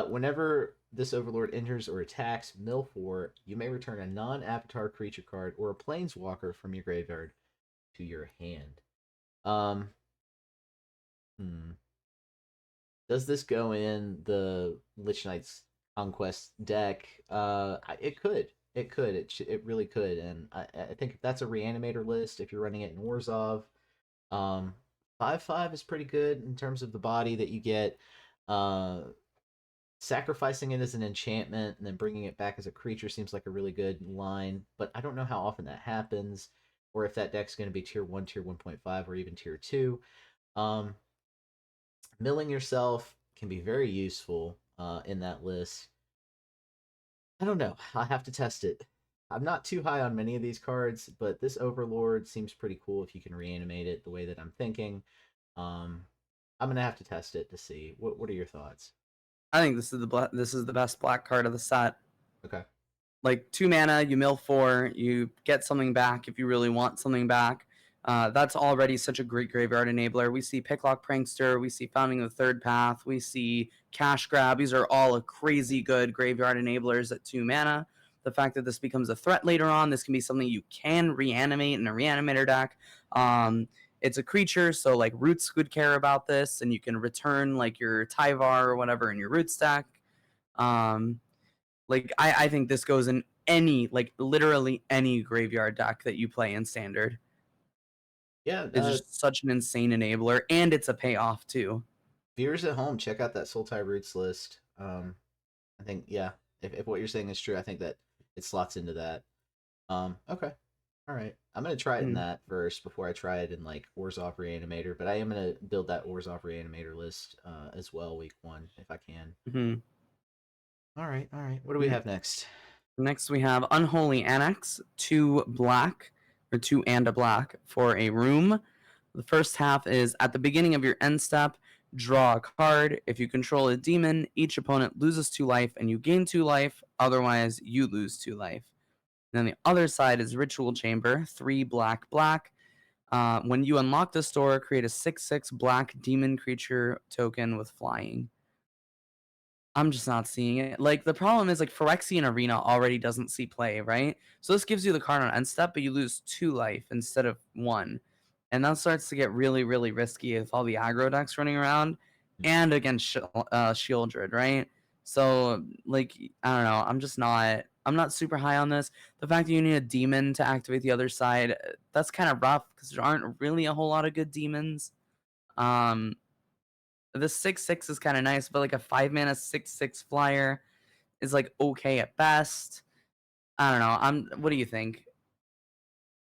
A: Whenever this Overlord enters or attacks mill 4, you may return a non-avatar creature card or a planeswalker from your graveyard to your hand. Um, hmm. Does this go in the Lich Knight's Conquest deck? It could. It could. It really could. And I think if that's a reanimator list, if you're running it in Warzov, um, 5/5 is pretty good in terms of the body that you get. Uh, Sacrificing it as an enchantment and then bringing it back as a creature seems like a really good line, but I don't know how often that happens, or if that deck's going to be tier 1, tier 1.5, or even tier 2. Um, Milling yourself can be very useful in that list. I don't know. I have to test it. I'm not too high on many of these cards, but this Overlord seems pretty cool if you can reanimate it the way that I'm thinking. Um, I'm gonna have to test it to see. What are your thoughts?
B: I think this is the best black card of the set.
A: Okay.
B: Like 2 mana, you mill 4, you get something back if you really want something back. That's already such a great graveyard enabler. We see Picklock Prankster, we see Founding the Third Path, we see Cash Grab. These are all a crazy good graveyard enablers at 2 mana. The fact that this becomes a threat later on, this can be something you can reanimate in a reanimator deck. It's a creature, so like Roots would care about this, and you can return like your Tyvar or whatever in your Roots deck. I think this goes in any, like literally any graveyard deck that you play in standard.
A: Yeah.
B: It's just such an insane enabler, and it's a payoff too.
A: Viewers at home, check out that Sultai Roots list. I think yeah, if what you're saying is true, I think that it slots into that. Okay. All right. I'm gonna try it in
B: Mm.
A: that first before I try it in like Warzov Reanimator, but I am gonna build that Warzov Reanimator list as well week 1 if I can.
B: Mm-hmm.
A: All right, all right. What do we have next?
B: Next we have Unholy Annex, 2 black, or 2 and a black for a room. The first half is at the beginning of your end step, draw a card. If you control a demon, each opponent loses 2 life and you gain 2 life, otherwise you lose 2 life. And then the other side is Ritual Chamber, 3 black, black. When you unlock this door, create a 6/6 black demon creature token with flying. I'm just not seeing it. Like, the problem is, like, Phyrexian Arena already doesn't see play, right? So this gives you the card on end step, but you lose 2 life instead of 1. And that starts to get really, really risky with all the aggro decks running around and against Shieldred, right? So, like, I don't know. I'm not super high on this. The fact that you need a demon to activate the other side, that's kind of rough because there aren't really a whole lot of good demons. Um, the 6/6 is kind of nice, but like a 5 mana 6/6 flyer is like okay at best. I don't know. What do you think?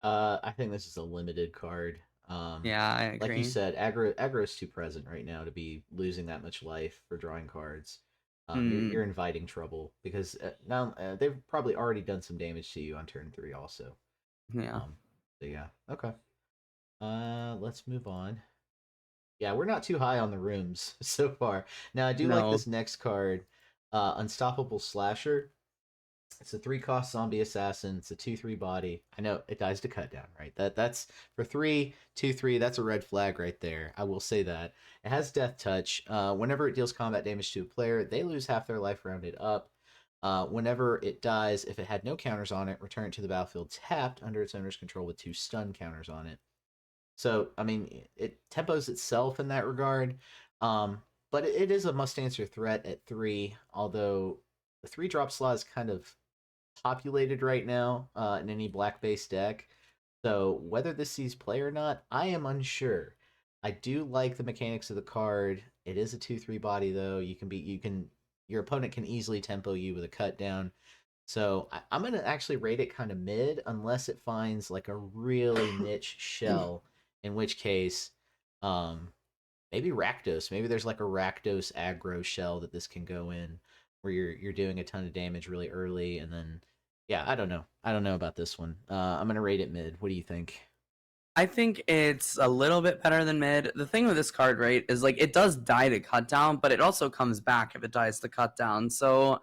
A: I think this is a limited card.
B: Yeah, I
A: Like you
B: agree.
A: said, aggro is too present right now to be losing that much life for drawing cards. You're
B: Hmm.
A: inviting trouble because now they've probably already done some damage to you on turn 3 also.
B: Yeah.
A: Um, so yeah, okay. Let's move on. Yeah, we're not too high on the rooms so far. Now I do like
B: No.
A: this next card, Unstoppable Slasher. It's a 3-cost zombie assassin. It's a 2/3 body. I know it dies to cut down, right? That's for 3, 2/3. That's a red flag right there. I will say that. It has Death Touch. Whenever it deals combat damage to a player, they lose half their life rounded up. Whenever it dies, if it had no counters on it, return it to the battlefield tapped under its owner's control with 2 stun counters on it. So, I mean, it tempos itself in that regard. But it is a must answer threat at 3, although the 3-drop slot is kind of populated right now in any black based deck. So whether this sees play or not, I am unsure. I do like the mechanics of the card. It is a 2/3 body though. Your opponent can easily tempo you with a cut down. So I'm gonna actually rate it kind of mid unless it finds like a really niche shell, in which case, um, maybe Rakdos. Maybe there's like a Rakdos aggro shell that this can go in, where you're doing a ton of damage really early, and then yeah, I don't know. I don't know about this one. I'm gonna rate it mid. What do you think?
B: I think it's a little bit better than mid. The thing with this card, right, is like it does die to cut down, but it also comes back if it dies to cut down. So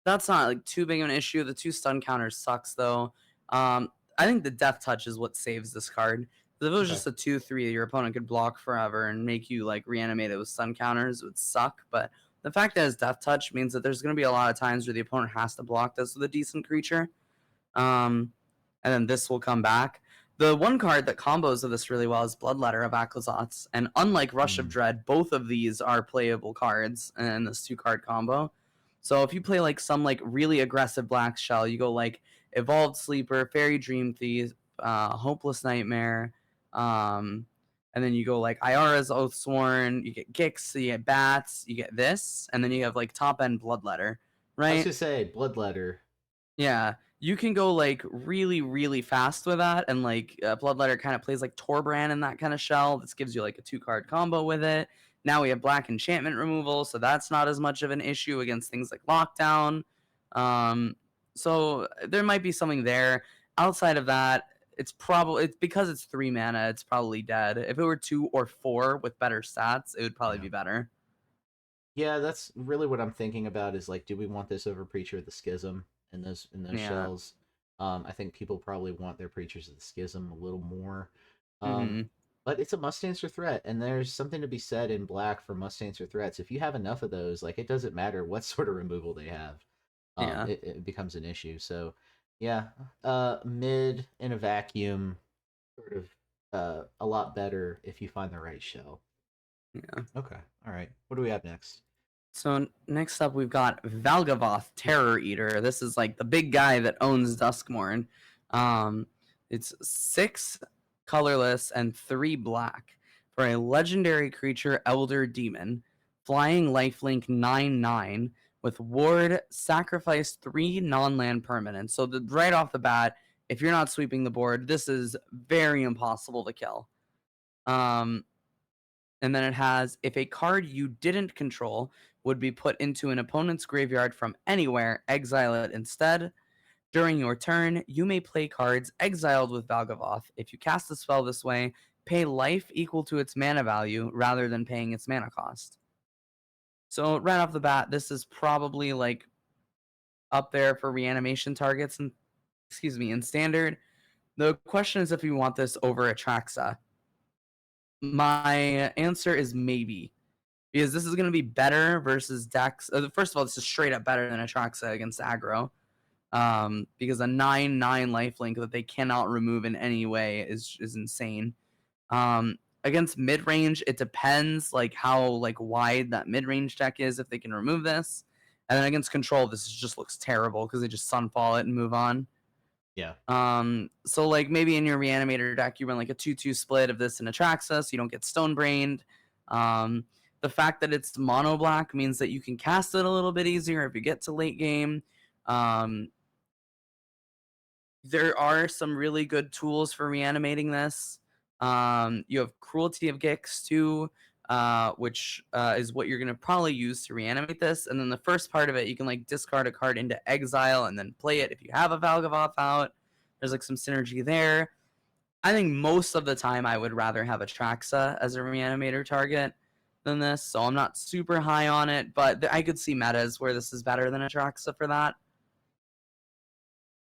B: that's not like too big of an issue. The 2 stun counters sucks though. I think the death touch is what saves this card. If it was
A: Okay.
B: just a 2/3, your opponent could block forever and make you like reanimate it with stun counters. It would suck. But the fact that it's death touch means that there's going to be a lot of times where the opponent has to block this with a decent creature. And then this will come back. The one card that combos with this really well is Bloodletter of Akazats, and unlike Rush of Dread, both of these are playable cards in this 2-card combo. So if you play like some like really aggressive black shell, you go like Evolved Sleeper, Fairy Dream Thief, Hopeless Nightmare, and then you go like Ayara's Oathsworn, you get Gix, you get Bats, you get this, and then you have like top end Bloodletter,
A: I was
B: right?
A: gonna say Bloodletter.
B: Yeah, you can go like really, really fast with that, and like Bloodletter kind of plays like Torbrand in that kind of shell. This gives you like a 2-card combo with it. Now we have black enchantment removal, so that's not as much of an issue against things like Lockdown. So there might be something there. Outside of that, it's because it's 3 mana, it's probably dead. If it were 2 or 4 with better stats, it would probably
A: Yeah.
B: be better.
A: Yeah, that's really what I'm thinking about. Is like, do we want this over Preacher of the Schism in those
B: Yeah.
A: shells? I think people probably want their Preachers of the Schism a little more.
B: Hmm.
A: But it's a must answer threat, and there's something to be said in black for must answer threats. If you have enough of those, like, it doesn't matter what sort of removal they have.
B: Yeah.
A: It becomes an issue. So yeah, mid in a vacuum, sort of a lot better if you find the right shell.
B: Yeah.
A: Okay. All right. What do we have next?
B: So next up, we've got Valgavoth Terror Eater. This is like the big guy that owns Duskmourn. It's 6 colorless and 3 black for a legendary creature, Elder Demon, flying lifelink 9/9 with ward. Sacrifice 3 non-land permanents. So right off the bat, if you're not sweeping the board, this is very impossible to kill. Um, and then it has, if a card you didn't control would be put into an opponent's graveyard from anywhere, exile it instead. During your turn, you may play cards exiled with Valgavoth. If you cast a spell this way, pay life equal to its mana value rather than paying its mana cost. So right off the bat, this is probably like up there for reanimation targets and in standard. The question is if you want this over Atraxa. My answer is maybe. Because this is going to be better versus decks. First of all, this is straight up better than Atraxa against aggro. Because a 9/9 lifelink that they cannot remove in any way is insane. Against mid range, it depends like how like wide that mid range deck is if they can remove this. And then against control, this just looks terrible because they just sunfall it and move on.
A: Yeah.
B: So like maybe in your reanimator deck, you run like a 2/2 split of this and Atraxa, so you don't get stone brained. The fact that it's mono black means that you can cast it a little bit easier if you get to late game. Um, there are some really good tools for reanimating this. You have Cruelty of Gix too, which is what you're gonna probably use to reanimate this. And then the first part of it, you can like discard a card into exile and then play it if you have a Valgavoth out. There's like some synergy there. I think most of the time I would rather have Atraxa as a reanimator target than this, so I'm not super high on it, but I could see metas where this is better than Atraxa for that.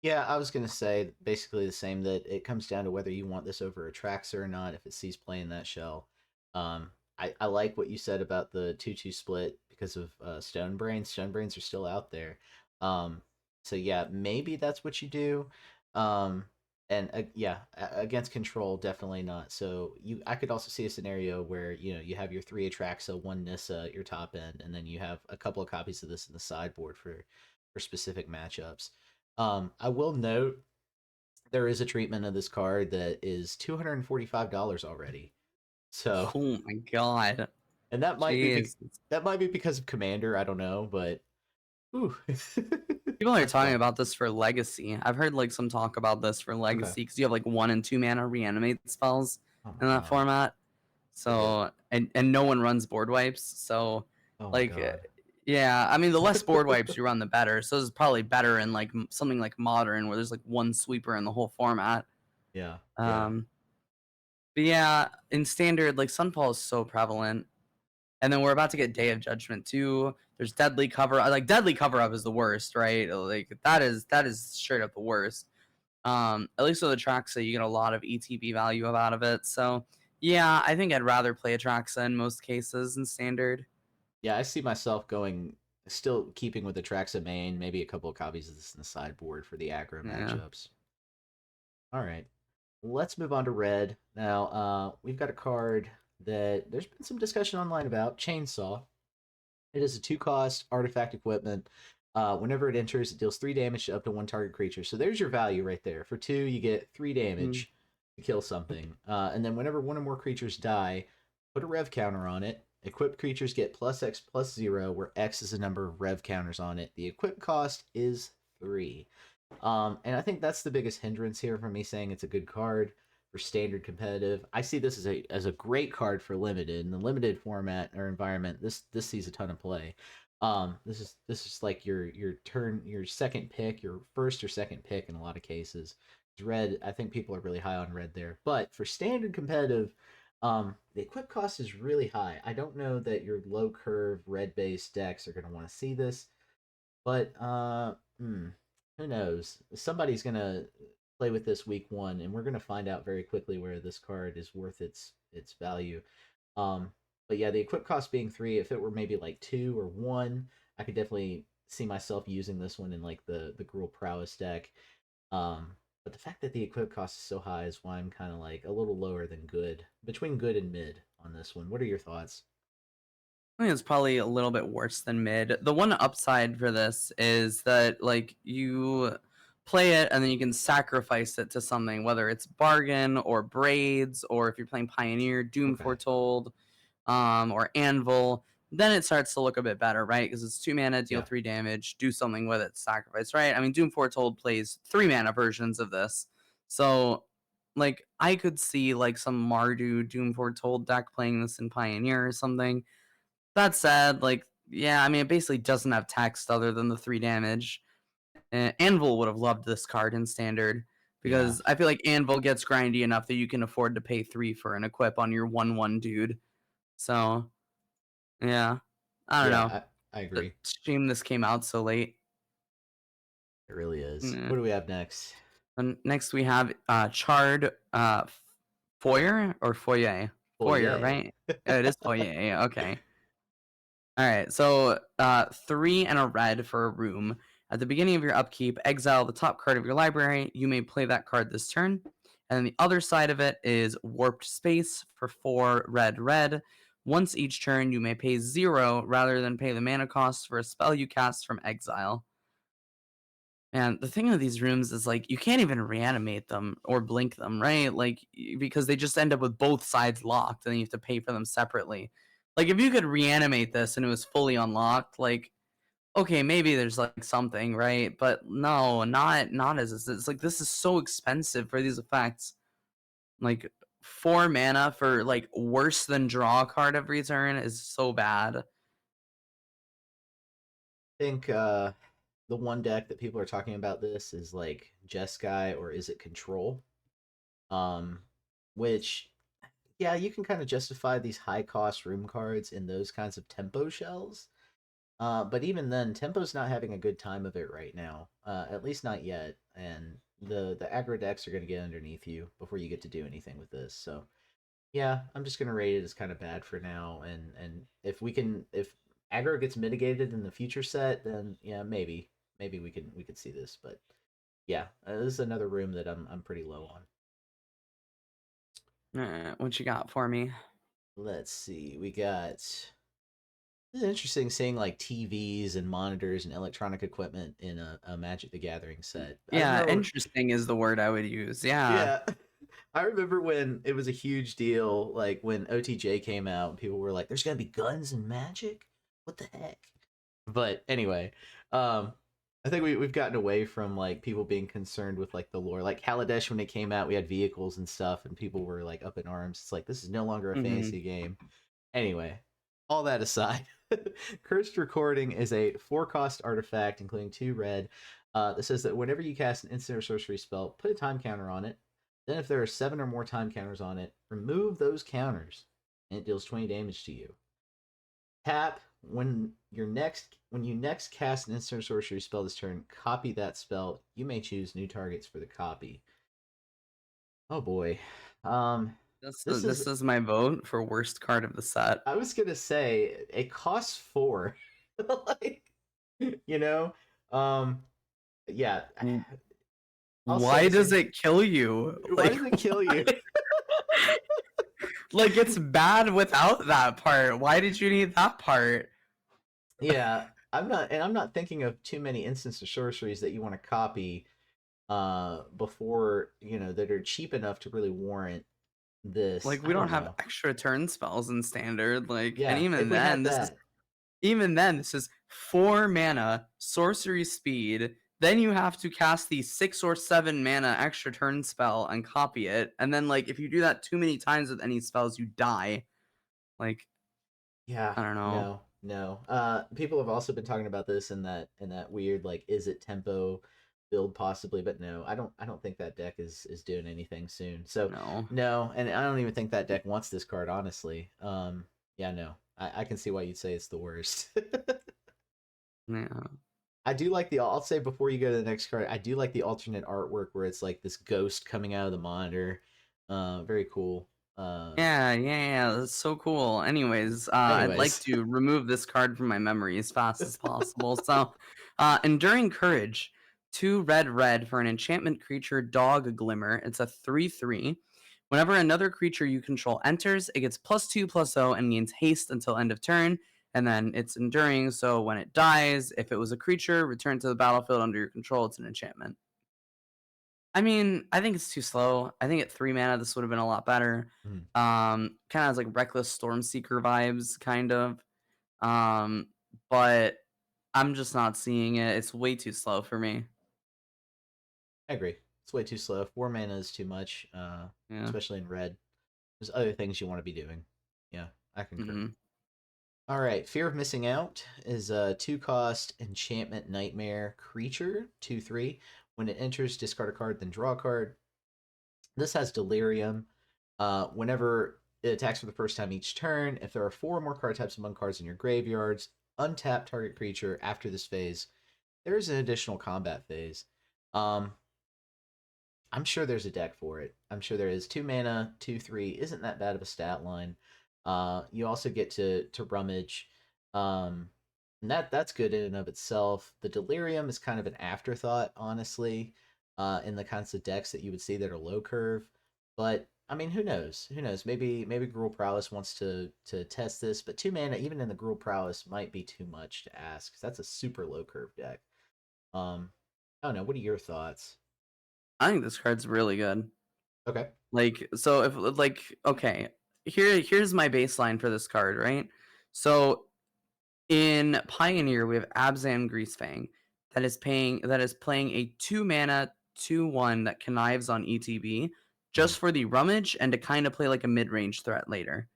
A: Yeah, I was gonna say basically the same. That it comes down to whether you want this over Atraxa or not. If it sees play in that shell, I like what you said about the 2/2 split because of Stone Brains. Stone Brains are still out there. So yeah, maybe that's what you do. And yeah, against control, definitely not. So I could also see a scenario where you have your 3 Atraxa, 1 Nissa at your top end, and then you have a couple of copies of this in the sideboard for specific matchups. I will note there is a treatment of this card that is $245 already. So,
B: Oh my god.
A: and that might be
B: Jeez.
A: that might be because of Commander. I don't know, but ooh,
B: People are
A: that's
B: talking
A: fun.
B: about this for Legacy. I've heard like some talk about this for
A: Okay.
B: Legacy because you have like 1 and 2 mana reanimate spells
A: Oh my
B: in that
A: god.
B: format.
A: Yeah.
B: So and no one runs board wipes. So
A: Oh my
B: like
A: god.
B: yeah, I mean the less board wipes you run, the better. So this is probably better in like something like Modern where there's like 1 sweeper in the whole format.
A: Yeah. Yeah.
B: Um, but yeah, in Standard, like Sunfall is so prevalent. And then we're about to get Day of Judgment too. There's Deadly Cover. Like Deadly Cover Up is the worst, right? Like that is straight up the worst. At least with Atraxa, you get a lot of ETB value out of it. So yeah, I think I'd rather play Atraxa in most cases in Standard.
A: Yeah, I see myself going still keeping with the Traxa main, maybe a couple of copies of this in the sideboard for the aggro
B: Yeah.
A: matchups. All right. let's move on to red. Now, we've got a card that there's been some discussion online about, Chainsaw. It is a 2-cost artifact equipment. Whenever it enters, it deals 3 damage to up to 1 target creature. So there's your value right there. For 2, you get 3
B: Mm.
A: damage to kill something. And then whenever one or more creatures die, put a rev counter on it. Equipped creatures get plus X plus 0, where X is the number of rev counters on it. The equip cost is 3. And I think that's the biggest hindrance here for me saying it's a good card for standard competitive. I see this as a great card for limited. In the limited format or environment, this sees a ton of play. This is like your second pick, your first or second pick in a lot of cases. Red, I think people are really high on red there. But for standard competitive, the equip cost is really high. I don't know that your low curve red based decks are going to want to see this, but who knows? Somebody's gonna play with this week 1, and we're gonna find out very quickly where this card is worth its value. Um, but yeah, the equip cost being 3, if it were maybe like 2 or 1, I could definitely see myself using this one in like the Gruul Prowess deck. But the fact that the equip cost is so high is why I'm kind of like a little lower than good, between good and mid on this one. What are your thoughts?
B: I think it's probably a little bit worse than mid. The one upside for this is that like you play it and then you can sacrifice it to something, whether it's bargain or braids, or if you're playing Pioneer, Doom
A: Okay.
B: Foretold, or Anvil. Then it starts to look a bit better, right? Because it's 2 mana, deal
A: Yeah.
B: 3 damage, do something with it, sacrifice, right? I mean, Doom Foretold plays 3 mana versions of this, so like I could see like some Mardu Doom Foretold deck playing this in Pioneer or something. That said, like, yeah, I mean, it basically doesn't have text other than the 3 damage. Anvil would have loved this card in standard
A: Yeah.
B: because I feel like Anvil gets grindy enough that you can afford to pay 3 for an equip on your 1/1 dude. So, yeah, I don't know.
A: Yeah, I
B: But
A: agree.
B: shame this came out so late.
A: It really is.
B: Yeah.
A: What do we have next?
B: And next we have Charred Foyer or Foyer?
A: Oh
B: Foyer,
A: yeah.
B: right? Oh, it is Foyer. Okay. All right, so 3 and a red for a room. At the beginning of your upkeep, exile the top card of your library. You may play that card this turn. And then the other side of it is Warped Space for 4 red, red. Once each turn, you may pay 0 rather than pay the mana cost for a spell you cast from exile. And the thing with these rooms is like you can't even reanimate them or blink them, right? Like because they just end up with both sides locked and then you have to pay for them separately. Like if you could reanimate this and it was fully unlocked, like okay, maybe there's like something, right? But no, not as it's like this is so expensive for these effects. Like 4 mana for like worse than draw a card every turn is so bad.
A: Think the one deck that people are talking about this is like Jeskai, or is it Control? Um which, yeah, you can kind of justify these high cost room cards in those kinds of tempo shells. But even then, Tempo's not having a good time of it right now. At least not yet. And the aggro decks are going to get underneath you before you get to do anything with this. So yeah, I'm just going to rate it as kind of bad for now. And if aggro gets mitigated in the future set, then yeah, maybe we could see this. But yeah, this is another room that I'm pretty low on.
B: What you got for me?
A: Let's see. We got This is interesting seeing like TVs and monitors and electronic equipment in a Magic the Gathering set. I
B: Yeah,
A: remember,
B: interesting is the word I would use. Yeah.
A: yeah, I remember when it was a huge deal, like when OTJ came out, and people were like, "There's gonna be guns in Magic? What the heck?" But anyway, um, I think we've gotten away from like people being concerned with like the lore. Like Kaladesh, when it came out, we had vehicles and stuff, and people were like up in arms. It's like this is no longer a
B: Hmm.
A: fantasy game. Anyway, all that aside, Cursed Recording is a 4-cost artifact, including 2 red, that says that whenever you cast an instant or sorcery spell, put a time counter on it. Then, if there are 7 or more time counters on it, remove those counters, and it deals 20 damage to you. Tap when you next cast an instant or sorcery spell this turn. Copy that spell. You may choose new targets for the copy. Oh boy, um, this is
B: This is my vote for worst card of the set.
A: I was gonna say it costs 4. Like, you know, um, yeah, I'll say
B: Why
A: the
B: does
A: same.
B: it kill you?
A: Why does it kill you?
B: Like it's bad without that part. Why did you need that part?
A: Yeah, I'm not thinking of too many instances of sorceries that you want to copy before, that are cheap enough to really warrant this.
B: Like we
A: I
B: don't
A: don't
B: have
A: know.
B: extra turn spells in standard. Like, and
A: Yeah, if we had that.
B: even then, this is 4 mana, sorcery speed. Then you have to cast the 6 or 7 mana extra turn spell and copy it. And then, like, if you do that too many times with any spells, you die. Like,
A: Yeah,
B: I don't know.
A: no, no. People have also been talking about this in that weird, like, is it tempo build possibly, but no, I don't think that deck is doing anything soon. So
B: No.
A: no, and I don't even think that deck wants this card, honestly. Yeah, no. I can see why you'd say it's the worst.
B: Yeah.
A: I do like the. I'll say before you go to the next card, I do like the alternate artwork where it's like this ghost coming out of the monitor. Very cool.
B: Yeah. That's so cool. Anyways, I'd like
A: Anyways,
B: to remove this card from my memory as fast as possible. So, Enduring Courage, 2 red for an enchantment creature, Dog Glimmer. It's a 3/3. Whenever another creature you control enters, it gets +2/+0 and gains haste until end of turn. And then it's enduring, so when it dies, if it was a creature, return to the battlefield under your control. It's an enchantment. I mean, I think it's too slow. I think at 3 mana, this would have been a lot better.
A: Mhm.
B: Kind of has like Reckless Stormseeker vibes, kind of. Um, but I'm just not seeing it. It's way too slow for me.
A: I agree. It's way too slow. 4 mana is too much,
B: Yeah.
A: especially in red. There's other things you want to be doing. Yeah, I concur.
B: Hmm.
A: All right, Fear of Missing Out is a 2 cost enchantment nightmare creature, 2/3. When it enters, discard a card, then draw a card. This has Delirium. Whenever it attacks for the first time each turn, if there are 4 or more card types among cards in your graveyards, untap target creature after this phase. There is an additional combat phase. Um, I'm sure there's a deck for it. I'm sure there is. 2 mana, 2/3 isn't that bad of a stat line. You also get to rummage. And that's good in and of itself. The delirium is kind of an afterthought, honestly, in the kinds of decks that you would see that are low curve. But I mean, who knows? Who knows? Maybe Gruul Prowess wants to test this, but 2 mana, even in the Gruul Prowess, might be too much to ask. 'Cause that's a super low curve deck. I don't know. What are your thoughts?
B: I think this card's really good.
A: Okay.
B: Like, so if like, okay, here's my baseline for this card, right? So in Pioneer, we have Abzan Greasefang that is playing a 2 mana 2/1 that connives on ETB
A: Mhm.
B: just for the rummage and to kind of play like a mid-range threat later.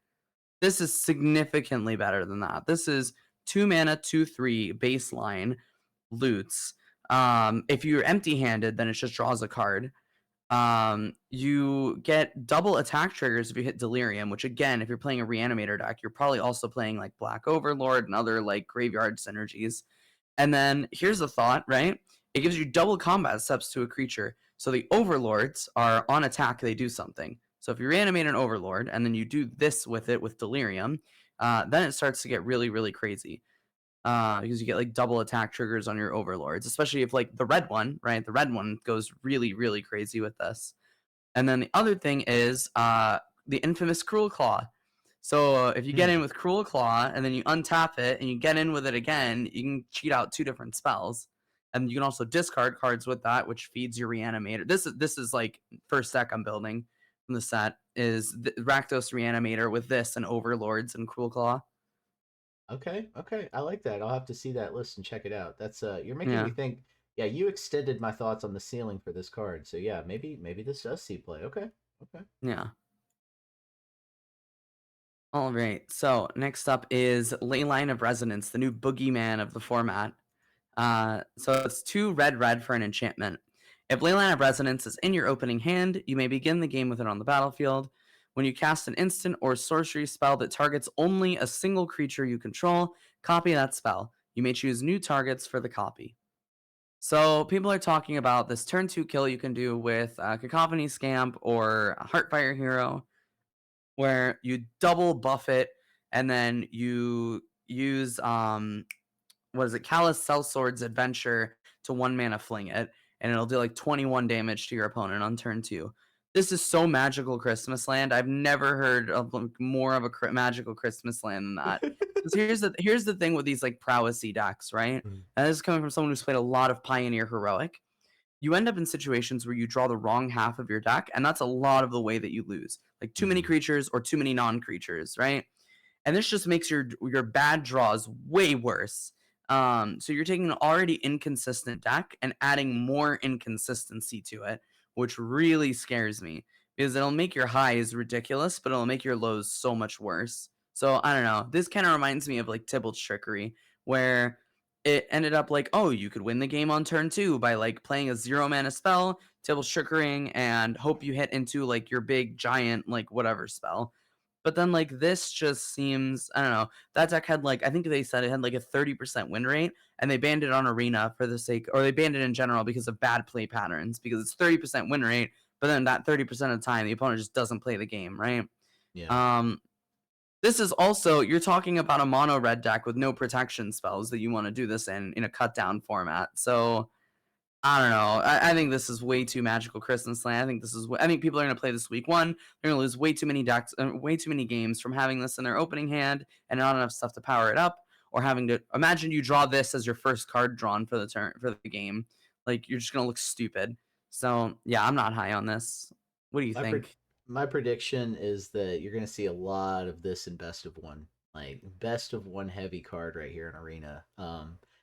B: This is significantly better than that. This is 2 mana 2/3 baseline loots. If you're empty-handed, then it just draws a card. You get double attack triggers if you hit Delirium, which again, if you're playing a Reanimator deck, you're probably also playing like Black Overlord and other like graveyard synergies. And then here's the thought, right? It gives you double combat steps to a creature. So the Overlords are on attack, they do something. So if you reanimate an Overlord and then you do this with it with Delirium, then it starts to get really, really crazy. Because you get like double attack triggers on your Overlords, especially if like the red one, right? The red one goes really, really crazy with this. And then the other thing is the infamous Cruel Claw. So if you get in
A: Hmm.
B: with Cruel Claw and then you untap it and you get in with it again, you can cheat out 2 different spells. And you can also discard cards with that, which feeds your Reanimator. This is like first deck I'm building from the set is the Rakdos Reanimator with this and Overlords and Cruel Claw.
A: Okay, okay. I like that. I'll have to see that list and check it out. That's you're making me
B: Yeah,
A: think. Yeah, you extended my thoughts on the ceiling for this card. So yeah, maybe this does see play. Okay. Okay.
B: yeah. All right. So next up is Leyline of Resonance, the new boogeyman of the format. So it's 2 red for an enchantment. If Leyline of Resonance is in your opening hand, you may begin the game with it on the battlefield. When you cast an instant or sorcery spell that targets only a single creature you control, copy that spell. You may choose new targets for the copy. So people are talking about this turn 2 kill you can do with Cacophony Scamp or Heartfire Hero, where you double buff it and then you use what is it, Callous Sellsword's Adventure to 1 mana fling it. and it'll do like 21 damage to your opponent on turn 2. This is so magical Christmas land. I've never heard of more of a magical Christmas land than that. Because here's the thing with these like prowessy decks, right?
A: Mhm.
B: And this is coming from someone who's played a lot of Pioneer Heroic. You end up in situations where you draw the wrong half of your deck, and that's a lot of the way that you lose. Like too many
A: Mhm.
B: creatures or too many non-creatures, right? And this just makes your bad draws way worse. So you're taking an already inconsistent deck and adding more inconsistency to it, which really scares me because it'll make your highs ridiculous, but it'll make your lows so much worse. So I don't know. This kind of reminds me of like Tybalt's Trickery, where it ended up like, oh, you could win the game on turn 2 by like playing a 0-mana spell, Tybalt's Trickering, and hope you hit into like your big giant like whatever spell. But then like this just seems, I don't know. That deck had like, I think they said it had like a 30% win rate, and they banned it on Arena for the sake, or they banned it in general because of bad play patterns, because it's 30% win rate, but then that 30% of the time the opponent just doesn't play the game, right?
A: Yeah.
B: Um this is also, you're talking about a mono red deck with no protection spells that you want to do this in a cut down format. So I don't know. I think this is way too magical Christmas land. I think this is. I think people are going to play this week 1. They're going to lose way too many decks, way too many games from having this in their opening hand and not enough stuff to power it up, or having to imagine you draw this as your first card drawn for the turn for the game. Like you're just going to look stupid. So yeah, I'm not high on this. What do you
A: My pre-
B: think?
A: my prediction is that you're going to see a lot of this in best of one, like best of one heavy card right here in Arena.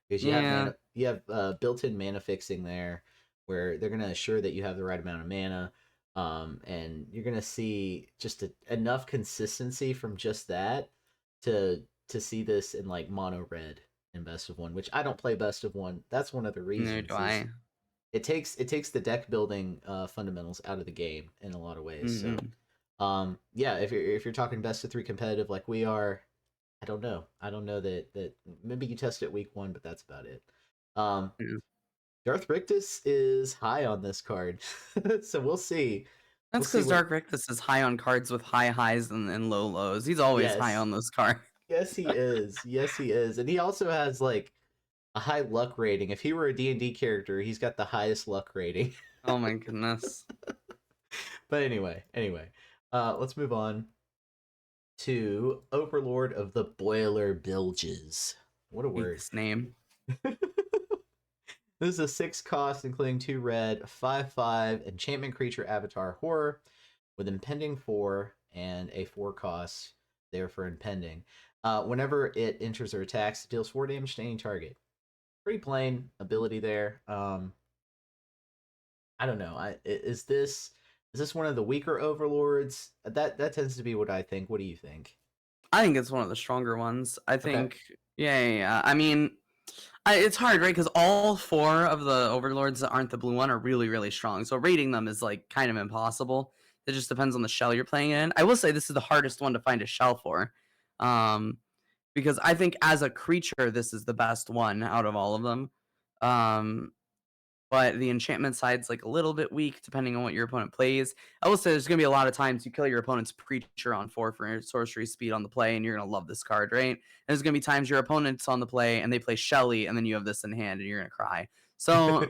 A: Because
B: Yeah,
A: you have built-in mana fixing there, where they're going to assure that you have the right amount of mana. And you're going to see just enough consistency from just that to see this in like mono red in best of one, which I don't play best of one. That's one of the
B: neither do
A: reasons is
B: I.
A: it takes the deck building fundamentals out of the game in a lot of ways. So
B: Mm-hmm.
A: yeah, if you're talking best of 3 competitive like we are, I don't know that maybe you test it week 1, but that's about it. Um
B: Yeah.
A: Darth Rictus is high on this card. So we'll see. We'll
B: That's
A: see
B: because
A: what.
B: Dark Rictus is high on cards with high highs and low lows. He's always high
A: Yes.
B: on those cards.
A: Yes he is. Yes he is. And he also has like a high luck rating. If he were a D&D character, he's got the highest luck rating.
B: Oh my goodness.
A: But anyway, let's move on to Overlord of the Boiler Bilges. What a
B: Hate
A: word.
B: this name.
A: This is a 6 cost, including 2 red, 5/5 enchantment creature avatar horror with impending 4 and a 4 cost there for impending. Whenever it enters or attacks, it deals 4 damage to any target. Pretty plain ability there. I don't know. Is this one of the weaker overlords? That tends to be what I think. What do you think?
B: I think it's one of the stronger ones. I
A: Okay.
B: think, yeah. I mean, it's hard, right? Because all 4 of the overlords that aren't the blue one are really, really strong. So rating them is like kind of impossible. It just depends on the shell you're playing in. I will say this is the hardest one to find a shell for. Um, because I think as a creature, this is the best one out of all of them. Um, but the enchantment side's like a little bit weak depending on what your opponent plays. I will say there's going to be a lot of times you kill your opponent's creature on 4 for sorcery speed on the play, and you're going to love this card, right? And there's going to be times your opponent's on the play and they play Shelly, and then you have this in hand and you're going to cry. So,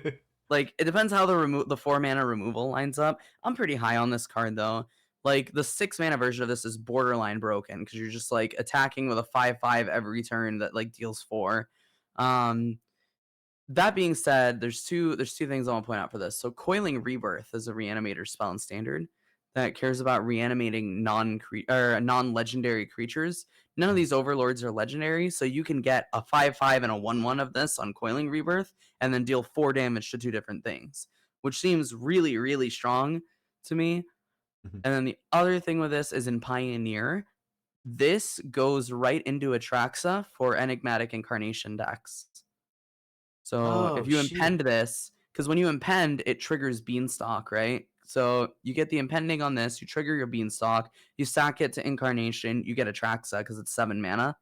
B: like, it depends how the 4 mana removal lines up. I'm pretty high on this card though. Like the 6 mana version of this is borderline broken because you're just like attacking with a 5/5 every turn that like deals 4. Um, that being said, there's two things I want to point out for this. So Coiling Rebirth is a reanimator spell in standard that cares about reanimating non-legendary creatures. None of these overlords are legendary, so you can get a 5/5 and a 1/1 of this on Coiling Rebirth and then deal 4 damage to 2 different things, which seems really, really strong to me. And then the other thing with this is in Pioneer, this goes right into Atraxa for enigmatic incarnation decks. So if
A: Oh
B: you
A: shoot.
B: impend this, because when you impend, it triggers Beanstalk, right? So you get the impending on this, you trigger your Beanstalk, you stack it to Incarnation, you get Atraxa because it's 7 mana.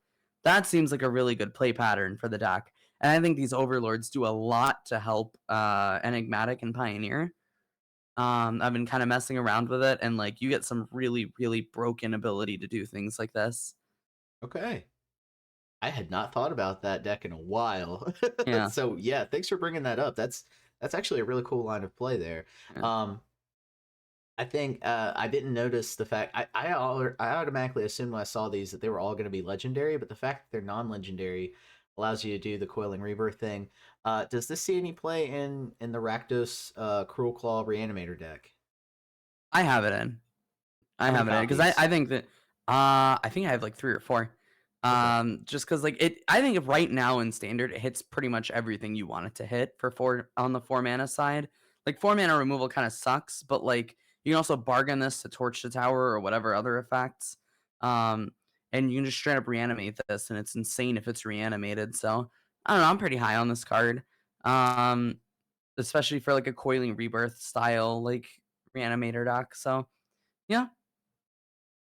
B: That seems like a really good play pattern for the deck. And I think these overlords do a lot to help Enigmatic and Pioneer. I've been kind of messing around with it, and like you get some really, really broken ability to do things like this.
A: Okay. I had not thought about that deck in a while.
B: Yeah.
A: So yeah, thanks for bringing that up. That's That's actually a really cool line of play there.
B: Yeah.
A: Um, I think I didn't notice the fact I automatically assumed when I saw these that they were all going to be legendary, but the fact that they're non-legendary allows you to do the coiling rebirth thing. Does this see any play in the Rakdos Cruel Claw Reanimator deck?
B: I have it in. I
A: How many
B: have it in because I,
A: copies?
B: I think that I think I have like 3 or 4.
A: Okay.
B: Just because like it I think if right now in standard it hits pretty much everything you want it to hit for 4 on the 4 mana side. Like 4 mana removal kind of sucks, but like you can also bargain this to torch the tower or whatever other effects. Um and you can just straight up reanimate this and it's insane if it's reanimated. So I don't know, I'm pretty high on this card. Um especially for like a coiling rebirth style like reanimator deck. So yeah.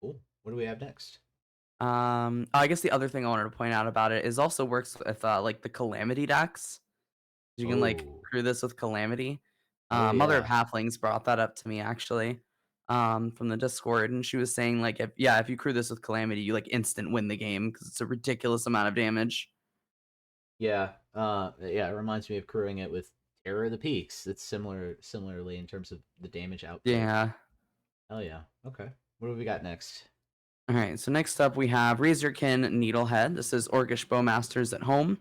A: Cool. What do we have next?
B: I guess the other thing I wanted to point out about it is also works with like the Calamity decks. You can like
A: Oh.
B: crew this with Calamity.
A: Oh
B: Mother of
A: yeah.
B: Halflings brought that up to me actually, from the Discord, and she was saying like if you crew this with Calamity, you like instant win the game because it's a ridiculous amount of damage.
A: Yeah. Yeah, it reminds me of crewing it with Terror of the Peaks. It's similarly in terms of the damage output.
B: Yeah.
A: Hell yeah. Okay. What do we got next?
B: All right. So next up we have Razorkin Needlehead. This is Orcish Bowmasters at home.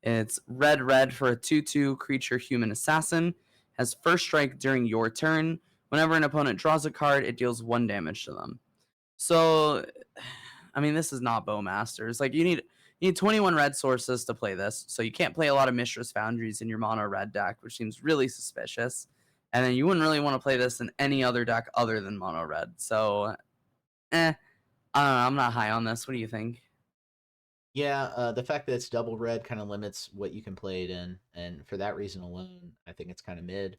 B: It's red for a 2/2 creature human assassin. Has first strike during your turn. Whenever an opponent draws a card, it deals 1 damage to them. So, I mean, this is not Bowmasters. Like you need 21 red sources to play this. So you can't play a lot of Mishra's Foundries in your mono red deck, which seems really suspicious. And then you wouldn't really want to play this in any other deck other than mono red. So, I don't know. I'm not high on this. What do you think?
A: Yeah, the fact that it's double red kind of limits what you can play it in, and for that reason alone, I think it's kind of mid.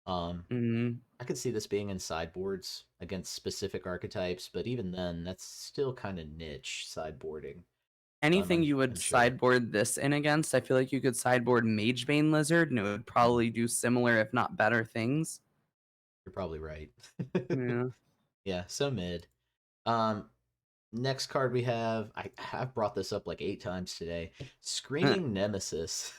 A: Um,
B: Mm,
A: I could see this being in sideboards against specific archetypes, but even then, that's still kind of niche sideboarding. So
B: anything you would
A: unsure.
B: sideboard this in against, I feel like you could sideboard Magebane Lizard, and it would
A: Mm,
B: probably do similar, if not better, things.
A: you're probably right.
B: Yeah.
A: Yeah, so mid. Um, Next card we have, I have brought this up like 8 times today. Screaming Nemesis.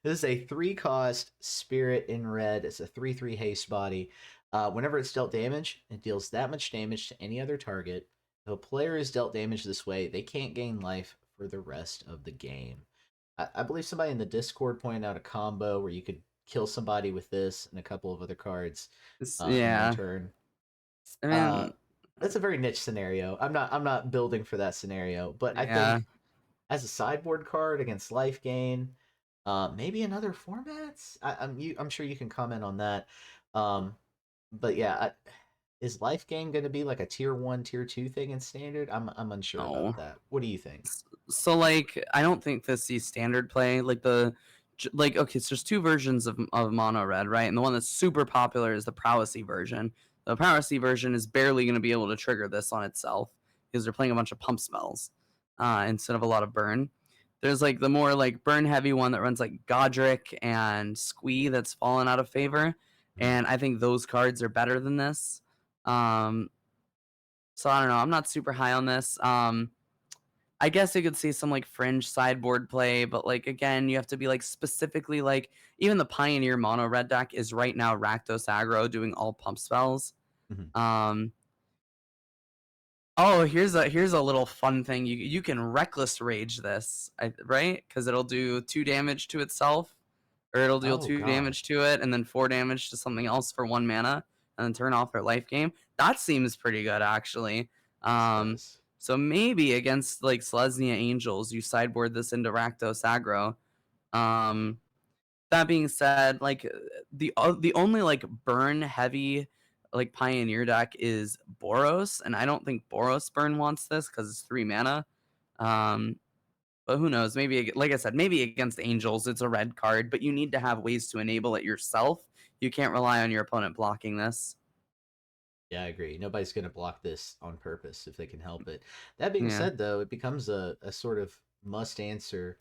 A: This is a 3 cost spirit in red. It's a 3/3 haste body. Whenever it's dealt damage, it deals that much damage to any other target. If a player is dealt damage this way, they can't gain life for the rest of the game. I believe somebody in the Discord pointed out a combo where you could kill somebody with this and a couple of other cards in one
B: Yeah.
A: turn.
B: I
A: Uh,
B: mean,
A: that's a very niche scenario. I'm not building for that scenario, but I
B: yeah.
A: think as a sideboard card against life gain, maybe in other formats. I'm sure you can comment on that. Um, but yeah, is life gain going to be like a tier 1, tier 2 thing in standard? I'm unsure about
B: No.
A: that. What do you think?
B: So like I don't think this sees standard play. Like okay, so there's 2 versions of mono red, right? And the one that's super popular is the prowessy version. The prowessy version is barely going to be able to trigger this on itself because they're playing a bunch of pump spells instead of a lot of burn. There's like the more like burn heavy one that runs like Godric and Squee that's fallen out of favor,
A: Mhm.
B: and I think those cards are better than this. Um, so I don't know. I'm not super high on this. I guess you could see some like fringe sideboard play, but like again, you have to be like specifically like even the Pioneer mono red deck is right now Rakdos aggro doing all pump spells.
A: Mhm.
B: Um oh, here's a little fun thing. You can reckless rage this, right? Because it'll do 2 damage to itself, or it'll deal
A: Oh
B: two
A: God,
B: damage to it, and then 4 damage to something else for 1 mana, and then turn off their life game. That seems pretty good actually.
A: this
B: Um,
A: does.
B: so maybe against like Selesnya Angels, you sideboard this into Rakdos aggro. Um, that being said, like the only like burn heavy like Pioneer deck is Boros, and I don't think Boros burn wants this because it's 3 mana. Um, but who knows? Maybe, like I said, maybe against Angels, it's a red card, but you need to have ways to enable it yourself. You can't rely on your opponent blocking this.
A: Yeah, I agree. Nobody's going to block this on purpose if they can help it. That being
B: Yeah,
A: said, though, it becomes a sort of must answer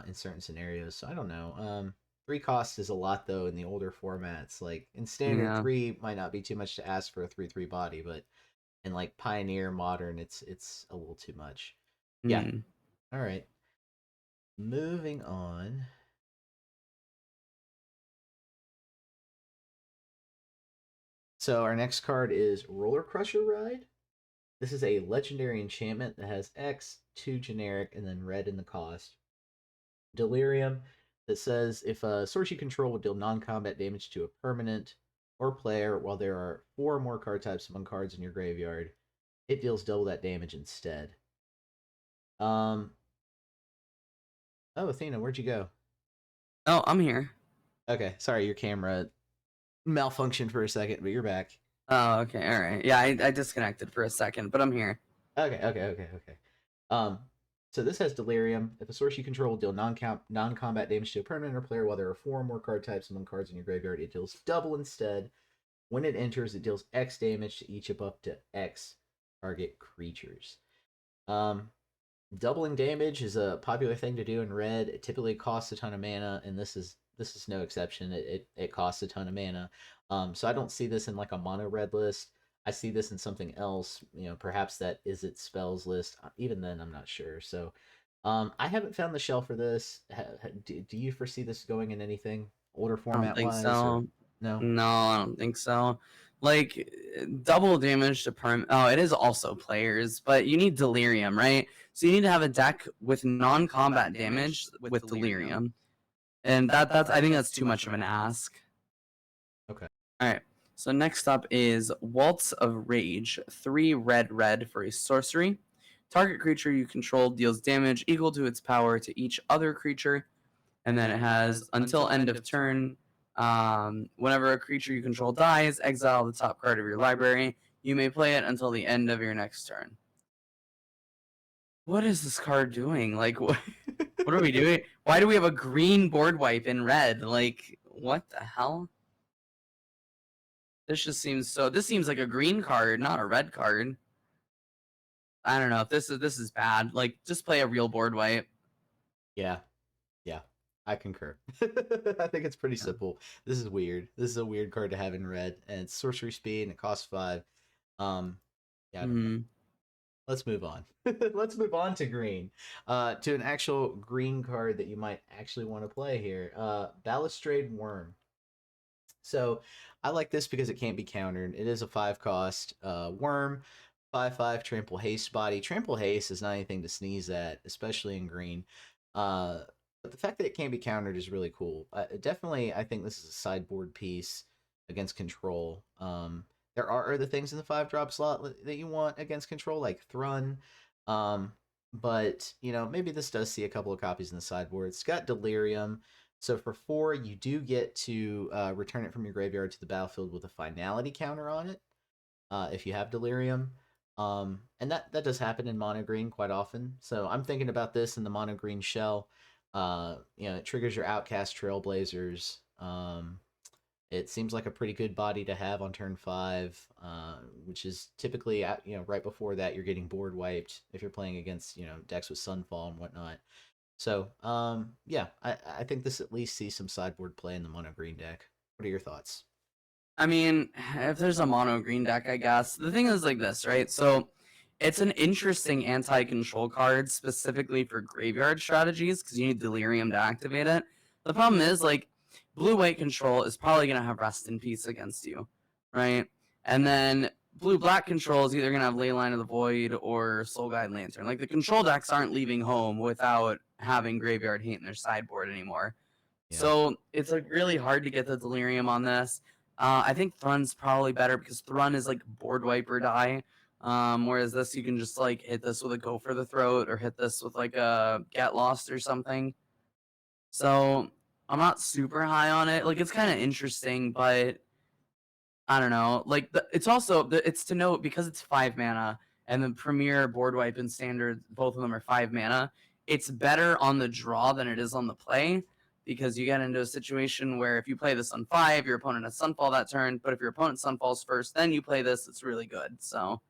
A: in certain scenarios. So I don't know. 3 costs is a lot, though, in the older formats. Like in standard,
B: yeah.
A: 3 might not be too much to ask for a 3/3 body, but in like Pioneer Modern, it's a little too much. Yeah.
B: Mm.
A: All right. Moving on. So our next card is Roller Crusher Ride. This is a legendary enchantment that has X, 2 generic, and then red in the cost. Delirium that says if a source you control will deal non-combat damage to a permanent or player while there are 4 or more card types among cards in your graveyard, it deals double that damage instead. Um. Oh, Athena, where'd you go?
B: Oh, I'm here.
A: Okay, sorry, your camera malfunctioned for a second, but you're back.
B: Oh, okay, all right. Yeah, I disconnected for a second, but I'm here.
A: Okay. Um, so this has Delirium. If a source you control will deal non-combat damage to a permanent or player while there are 4 or more card types among cards in your graveyard, it deals double instead. When it enters, it deals X damage to each of up to X target creatures. Um, Doubling damage is a popular thing to do in red. It typically costs a ton of mana, and this is no exception. It costs a ton of mana. So I don't see this in like a mono red list. I see this in something else. Perhaps that is its spells list. Even then, I'm not sure. So, I haven't found the shell for this. Do you foresee this going in anything older
B: I don't
A: format
B: think
A: wise, or
B: so.
A: no?
B: No, I don't think so. Like double damage to perm. Oh, it is also players, but you need delirium, right? So you need to have a deck with non-combat damage with delirium, and that's I think that's too much of an ask.
A: Okay.
B: All right. So next up is Waltz of Rage, 3 red for a sorcery. Target creature you control deals damage equal to its power to each other creature, and then it has until end of turn. Whenever a creature you control dies, exile the top card of your library. You may play it until the end of your next turn. What is this card doing? Like, what are we doing? Why do we have a green board wipe in red? Like, what the hell? This just seems so. This seems like a green card, not a red card. I don't know if this is bad. Like, just play a real board wipe.
A: Yeah. Yeah, I concur. I think it's pretty
B: Yeah.
A: simple. This is weird. This is a weird card to have in red, and it's sorcery speed, and it costs 5. Yeah, I don't know. Let's move on. Let's move on to green. To an actual green card that you might actually want to play here. Balustrade Worm. So I like this because it can't be countered. It is a 5 cost worm, 5/5 trample haste body. Trample haste is not anything to sneeze at, especially in green. But the fact that it can't be countered is really cool. Definitely, I think this is a sideboard piece against control. There are other things in the 5-drop slot that you want against control, like Thrun. But maybe this does see a couple of copies in the sideboard. It's got Delirium. So for 4, you do get to return it from your graveyard to the battlefield with a finality counter on it, if you have Delirium. And that does happen in mono green quite often. So I'm thinking about this in the mono green shell. It triggers your Outcast Trailblazers. It seems like a pretty good body to have on turn 5, which is typically right before that you're getting board wiped if you're playing against decks with Sunfall and whatnot. So, yeah, I think this at least sees some sideboard play in the mono green deck. What are your thoughts?
B: I mean, if there's a mono green deck, I guess. The thing is like this, right? So it's an interesting anti-control card specifically for graveyard strategies because you need Delirium to activate it. The problem is, like, blue-white control is probably going to have Rest in Peace against you, right? And then blue-black control is either going to have Leyline of the Void or Soul Guide Lantern. Like, the control decks aren't leaving home without having Graveyard Hate in their sideboard anymore.
A: Yeah.
B: So it's like really hard to get the Delirium on this. I think Thrun's probably better because Thrun is like board wiper die. Whereas this, you can just like hit this with a Go for the Throat or hit this with like a Get Lost or something. So I'm not super high on it. Like, it's kind of interesting, but I don't know. Like, it's also it's to note because it's 5 mana and the Premier board wipe and Standard, both of them are 5 mana. It's better on the draw than it is on the play because you get into a situation where if you play this on 5, your opponent has Sunfall that turn. But if your opponent Sunfalls first, then you play this. It's really good. So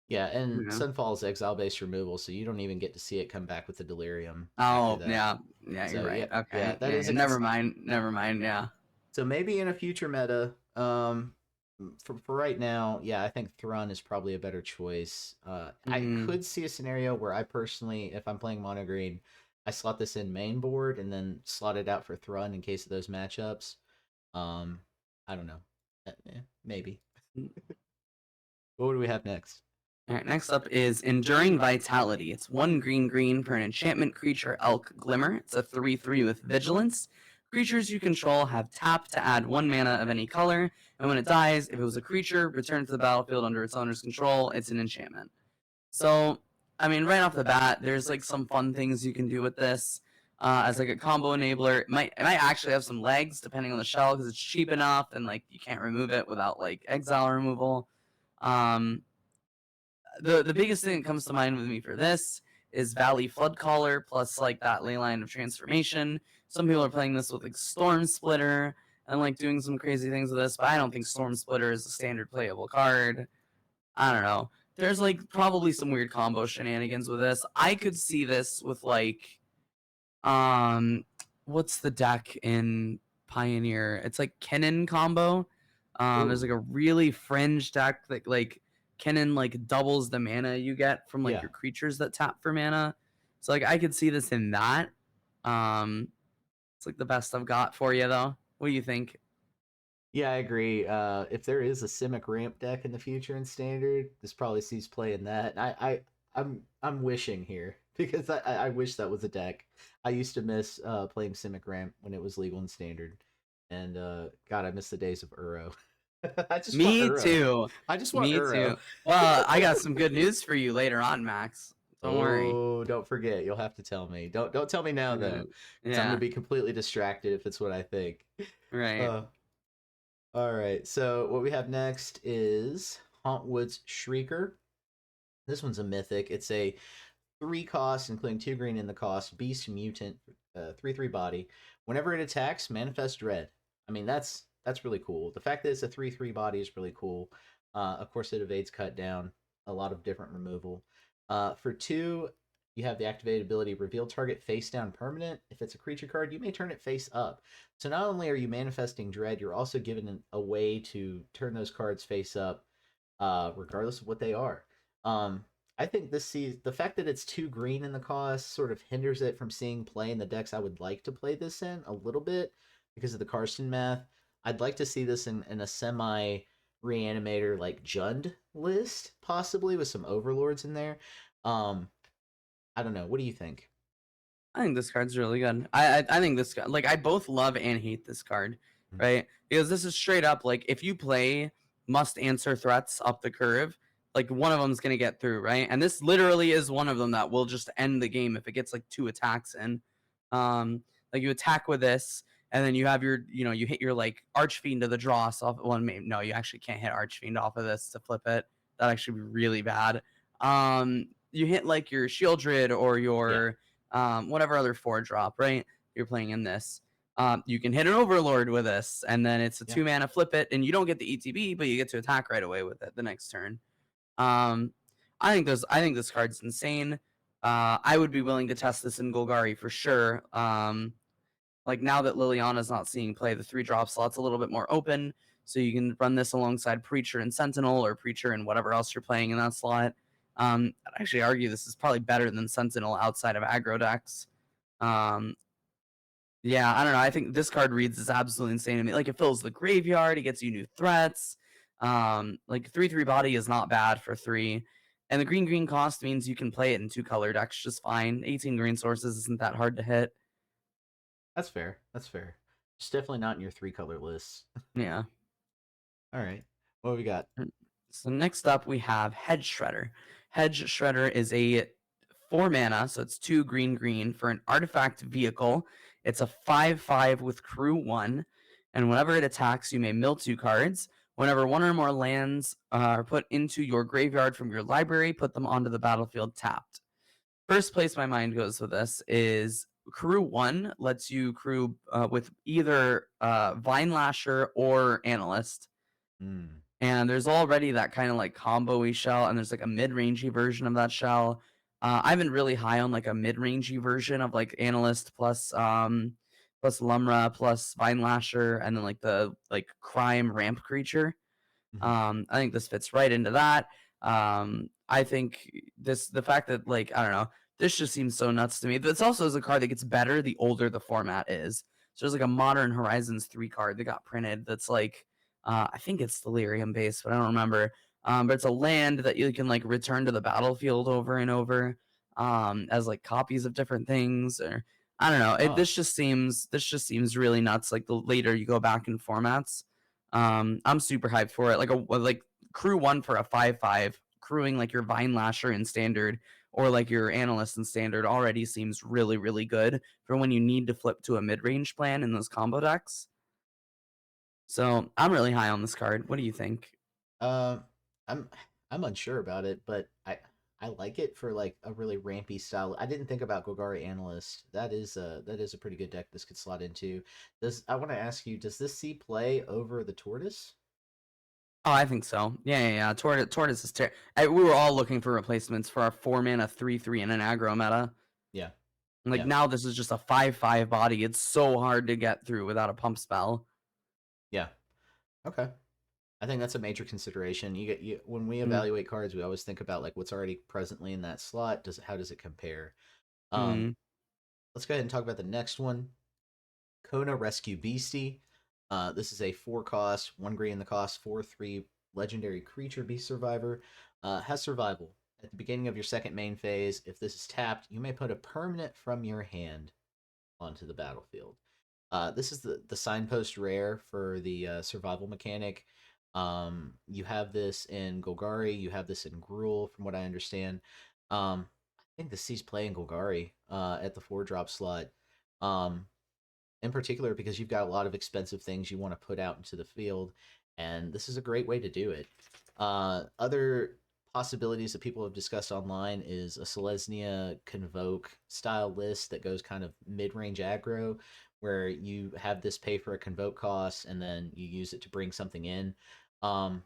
A: Yeah, and
B: yeah.
A: Sunfall's exile-based removal, so you don't even get to see it come back with the Delirium.
B: Oh yeah,
A: So,
B: you're right.
A: yeah,
B: Okay,
A: that is a
B: never mind. Yeah.
A: So maybe in a future meta, for right now, yeah, I think Thrun is probably a better choice. I could see a scenario where I personally, if I'm playing mono green, I slot this in main board and then slot it out for Thrun in case of those matchups. I don't know. Maybe. What do we have next?
B: All right, next up is Enduring Vitality. It's 1 green for an enchantment creature, Elk Glimmer. It's a 3/3 with Vigilance. Creatures you control have tap to add 1 mana of any color, and when it dies, if it was a creature, return to the battlefield under its owner's control. It's an enchantment. So, I mean, right off the bat, there's like some fun things you can do with this. As like a combo enabler, it might actually have some legs depending on the shell because it's cheap enough and like you can't remove it without like exile removal. Um, the biggest thing that comes to mind with me for this is Valley Floodcaller plus like that Leyline of Transformation. Some people are playing this with like Storm Splitter and like doing some crazy things with this, but I don't think Storm Splitter is a standard playable card. I don't know. There's like probably some weird combo shenanigans with this. I could see this with like what's the deck in Pioneer? It's like Kennen combo. There's like a really fringe deck that like Kennen like doubles the mana you get from like your creatures that tap for mana. So like I could see this in that. It's like the best I've got for you though. What do you think?
A: Yeah, I agree. If there is a Simic ramp deck in the future in Standard, this probably sees play in that. I'm wishing here because I wish that was a deck. I used to miss playing Simic ramp when it was legal in Standard, and God, I miss the days of Uro. I just want
B: Me
A: Uro.
B: too.
A: I just want
B: Me
A: Uro.
B: too. Well, I got some good news for you later on, Max. Don't worry.
A: Oh, don't forget. You'll have to tell me. Don't tell me now though. I'm
B: Yeah.
A: gonna be completely distracted if it's what I think.
B: Right.
A: All right. So what we have next is Hauntwood's Shrieker. This one's a mythic. It's a 3 cost, including 2 green in the cost, beast mutant, 3/3 body. Whenever it attacks, manifest dread. I mean, that's really cool. The fact that it's a 3/3 body is really cool. Of course, it evades cut down, a lot of different removal. For 2, you have the activated ability reveal target face down permanent. If it's a creature card, you may turn it face up. So not only are you manifesting dread, you're also given a way to turn those cards face up, regardless of what they are. I think the fact that it's 2 green in the cost sort of hinders it from seeing play in the decks I would like to play this in a little bit because of the Karsten math. I'd like to see this in a semi reanimator like Jund list, possibly with some overlords in there. I don't know. What do you think?
B: I think this card's really good. I think this like I both love and hate this card, right? Because this is straight up like if you play must answer threats up the curve, like one of them's gonna get through, right? And this literally is one of them that will just end the game if it gets like 2 attacks in. Like you attack with this, and then you have your, you hit your like Archfiend to the dross off. Well, no, you actually can't hit Archfiend off of this to flip it. That'd actually be really bad. You hit like your Shieldred or your whatever other 4-drop, right? You're playing in this. You can hit an Overlord with this, and then it's a 2 mana flip it, and you don't get the ETB, but you get to attack right away with it the next turn. I think this card's insane. I would be willing to test this in Golgari for sure. Like now that Liliana's not seeing play, the 3-drop slot's a little bit more open, so you can run this alongside Preacher and Sentinel, or Preacher and whatever else you're playing in that slot. I'd actually argue this is probably better than Sentinel outside of aggro decks. Yeah, I don't know. I think this card reads is absolutely insane to me. Like it fills the graveyard, it gets you new threats. Like 3/3 body is not bad for 3. And the green cost means you can play it in 2 color decks just fine. 18 green sources isn't that hard to hit.
A: That's fair. That's fair. It's definitely not in your 3 color list.
B: Yeah.
A: All right. What have we got?
B: So next up we have Hedge Shredder. Hedge Shredder is a 4 mana, so it's 2 green for an artifact vehicle. It's a 5/5 with crew 1, and whenever it attacks, you may mill 2 cards. Whenever 1 or more lands are put into your graveyard from your library, put them onto the battlefield tapped. First place my mind goes with this is crew 1 lets you crew with either Vine Lasher or Analyst. And there's already that kind of like combo-y shell, and there's like a mid-rangey version of that shell. I've been really high on like a mid-rangey version of like Analyst plus Lumra plus Vine Lasher, and then like the like crime ramp creature. I think this fits right into that. I think the fact that like I don't know, this just seems so nuts to me. This also is a card that gets better the older the format is. So there's like a Modern Horizons 3 card that got printed that's like I think it's Delirium based, but I don't remember. But it's a land that you can like return to the battlefield over and over, as like copies of different things, or I don't know.
A: Oh,
B: This just seems really nuts. Like the later you go back in formats, I'm super hyped for it. Like crew one for a 5/5, crewing like your Vine Lasher in standard or like your Analyst in standard already seems really really good for when you need to flip to a mid range plan in those combo decks. So I'm really high on this card. What do you think?
A: um, I'm I'm unsure about it, but I like it for like a really rampy style. I didn't think about Golgari Analyst. That is a pretty good deck this could slot into. Does I want to ask you, does this see play over the Tortoise?
B: Oh, I think so. Yeah. Tortoise is we were all looking for replacements for our 4 mana 3/3 in an aggro meta.
A: Yeah,
B: Like
A: yeah,
B: now this is just a 5/5 body. It's so hard to get through without a pump spell.
A: yeah. Okay. I think that's a major consideration. You when we
B: Mm,
A: evaluate cards, we always think about like what's already presently in that slot. How does it compare? Um,
B: mm.
A: let's go ahead and talk about the next one. Kona Rescue Beastie. This is a 4 cost, 1 green in the cost, 4/3 legendary creature beast survivor. Has survival. At the beginning of your second main phase, if this is tapped, you may put a permanent from your hand onto the battlefield. This is the signpost rare for the survival mechanic. You have this in Golgari, you have this in Gruul, from what I understand. I think this sees play in Golgari at the 4 drop slot. Um, in particular because you've got a lot of expensive things you want to put out into the field, and this is a great way to do it. Other possibilities that people have discussed online is a Selesnya Convoke style list that goes kind of mid range aggro, where you have this pay for a Convoke cost and then you use it to bring something in. Um,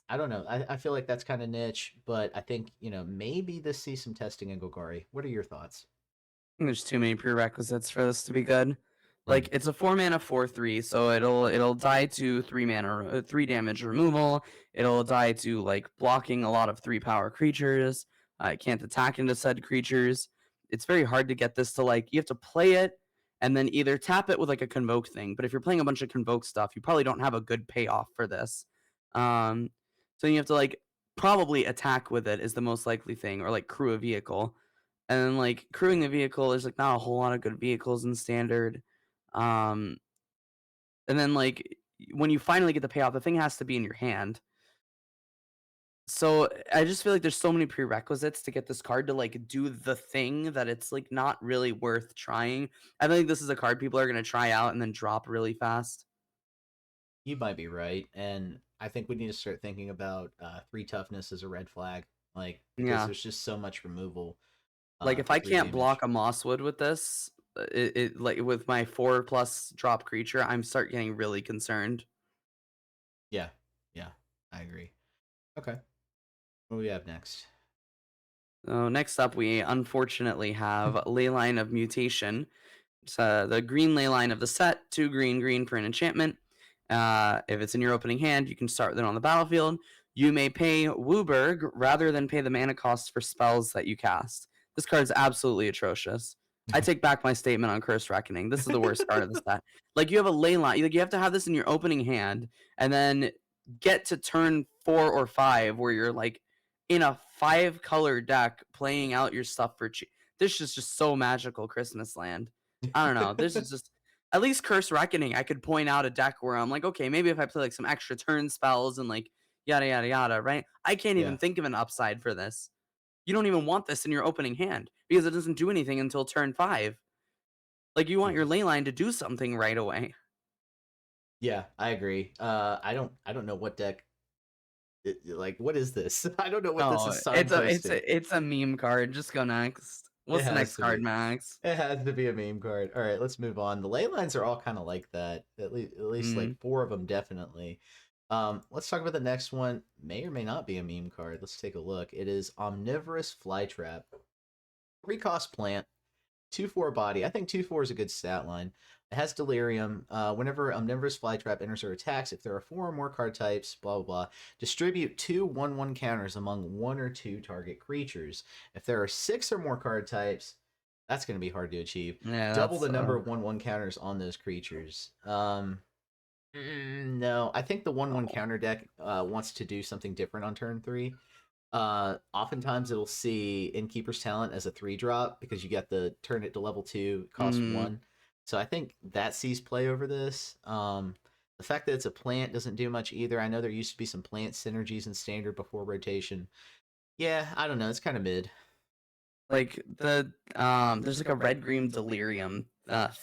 A: I don't know. I feel like that's kind of niche, but I think, maybe this sees some testing in Golgari. What are your thoughts?
B: There's too many prerequisites for this to be good.
A: Hmm.
B: Like it's a 4 mana 4/3, so it'll die to 3 mana 3 damage removal. It'll die to like blocking a lot of 3 power creatures. It can't attack into said creatures. It's very hard to get this to like you have to play it and then either tap it with like a convoke thing. But if you're playing a bunch of convoke stuff, you probably don't have a good payoff for this. Um, so you have to like probably attack with it is the most likely thing, or like crew a vehicle. And then like crewing the vehicle, there's like not a whole lot of good vehicles in standard. Um, and then like when you finally get the payoff, the thing has to be in your hand. So I just feel like there's so many prerequisites to get this card to like do the thing that it's like not really worth trying. I think this is a card people are gonna try out and then drop really fast.
A: You might be right, and I think we need to start thinking about 3 toughness as a red flag, like because
B: Yeah.
A: there's just so much removal
B: Like if
A: for
B: I
A: 3 damage.
B: can't block a Mosswood with this, it like with my 4+ drop creature, I'm start getting really concerned.
A: Yeah, yeah, I agree. Okay, what do we have next?
B: So next up, we unfortunately have Leyline of Mutation. It's the green leyline of the set, 2 green, green for an enchantment. If it's in your opening hand, you can start with it on the battlefield. You may pay Wooburg rather than pay the mana cost for spells that you cast. This card is absolutely atrocious. I take back my statement on Curse Reckoning. This is the worst card of the set. Like you have a leyline, like you have to have this in your opening hand, and then get to turn 4 or 5 where you're like in a 5 color deck playing out your stuff for cheap. This is just so magical, Christmas Land. I don't know. This is just at least Curse Reckoning. I could point out a deck where I'm like, okay, maybe if I play like some extra turn spells and like yada yada yada, right? I can't even
A: Yeah,
B: think of an upside for this. You don't even want this in your opening hand because it doesn't do anything until turn 5. Like you want your
A: yeah,
B: ley line to do something right away.
A: yeah. I agree. I don't know what deck. Like, what is this? I don't know what this
B: Oh,
A: is signposting.
B: it's a meme card. Just go next.
A: It
B: What's the
A: has
B: next
A: to
B: card,
A: be.
B: Max?
A: It has to be a meme card. All right, let's move on. The ley lines are all kind of like that. At least
B: Mm.
A: like 4 of them definitely. Let's talk about the next one. May or may not be a meme card. Let's take a look. It is Omnivorous Flytrap. 3 cost plant, 2/4 body. I think 2/4 is a good stat line. It has Delirium. Whenever Omnivorous Flytrap enters or attacks, if there are 4 or more card types, blah blah blah, distribute 2/1/1 counters among 1 or 2 target creatures. If there are 6 or more card types, that's going to be hard to achieve.
B: Yeah,
A: Double
B: that's
A: the number of 1/1 counters on those creatures. No, I think the 1/1
B: Oh.
A: counter deck wants to do something different on turn 3. Oftentimes it'll see Innkeeper's Talent as a 3-drop because you get the turn it to level 2, cost
B: Mm,
A: 1. So I think that sees play over this. The fact that it's a plant doesn't do much either. I know there used to be some plant synergies in Standard before rotation. Yeah, I don't know. It's kind of mid.
B: like there's like a red green delirium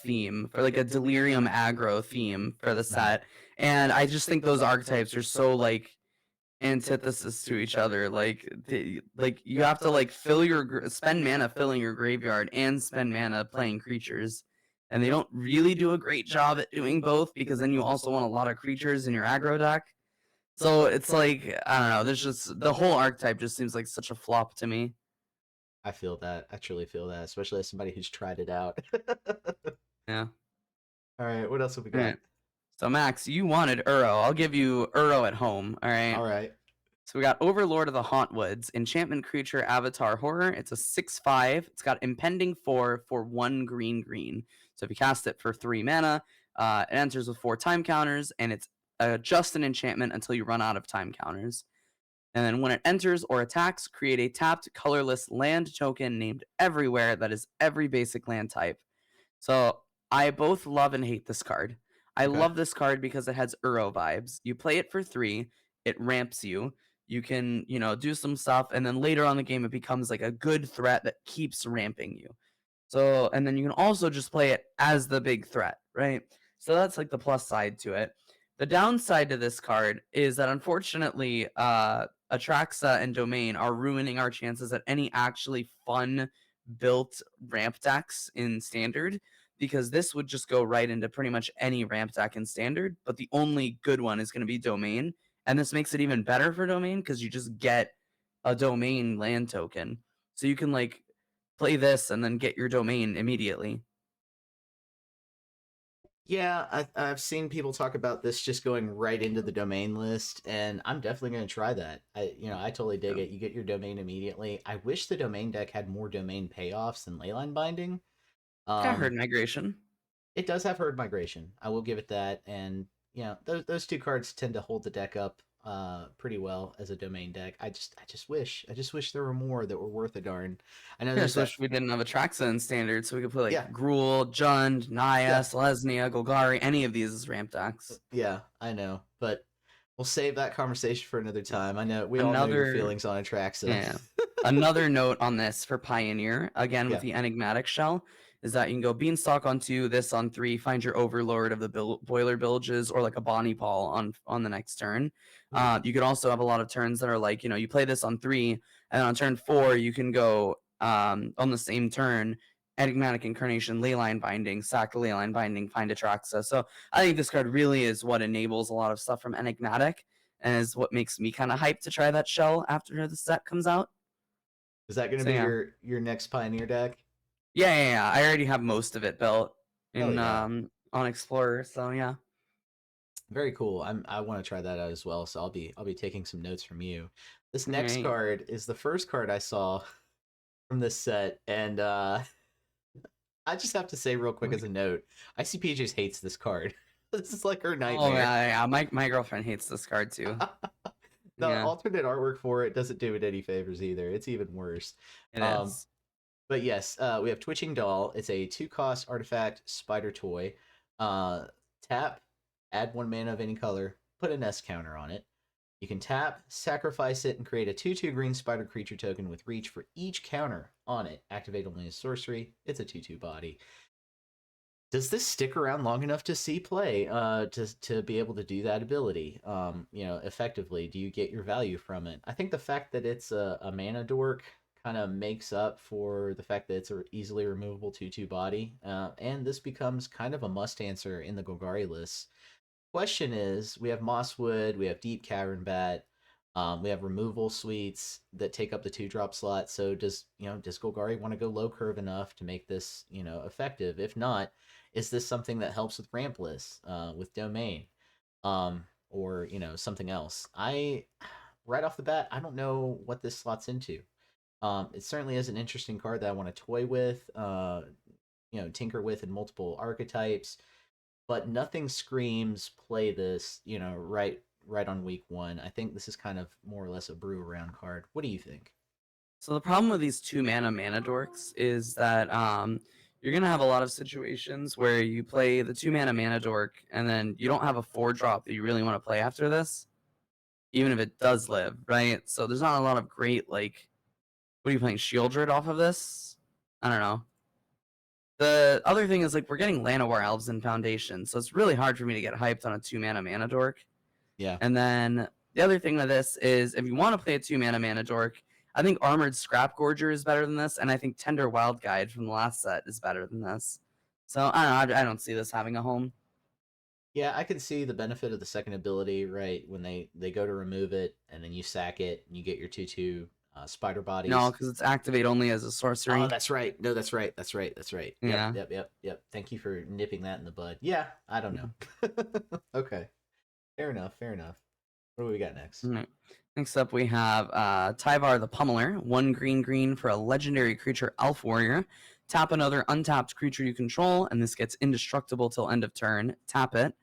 B: theme for like a delirium aggro theme for the
A: Mhm.
B: set, and I just think those archetypes are so like antithesis to each other. Like you have to like spend mana filling your graveyard and spend mana playing creatures, and they don't really do a great job at doing both because then you also want a lot of creatures in your aggro deck. So it's like I don't know. There's just the whole archetype just seems like such a flop to me.
A: I feel that. I truly feel that, especially as somebody who's tried it out.
B: Yeah.
A: All right, what else have we
B: All
A: got?
B: right. So Max, you wanted Uro. I'll give you Uro at home. All right.
A: All right.
B: So we got Overlord of the Hauntwoods, enchantment creature, avatar horror. It's a 6/5. It's got impending 4 for 1 green green. So if you cast it for 3 mana, it enters with 4 time counters, and it's just an enchantment until you run out of time counters. And then when it enters or attacks, create a tapped colorless land token named Everywhere that is every basic land type. So I both love and hate this card. I
A: Okay.
B: love this card because it has Uro vibes. You play it for 3, it ramps you. You can, do some stuff, and then later on the game, it becomes like a good threat that keeps ramping you. So, and then you can also just play it as the big threat, right? So that's like the plus side to it. The downside to this card is that unfortunately, Atraxa and Domain are ruining our chances at any actually fun built ramp decks in Standard because this would just go right into pretty much any ramp deck in Standard, but the only good one is going to be Domain. And this makes it even better for Domain because you just get a Domain land token. So you can like play this and then get your domain immediately.
A: Yeah, I've seen people talk about this just going right into the domain list, and I'm definitely going to try that. I totally dig
B: Yeah.
A: it. You get your domain immediately. I wish the domain deck had more domain payoffs than leyline binding.
B: I heard
A: Um,
B: migration.
A: it does have herd migration. I will give it that, and those two cards tend to hold the deck up pretty well as a domain deck. I just wish there were more that were worth a darn. I know
B: Yeah,
A: there's
B: so
A: that.
B: wish we didn't have Atraxa in standard, so we could play like
A: Yeah,
B: Gruul, Jund, Naya,
A: yeah,
B: Selesnya, Golgari, any of these as ramp decks.
A: yeah. I know, but we'll save that conversation for another time. I know we all know your
B: Another
A: feelings on Atraxa.
B: Yeah. Another note on this for Pioneer, again with
A: Yeah.
B: the enigmatic shell, is that you can go Beanstalk on 2, this on 3, find your Overlord of the Boiler Bilges, or like a Bonnie Paul on the next turn.
A: Ooh.
B: You could also have a lot of turns that are like, you play this on 3, and on turn 4, you can go on the same turn, Enigmatic Incarnation, Leyline Binding, sack the Leyline Binding, find Atraxa. So I think this card really is what enables a lot of stuff from Enigmatic, and is what makes me kind of hyped to try that shell after the set comes out.
A: Is that going to
B: So
A: be
B: yeah.
A: your next Pioneer deck?
B: Yeah. I already have most of it built
A: Hell
B: in
A: yeah.
B: on Explorer. So yeah.
A: Very cool. I want to try that out as well, so I'll be taking some notes from you. This next
B: Right.
A: card is the first card I saw from this set, and I just have to say real quick as a note, ICP hates this card. This is like her
B: Oh
A: nightmare.
B: yeah. My girlfriend hates this card too.
A: The
B: Yeah,
A: alternate artwork for it doesn't do it any favors either. It's even worse.
B: it
A: Um,
B: is.
A: but yes, we have Twitching Doll. It's a 2-cost artifact spider toy. Tap, add 1 mana of any color, put an S counter on it. You can tap, sacrifice it, and create a 2/2 green spider creature token with reach for each counter on it. Activate only as sorcery. It's a 2/2 body. Does this stick around long enough to see play? To be able to do that ability, effectively? Do you get your value from it? I think the fact that it's a mana dork kind of makes up for the fact that it's an easily removable 2/2 body, and this becomes kind of a must answer in the Golgari list. Question is, we have Mosswood, we have Deep Cavern Bat, we have removal suites that take up the 2-drop slot. So does Golgari want to go low curve enough to make this effective? If not, is this something that helps with ramp lists, with domain, or something else? I right off the bat, I don't know what this slots into. It certainly is an interesting card that I want to toy with, tinker with in multiple archetypes. but nothing screams play this, right on week one. I think this is kind of more or less a brew around card. What do you think?
B: So the problem with these 2 mana dorks is that you're gonna have a lot of situations where you play the 2 mana dork and then you don't have a 4 drop that you really want to play after this, even if it does live, right? So there's not a lot of great like, what are you playing, Shieldred off of this? I don't know. The other thing is like we're getting Llanowar Elves in Foundation, so it's really hard for me to get hyped on a 2 mana dork.
A: Yeah.
B: And then the other thing with this is if you want to play a 2 mana dork, I think Armored Scrap Gorger is better than this, and I think Tender Wild Guide from the last set is better than this. So I don't know, I don't see this having a home.
A: Yeah, I can see the benefit of the second ability, right? When they go to remove it, and then you sack it, and you get your 2/2 spider
B: No,
A: bodies.
B: because it's activate only as a
A: Oh,
B: sorcery.
A: that's right. No, that's right. That's right. That's right. Yep,
B: Yeah.
A: yep, yep, yep. Thank you for nipping that in the bud. Yeah, I don't know. Okay, fair enough. Fair enough. What do we got next?
B: All right. Next up, we have Tyvar the Pummeler. 1 green for a legendary creature elf warrior. Tap another untapped creature you control, and this gets indestructible till end of turn. Tap it.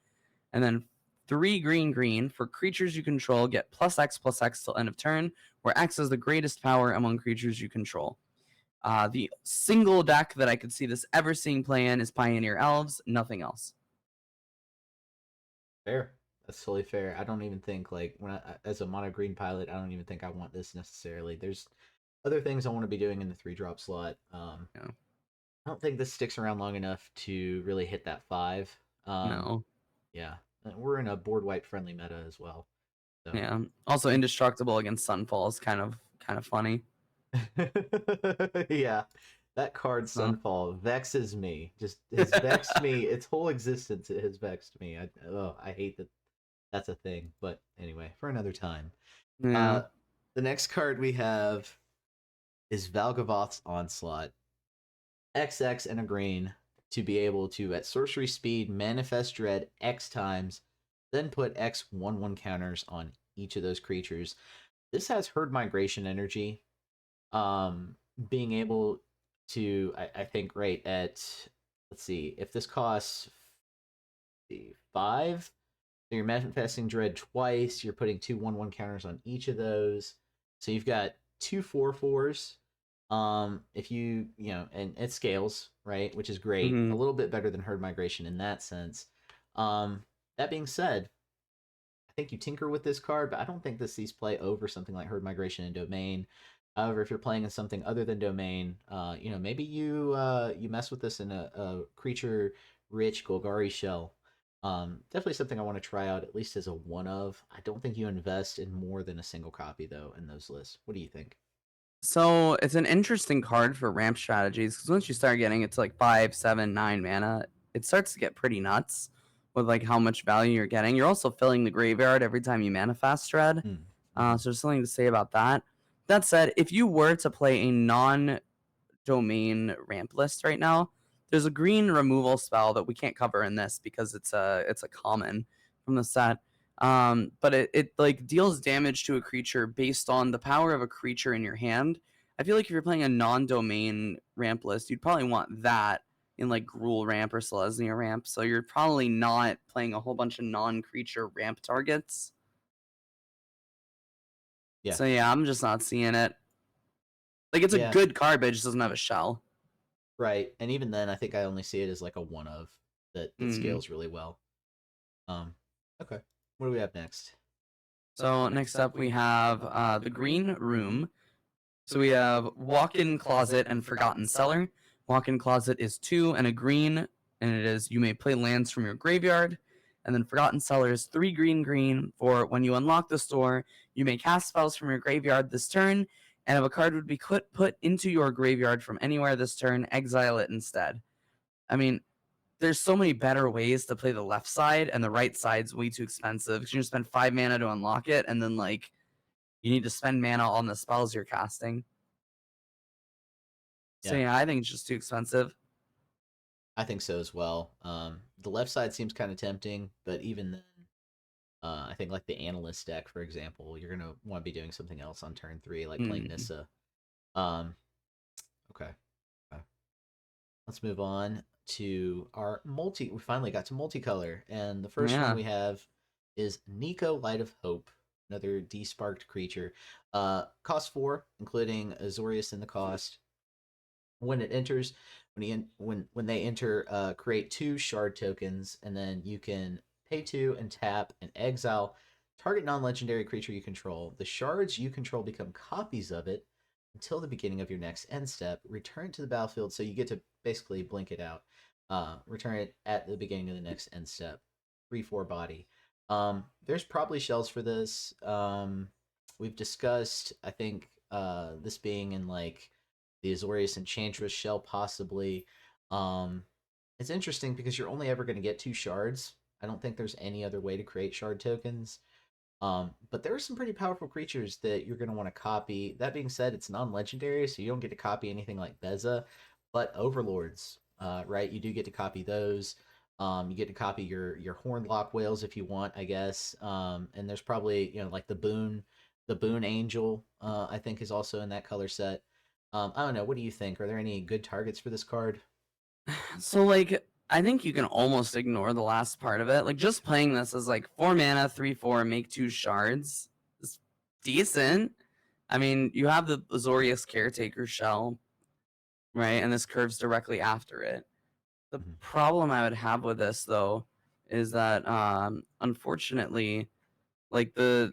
B: And then 3 green for creatures you control get +X till end of turn, where X is the greatest power among creatures you control. The single deck that I could see this ever seeing play in is Pioneer Elves, nothing else.
A: Fair. That's totally fair. I don't even think like as a mono green pilot, I don't even think I want this necessarily. There's other things I want to be doing in the 3-drop slot.
B: Yeah.
A: I don't think this sticks around long enough to really hit that 5.
B: No.
A: Yeah, we're in a board wipe friendly meta as well. So.
B: Yeah. Also, indestructible against Sunfall is kind of funny.
A: Yeah, that card Sunfall vexes me. Just has vexed me. Its whole existence it has vexed me. I hate that that's a thing. But anyway, for another time.
B: Yeah.
A: The next card we have is Valgavoth's Onslaught. XX and a green to be able to at sorcery speed manifest dread X times, then put X 1/1 counters on each of those creatures. This has herd migration energy. Being able to I think right at, let's see, if this costs 5, so you're manifesting dread twice, you're putting 2/1/1 counters on each of those, so you've got 2/4/4s. If and it scales, right, which is great, a little bit better than herd migration in that sense. That being said, I think you tinker with this card, but I don't think this sees play over something like herd migration and domain. However, if you're playing in something other than domain, maybe you mess with this in a creature rich Golgari shell. Definitely something I want to try out at least as a one of. I don't think you invest in more than a single copy though in those lists. What do you think?
B: So it's an interesting card for ramp strategies because once you start getting it to like 5, 7, 9 mana, it starts to get pretty nuts with like how much value you're getting. You're also filling the graveyard every time you manifest dread. So there's something to say about that. That said, if you were to play a non-domain ramp list right now, there's a green removal spell that we can't cover in this because it's a common from the set. But it like deals damage to a creature based on the power of a creature in your hand. I feel like if you're playing a non-domain ramp list, you'd probably want that in like Gruul ramp or Selesnya ramp. So you're probably not playing a whole bunch of non-creature ramp targets.
A: Yeah.
B: So yeah, I'm just not seeing it. Like it's a good card, but it just doesn't have a shell.
A: Right. And even then I think I only see it as like a one of that scales really well. Okay. What do we have next?
B: So next up we have the Green Room. So we have Walk-in Closet and Forgotten Cellar. Walk-in Closet is 2 and a green, and it is you may play lands from your graveyard. And then Forgotten Cellar is 3 green for when you unlock the store, you may cast spells from your graveyard this turn, and if a card would be put into your graveyard from anywhere this turn, exile it instead. I mean, there's so many better ways to play the left side, and the right side's way too expensive because you just spend 5 mana to unlock it, and then like you need to spend mana on the spells you're casting. So yeah, I think it's just too expensive.
A: I think so as well. The left side seems kind of tempting, but even then, I think like the analyst deck, for example, you're gonna want to be doing something else on turn 3, like playing Nissa. Okay. let's move on to our multi. We finally got to multicolor, and the first one
B: Yeah.
A: we have is Nico, Light of Hope, another desparked creature. Cost 4, including Azorius in the cost. When it enters, when they enter, create 2 shard tokens, and then you can pay 2 and tap and exile target non-legendary creature you control. The shards you control become copies of it until the beginning of your next end step. Return to the battlefield, so you get to basically blink it out. Return it at the beginning of the next end step. 3/4 body. There's probably shells for this. We've discussed, I think, this being in like the Azorius Enchantress shell, possibly. Um, it's interesting because you're only ever going to get 2 shards. I don't think there's any other way to create shard tokens. But there are some pretty powerful creatures that you're going to want to copy. That being said, it's non-legendary, so you don't get to copy anything like Beza, but Overlords, right? You do get to copy those. You get to copy your horned lock whales if you want, I guess. And there's probably, like the boon angel. I think is also in that color set. I don't know. What do you think? Are there any good targets for this card?
B: So like I think you can almost ignore the last part of it. Like just playing this as like 4 mana, 3/4, make 2 shards is decent. I mean, you have the Azorius Caretaker shell, right? And this curves directly after it. The
A: Mhm.
B: problem I would have with this though is that unfortunately, like the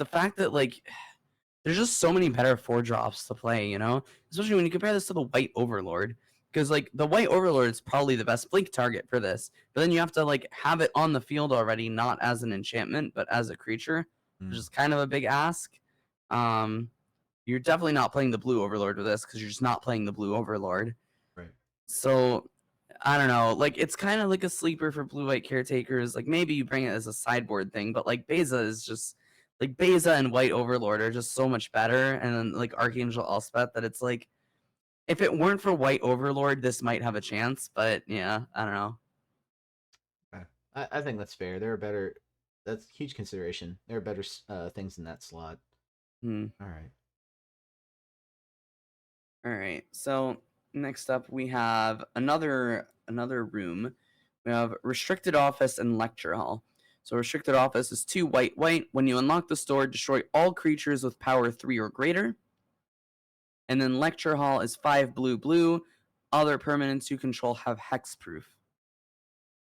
B: fact that like there's just so many better 4 drops to play, you know? Especially when you compare this to the White Overlord. Because like the White Overlord is probably the best blink target for this. But then you have to like have it on the field already, not as an enchantment, but as a creature, which
A: Mm,
B: is kind of a big ask. Um, you're definitely not playing the Blue Overlord with this because you're just not playing the Blue Overlord.
A: right.
B: So I don't know. Like it's kind of like a sleeper for blue white caretakers. Like maybe you bring it as a sideboard thing, but like Beza is just like Beza and White Overlord are just so much better, and then like Archangel Elspeth that it's like if it weren't for White Overlord, this might have a chance. But yeah, I don't know.
A: Okay. I think that's fair. There are better. That's huge consideration. There are better things in that slot.
B: Hmm.
A: All right.
B: All right. So next up we have another room. We have restricted office and lecture hall. So restricted office is 2 white white. When you unlock the store, destroy all creatures with power 3 or greater. And then lecture hall is 5 blue blue. Other permanents you control have hexproof.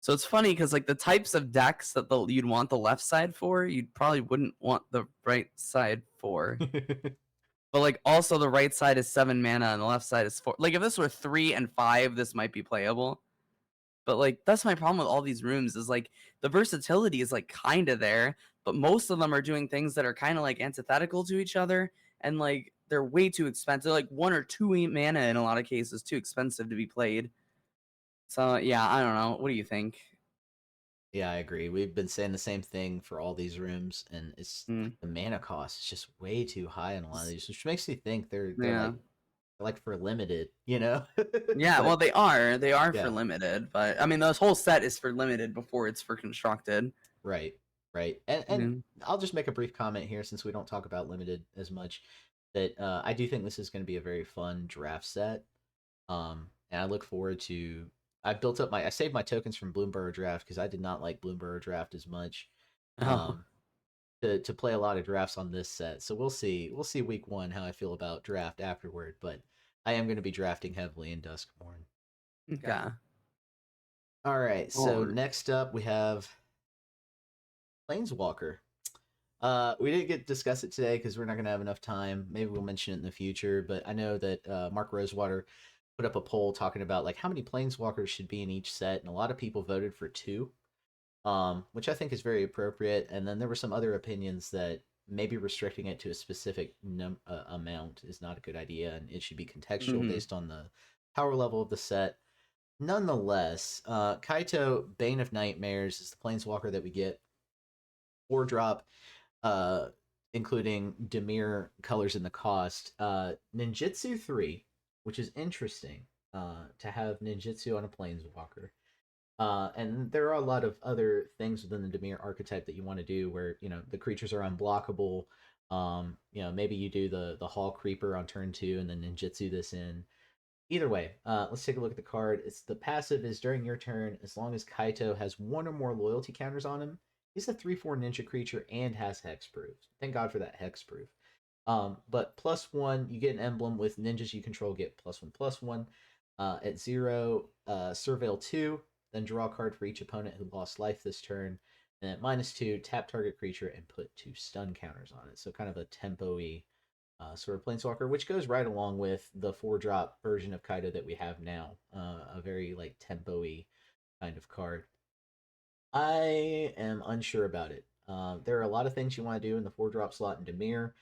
B: So it's funny because like the types of decks that you'd want the left side for, you probably wouldn't want the right side for. But like also the right side is 7 mana and the left side is 4. Like if this were 3 and 5, this might be playable. But like that's my problem with all these rooms is like the versatility is like kind of there, but most of them are doing things that are kind of like antithetical to each other, and like they're way too expensive. Like 1 or 2 mana in a lot of cases, too expensive to be played. So yeah, I don't know. What do you think?
A: Yeah, I agree. We've been saying the same thing for all these rooms, and it's
B: Hmm.
A: like the mana cost is just way too high in a lot of these, which makes me think they're
B: Yeah.
A: like for limited, you know?
B: Yeah, well
A: But
B: they are. They are for
A: yeah,
B: limited, but I mean this whole set is for limited before it's for constructed.
A: right, right. And
B: Mm.
A: I'll just make a brief comment here since we don't talk about limited as much. That I do think this is going to be a very fun draft set. And I look forward to. I saved my tokens from Bloomberg Draft because I did not like Bloomberg Draft as much.
B: Oh,
A: Um, to play a lot of drafts on this set. So we'll see. We'll see week 1 how I feel about draft afterward. But I am going to be drafting heavily in Duskmourn. Okay.
B: okay.
A: All right. So
B: Oh,
A: next up we have Planeswalker. We didn't get to discuss it today because we're not going to have enough time. Maybe we'll mention it in the future. But I know that Mark Rosewater put up a poll talking about like how many Planeswalkers should be in each set, and a lot of people voted for 2, which I think is very appropriate. And then there were some other opinions that maybe restricting it to a specific amount is not a good idea, and it should be contextual
B: hmm.
A: based on the power level of the set. Nonetheless, Kaito Bane of Nightmares is the Planeswalker that we get 4 drop, uh, including Demir colors in the cost. Ninjutsu 3, which is interesting to have Ninjutsu on a Planeswalker. And there are a lot of other things within the Demir archetype that you want to do where, the creatures are unblockable. Maybe you do the Hall Creeper on turn 2 and then ninjutsu this in. Either way, let's take a look at the card. It's the passive is during your turn, as long as Kaito has one or more loyalty counters on him, he's a 3/4 ninja creature and has hexproof. Thank God for that hexproof. But +1, you get an emblem with ninjas you control get +1/+1. At 0, Surveil 2, then draw a card for each opponent who lost life this turn. And at -2, tap target creature and put 2 stun counters on it. So kind of a tempo-y sort of planeswalker, which goes right along with the 4-drop version of Kaido that we have now. A very like tempo-y kind of card. I am unsure about it. There are a lot of things you want to do in the 4-drop slot in Dimir,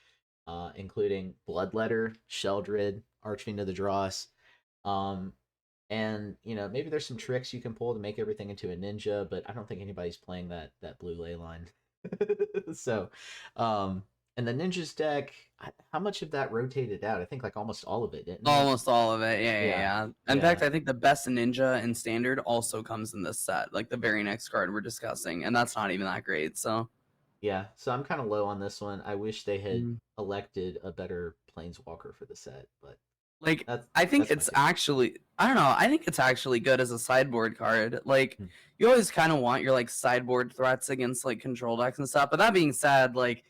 A: including Bloodletter, Sheldred, Archfiend of the Dross. And maybe there's some tricks you can pull to make everything into a ninja, but I don't think anybody's playing that blue ley line. So, and the ninjas deck, how much of that rotated out? I think like almost all of it, didn't it?
B: Almost all of it. Yeah,
A: Yeah,
B: yeah. In
A: yeah,
B: fact, I think the best ninja in standard also comes in this set, like the very next card we're discussing, and that's not even that great. So
A: yeah. So I'm kind of low on this one. I wish they had
B: Mm.
A: elected a better planeswalker for the set, but
B: like
A: that's
B: I think
A: that's my
B: it's
A: take.
B: actually I don't know. I think it's actually good as a sideboard card. Like
A: Hmm.
B: you always kind of want your like sideboard threats against like control decks and stuff. But that being said, like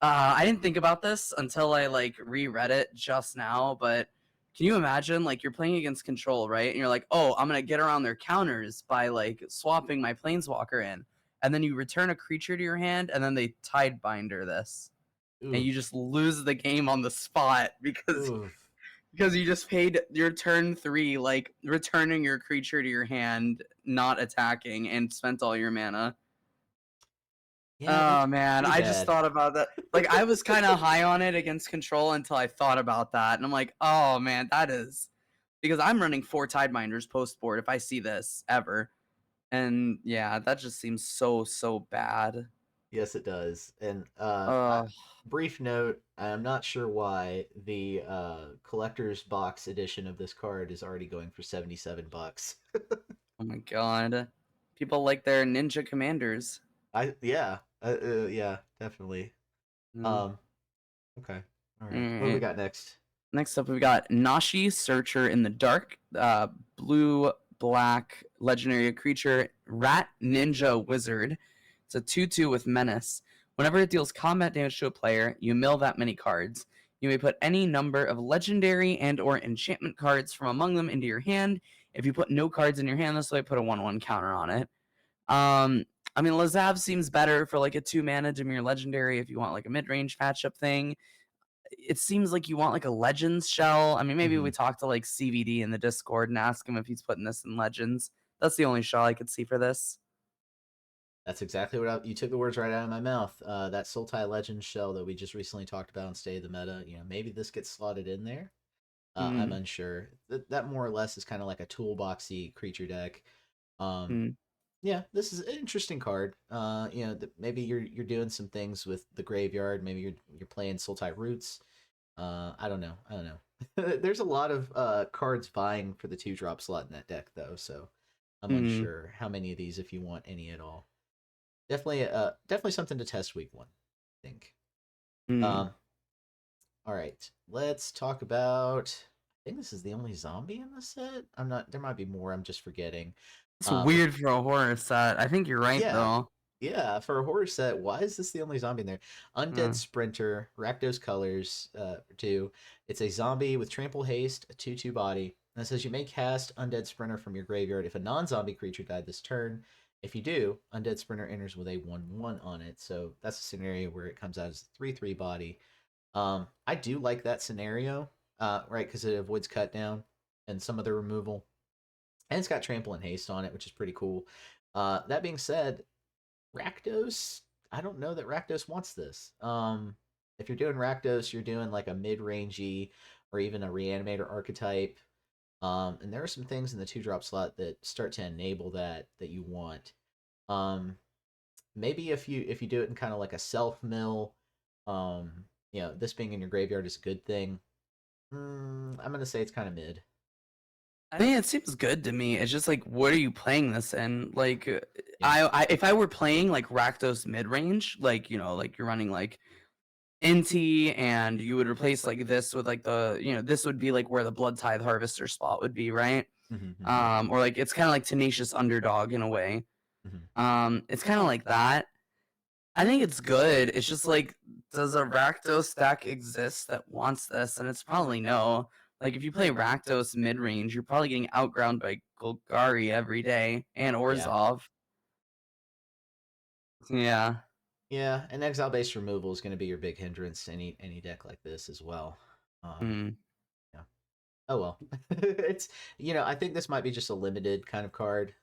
B: I didn't think about this until I like reread it just now, but can you imagine like you're playing against control, right? And you're like, oh, I'm gonna get around their counters by like swapping my planeswalker in. And then you return a creature to your hand, and then they tidebinder this. And
A: Oof,
B: you just lose the game on the spot
A: oof.
B: because you just paid your turn 3, like returning your creature to your hand, not attacking, and spent all your mana.
A: Yeah,
B: Oh
A: that's
B: man,
A: pretty
B: I just
A: bad.
B: thought about that. Like I was kind of high on it against control until I thought about that, and I'm like, oh man, that is because I'm running 4 Tidebinders post board if I see this ever, and yeah, that just seems so bad.
A: Yes, it does. And
B: Oh,
A: brief note: I'm not sure why the collector's box edition of this card is already going for $77.
B: oh my god, people like their ninja commanders.
A: Yeah, definitely.
B: Mm.
A: Um, okay, all right. What do we
B: Alright.
A: got next?
B: Next up, we've got Nashi, Searcher in the Dark, blue, black, legendary creature, Rat Ninja Wizard. It's a 2/2 with Menace. Whenever it deals combat damage to a player, you mill that many cards. You may put any number of legendary and/or enchantment cards from among them into your hand. If you put no cards in your hand this way, put a 1/1 counter on it. Um, I mean, Lazav seems better for like a 2-mana Dimir legendary if you want like a mid-range matchup thing. It seems like you want like a Legends shell. I mean, maybe
A: Hmm.
B: we talk to like CVD in the Discord and ask him if he's putting this in Legends. That's the only shell I could see for this.
A: That's exactly what you took the words right out of my mouth. That Sultai Legend shell that we just recently talked about on State of the Meta. Maybe this gets slotted in there. I'm
B: Mm,
A: unsure. That more or less is kind of like a toolboxy creature deck. Um,
B: mm,
A: yeah, this is an interesting card. Maybe you're doing some things with the graveyard. Maybe you're playing Sultai Roots. I don't know. I don't know. There's a lot of cards vying for the 2-drop slot in that deck, though. So I'm
B: mm,
A: unsure how many of these, if you want any at all. Definitely something to test week 1, I think.
B: mm.
A: Um, all right, let's talk about. I think this is the only zombie in the set. I'm not. There might be more. I'm just forgetting.
B: It's
A: But
B: weird for a horror set. I think you're right
A: yeah,
B: though.
A: yeah. For a horror set, why is this the only zombie in there? Undead
B: Uh,
A: Sprinter, Rakdos Colors, 2. It's a zombie with trample haste, a 2/2 body. And it says you may cast Undead Sprinter from your graveyard if a non-zombie creature died this turn. If you do, Undead Sprinter enters with a 1/1 on it. So that's a scenario where it comes out as a 3/3 body. I do like that scenario, right? Because it avoids cut down and some other removal, and it's got trample and haste on it, which is pretty cool. That being said, Rakdos, I don't know that Rakdos wants this. If you're doing Rakdos, you're doing like a mid-rangey or even a reanimator archetype. And there are some things in the 2-drop slot that start to enable that you want. Um, Maybe if you do it in kind of like a self mill, this being in your graveyard is a good thing. I'm gonna say it's kind of mid.
B: I mean, it seems good to me. It's just like, what are you playing this in? Like,
A: Yeah.
B: I if I were playing like Rakdos mid range, like like you're running like Inti, and you would replace like this with like this would be like where the Blood Tithe Harvester spot would be, right?
A: Mm-hmm,
B: Or like it's kind of like Tenacious Underdog in a way.
A: mm-hmm.
B: It's kind of like that. I think it's good. It's just like, does a Rakdos deck exist that wants this? And it's probably no. Like if you play Rakdos mid range, you're probably getting outground by Golgari every day and
A: Yeah.
B: Orzhov. Yeah.
A: Yeah, and exile-based removal is going to be your big hindrance to any deck like this as well.
B: Mm.
A: Yeah. Oh well, it's I think this might be just a limited kind of card.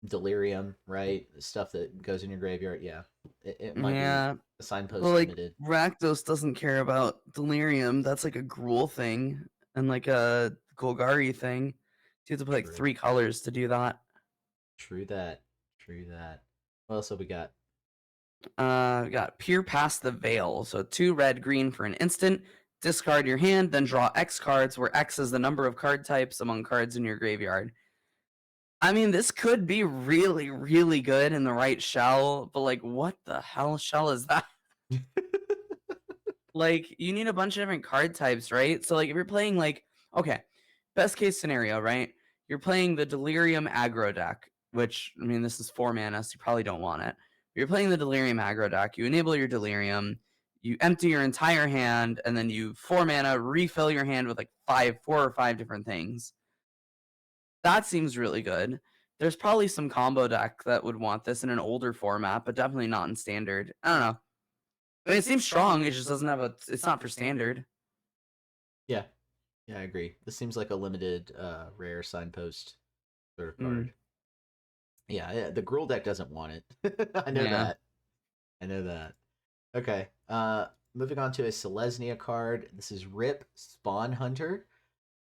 A: Delirium, right? Stuff that goes in your graveyard. Yeah, it might be
B: Yeah.
A: a
B: Well,
A: signpost
B: like
A: limited.
B: Rakdos doesn't care about Delirium. That's like a Gruul thing and like a Golgari thing. You have to play like
A: True.
B: 3 colors to do that.
A: True that. True that. What else have we got?
B: We got Peer Past the Veil. So 2 red, green for an instant. Discard your hand, then draw X cards, where X is the number of card types among cards in your graveyard. I mean, this could be really, really good in the right shell, but like, what the hell shell is that? Like, you need a bunch of different card types, right? So, like, if you're playing, like, okay, best case scenario, right? You're playing the Delirium aggro deck, which, I mean, this is 4 mana, so you probably don't want it. You're playing the Delirium aggro deck, you enable your Delirium, you empty your entire hand, and then you 4 mana, refill your hand with like 4 or 5 different things. That seems really good. There's probably some combo deck that would want this in an older format, but definitely not in standard. I don't know. I mean, it seems strong. It just doesn't have a. It's not for standard.
A: Yeah, yeah, I agree. This seems like a limited, rare signpost sort of
B: Mm,
A: card. Yeah, the Gruul deck doesn't want it. I know
B: yeah.
A: that. I know that. Okay. Moving on to a Selesnya card. This is Rip Spawn Hunter.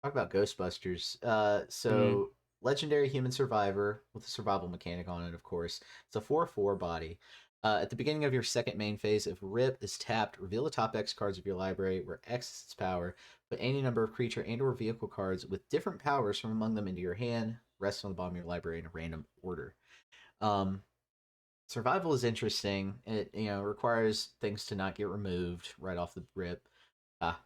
A: Talk about Ghostbusters.
B: Mm,
A: So legendary human survivor with a survival mechanic on it, of course. It's a 4/4 body. At the beginning of your second main phase, if Rip is tapped, reveal the top X cards of your library, where X is its power. Put any number of creature and/or vehicle cards with different powers from among them into your hand. Rest on the bottom of your library in a random order. Um, Survival is interesting. It requires things to not get removed right off the rip. Ah,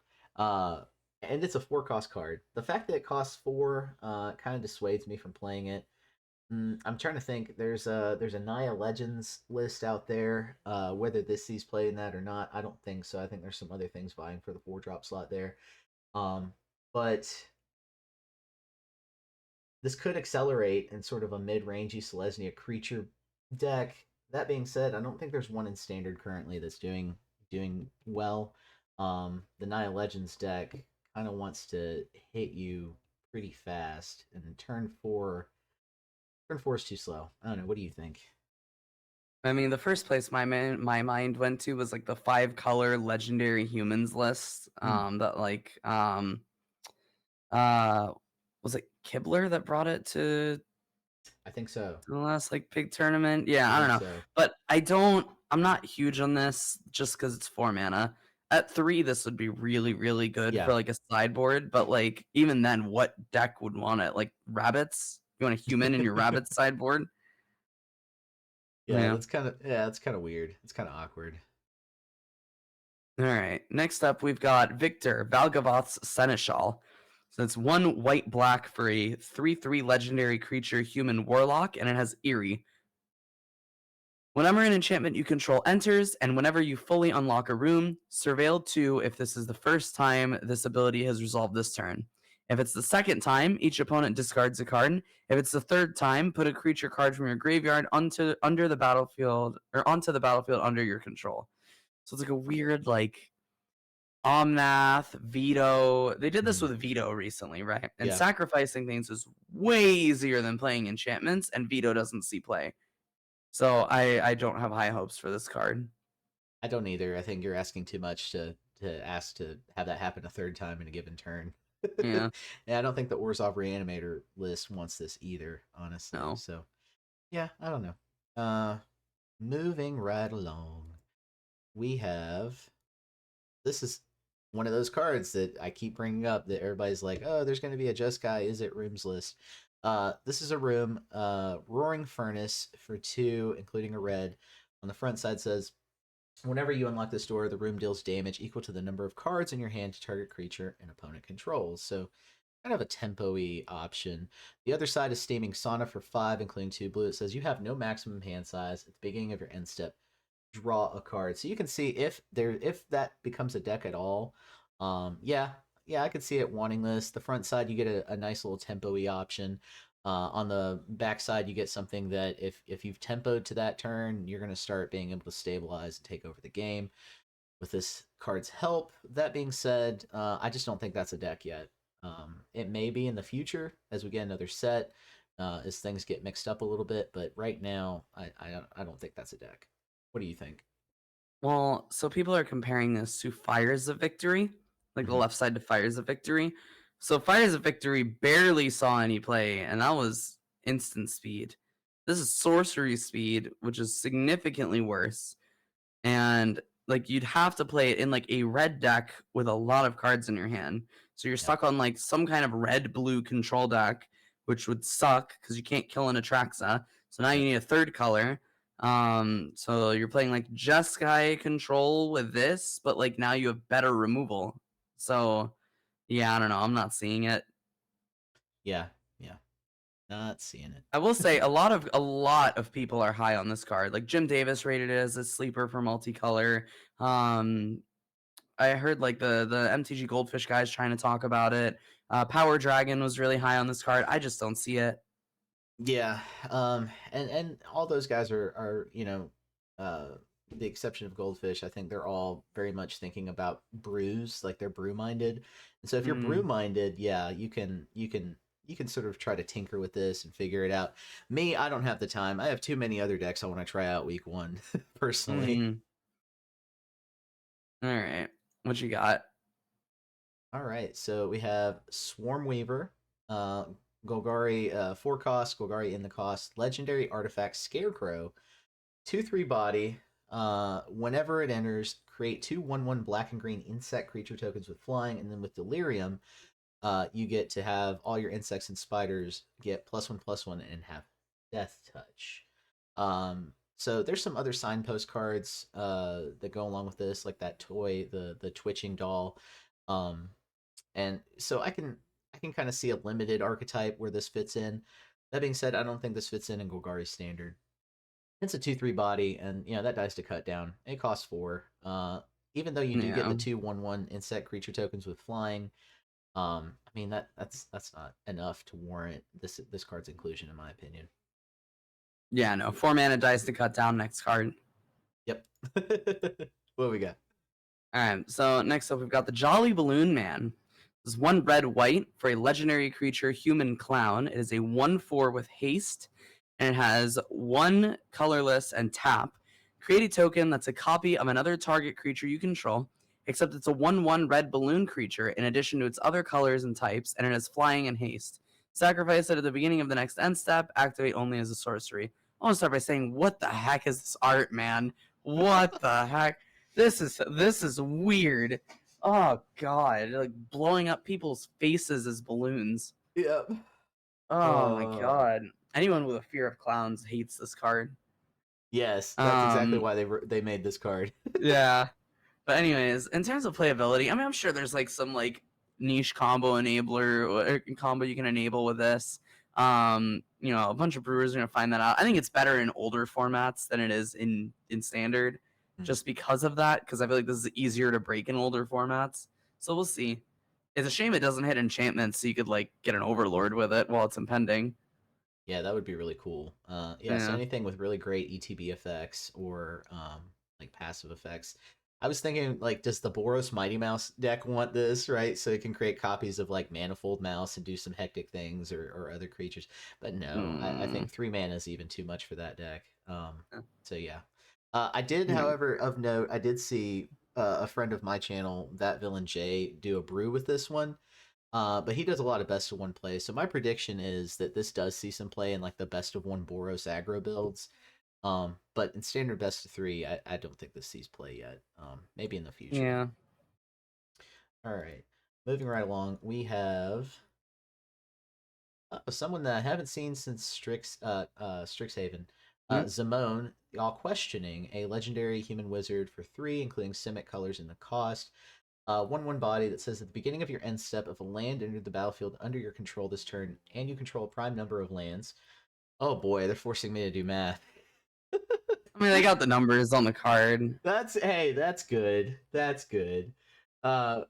A: and it's a 4 cost card. The fact that it costs 4 kind of dissuades me from playing it. I'm trying to think. There's a Naya Legends list out there. Whether this sees play in that or not, I don't think so. I think there's some other things vying for the 4 drop slot there. Um, but this could accelerate in sort of a mid-rangey Selesnya creature deck. That being said, I don't think there's one in standard currently that's doing well. The Naya Legends deck kind of wants to hit you pretty fast, and turn 4 is too slow. I don't know. What do you think?
B: I mean, the first place my mind went to was like the 5 color legendary humans list.
A: Hmm,
B: That like uh was it Kibler that brought it to
A: I think so.
B: the last like big tournament? Yeah,
A: I
B: I don't
A: think
B: know,
A: so.
B: but I'm not huge on this just because it's 4 mana. At 3, this would be really, really good
A: Yeah.
B: for like a sideboard, but like even then, what deck would want it? Like rabbits? You want a human in your rabbit sideboard?
A: Yeah,
B: Yeah.
A: that's kind of weird. It's kind of awkward.
B: All right. Next up, we've got Victor Valgavoth's Seneschal. So it's 1 white black for a 3/3 legendary creature human warlock, and it has Eerie. Whenever an enchantment you control enters, and whenever you fully unlock a room, surveil 2 if this is the first time this ability has resolved this turn. If it's the second time, each opponent discards a card. If it's the third time, put a creature card from your graveyard under the battlefield or onto the battlefield under your control. So it's like a weird like Omnath, Veto. They did this
A: Hmm.
B: with Veto recently, right? And
A: Yeah,
B: sacrificing things is way easier than playing enchantments, and Veto doesn't see play. So I don't have high hopes for this card.
A: I don't either. I think you're asking too much to ask to have that happen a third time in a given turn.
B: Yeah,
A: And I don't think the Orzhov Reanimator list wants this either, honestly.
B: no.
A: So yeah, I don't know. Moving right along, we have this is one of those cards that I keep bringing up that everybody's like, oh, there's going to be a Just Guy Is It Rooms list. This is a room, Roaring Furnace for 2, including a red. On the front side says Whenever you unlock this door, the room deals damage equal to the number of cards in your hand to target creature an opponent controls. So kind of a tempo-y option. The other side is Steaming Sauna for 5, including 2 blue. It says you have no maximum hand size. At the beginning of your end step, draw a card. So you can see if that becomes a deck at all. Yeah, I could see it wanting this. The front side, you get a nice little tempo-y option. On the back side, you get something that if you've tempoed to that turn, you're going to start being able to stabilize and take over the game with this card's help. That being said, I just don't think that's a deck yet. It may be in the future as we get another set, as things get mixed up a little bit. But right now, I don't think that's a deck. What do you think?
B: Well, so people are comparing this to Fires of Victory, like the
A: Mm-hmm.
B: left side to Fires of Victory. So Fires of Victory barely saw any play, and that was instant speed. This is sorcery speed, which is significantly worse. And like you'd have to play it in like a red deck with a lot of cards in your hand. So you're
A: Yep.
B: stuck on like some kind of red blue control deck, which would suck because you can't kill an Atraxa. So now you
A: Yep.
B: need a third color. So you're playing like Jeskai control with this, but like now you have better removal. So yeah, I don't know. I'm not seeing it.
A: Yeah. Yeah. Not seeing
B: I will
A: it.
B: say a lot of people are high on this card. Like Jim Davis rated it as a sleeper for multicolor. Um, I heard like the MTG Goldfish guys trying to talk about it. Power Dragon was really high on this card. I just don't see it.
A: Yeah, and all those guys are uh, the exception of Goldfish. I think they're all very much thinking about brews, like they're brew minded. And so if you're brew
B: Mm,
A: minded, yeah, you can sort of try to tinker with this and figure it out. Me, I don't have the time. I have too many other decks I want to try out week one, personally.
B: mm. All right, what you got?
A: All right, so we have Swarm Weaver, uh, Golgari 4 cost, Golgari in the cost, Legendary Artifact Scarecrow. 2/3 body. Whenever it enters, create 2/1/1 black and green insect creature tokens with flying, and then with Delirium, you get to have all your insects and spiders get +1/+1 and have Death Touch. So there's some other signpost cards that go along with this, like that toy, the twitching doll. Um, and so I can kind of see a limited archetype where this fits in. That being said, I don't think this fits in Golgari standard. It's a 2/3 body, and that dies to cut down. It costs 4. Even though you do get
B: Yeah,
A: the 2/1/1 insect creature tokens with flying, I mean that's not enough to warrant this card's inclusion, in my opinion.
B: yeah, no. 4 mana dice to cut down. Next card.
A: Yep. What we got?
B: All right. So next up, we've got the Jolly Balloon Man. This is 1 red white for a legendary creature, human clown. It is a 1/4 with haste, and it has 1 colorless and tap. Create a token that's a copy of another target creature you control, except it's a 1/1 red balloon creature in addition to its other colors and types, and it has flying and haste. Sacrifice it at the beginning of the next end step. Activate only as a sorcery. I want to start by saying, what the heck is this art, man? What the heck? This is weird. Oh god, like blowing up people's faces as balloons.
A: Yep.
B: Oh my
A: Uh,
B: god. Anyone with a fear of clowns hates this card.
A: yes, that's exactly
B: Um
A: why they made this card.
B: yeah. But anyways, in terms of playability, I mean I'm sure there's like some like niche combo enabler or combo you can enable with this. A bunch of brewers are gonna find that out. I think it's better in older formats than it is in standard,
A: Mhm.
B: just because of that, because I feel like this is easier to break in older formats. So we'll see. It's a shame it doesn't hit enchantments, so you could like get an overlord with it while it's impending.
A: Yeah, that would be really cool. Yeah, so
B: Yeah.
A: anything with really great ETB effects or like passive effects. I was thinking, like, does the Boros Mighty Mouse deck want this, right? So it can create copies of like Manifold Mouse and do some hectic things or other creatures. But no, I
B: Mm.
A: think 3 mana is even too much for that deck. So yeah. I did,
B: Yeah.
A: however, of note, I did see a friend of my channel, That Villain J, do a brew with this one. But he does a lot of best of one play. So my prediction is that this does see some play in like the best of one Boros aggro builds. But in standard best of three, I don't think this sees play yet. Maybe in the future.
B: Yeah.
A: All right. Moving right along, we have someone that I haven't seen since Strixhaven.
B: Mhm.
A: Zamone, all questioning, a legendary human wizard for 3, including Simic colors in the cost. 1/1 body that says at the beginning of your end step, if a land entered the battlefield under your control this turn, and you control a prime number of lands. Oh boy, they're forcing me to do math.
B: I mean, they got the numbers on the card.
A: That's good. That's good. Uh,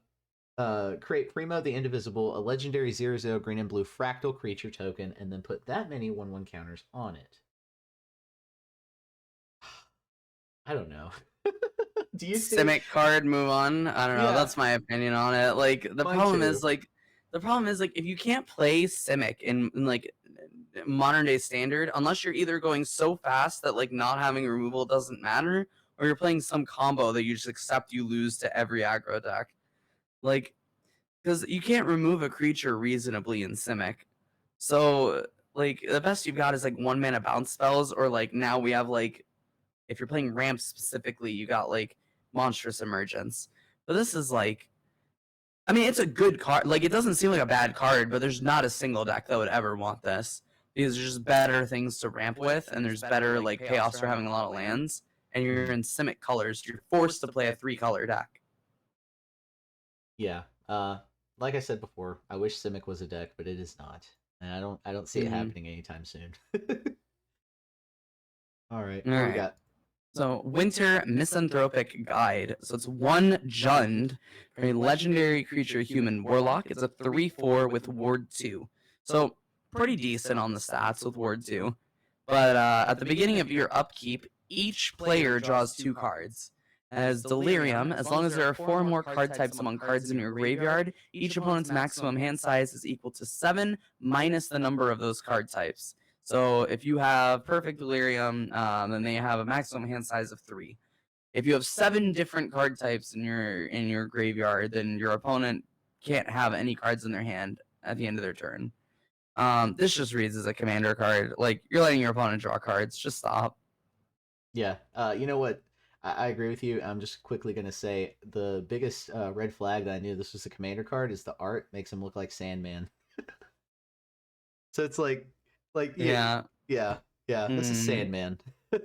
A: create Primo the Indivisible, a legendary 0/0 green and blue fractal creature token, and then put that many 1/1 counters on it. I don't know. Do you think?
B: Simic card, move on. I don't know.
A: Yeah,
B: That's my opinion on it. Like
A: mine too.
B: the problem is like if you can't play Simic in like modern day standard, unless you're either going so fast that like not having removal doesn't matter, or you're playing some combo that you just accept you lose to every aggro deck. Like, because you can't remove a creature reasonably in Simic. So like the best you've got is like 1 mana bounce spells, or like now we have like if you're playing ramp specifically, you got like monstrous emergence. But this is like, I mean, it's a good card. Like, it doesn't seem like a bad card, but there's not a single deck that would ever want this because there's just better things to ramp with, and there's better like payoffs for having a lot of lands. And you're in Simic colors, you're forced to play a 3-color deck.
A: Yeah. Like I said before, I wish Simic was a deck, but it is not, and I don't see it
B: Mm-hmm.
A: happening anytime soon. All right,
B: All
A: what we
B: right.
A: got?
B: So, Winter Misanthropic Guide. So, it's 1 Jund for a legendary creature human warlock. It's a 3/4 with Ward 2. So, pretty decent on the stats with Ward 2. But at the beginning of your upkeep, each player draws 2 cards. As Delirium, as long as there are 4 more card types among cards in your graveyard, each opponent's maximum hand size is equal to 7 minus the number of those card types. So if you have Perfect Delirium, then they have a maximum hand size of 3. If you have 7 different card types in your graveyard, then your opponent can't have any cards in their hand at the end of their turn. This just reads as a commander card. Like, you're letting your opponent draw cards. Just stop.
A: Yeah. You know what? I agree with you. I'm just quickly gonna say the biggest red flag that I knew this was a commander card is the art makes him look like Sandman. So it's like
B: Yeah.
A: yeah, yeah. This is
B: Mm.
A: Sandman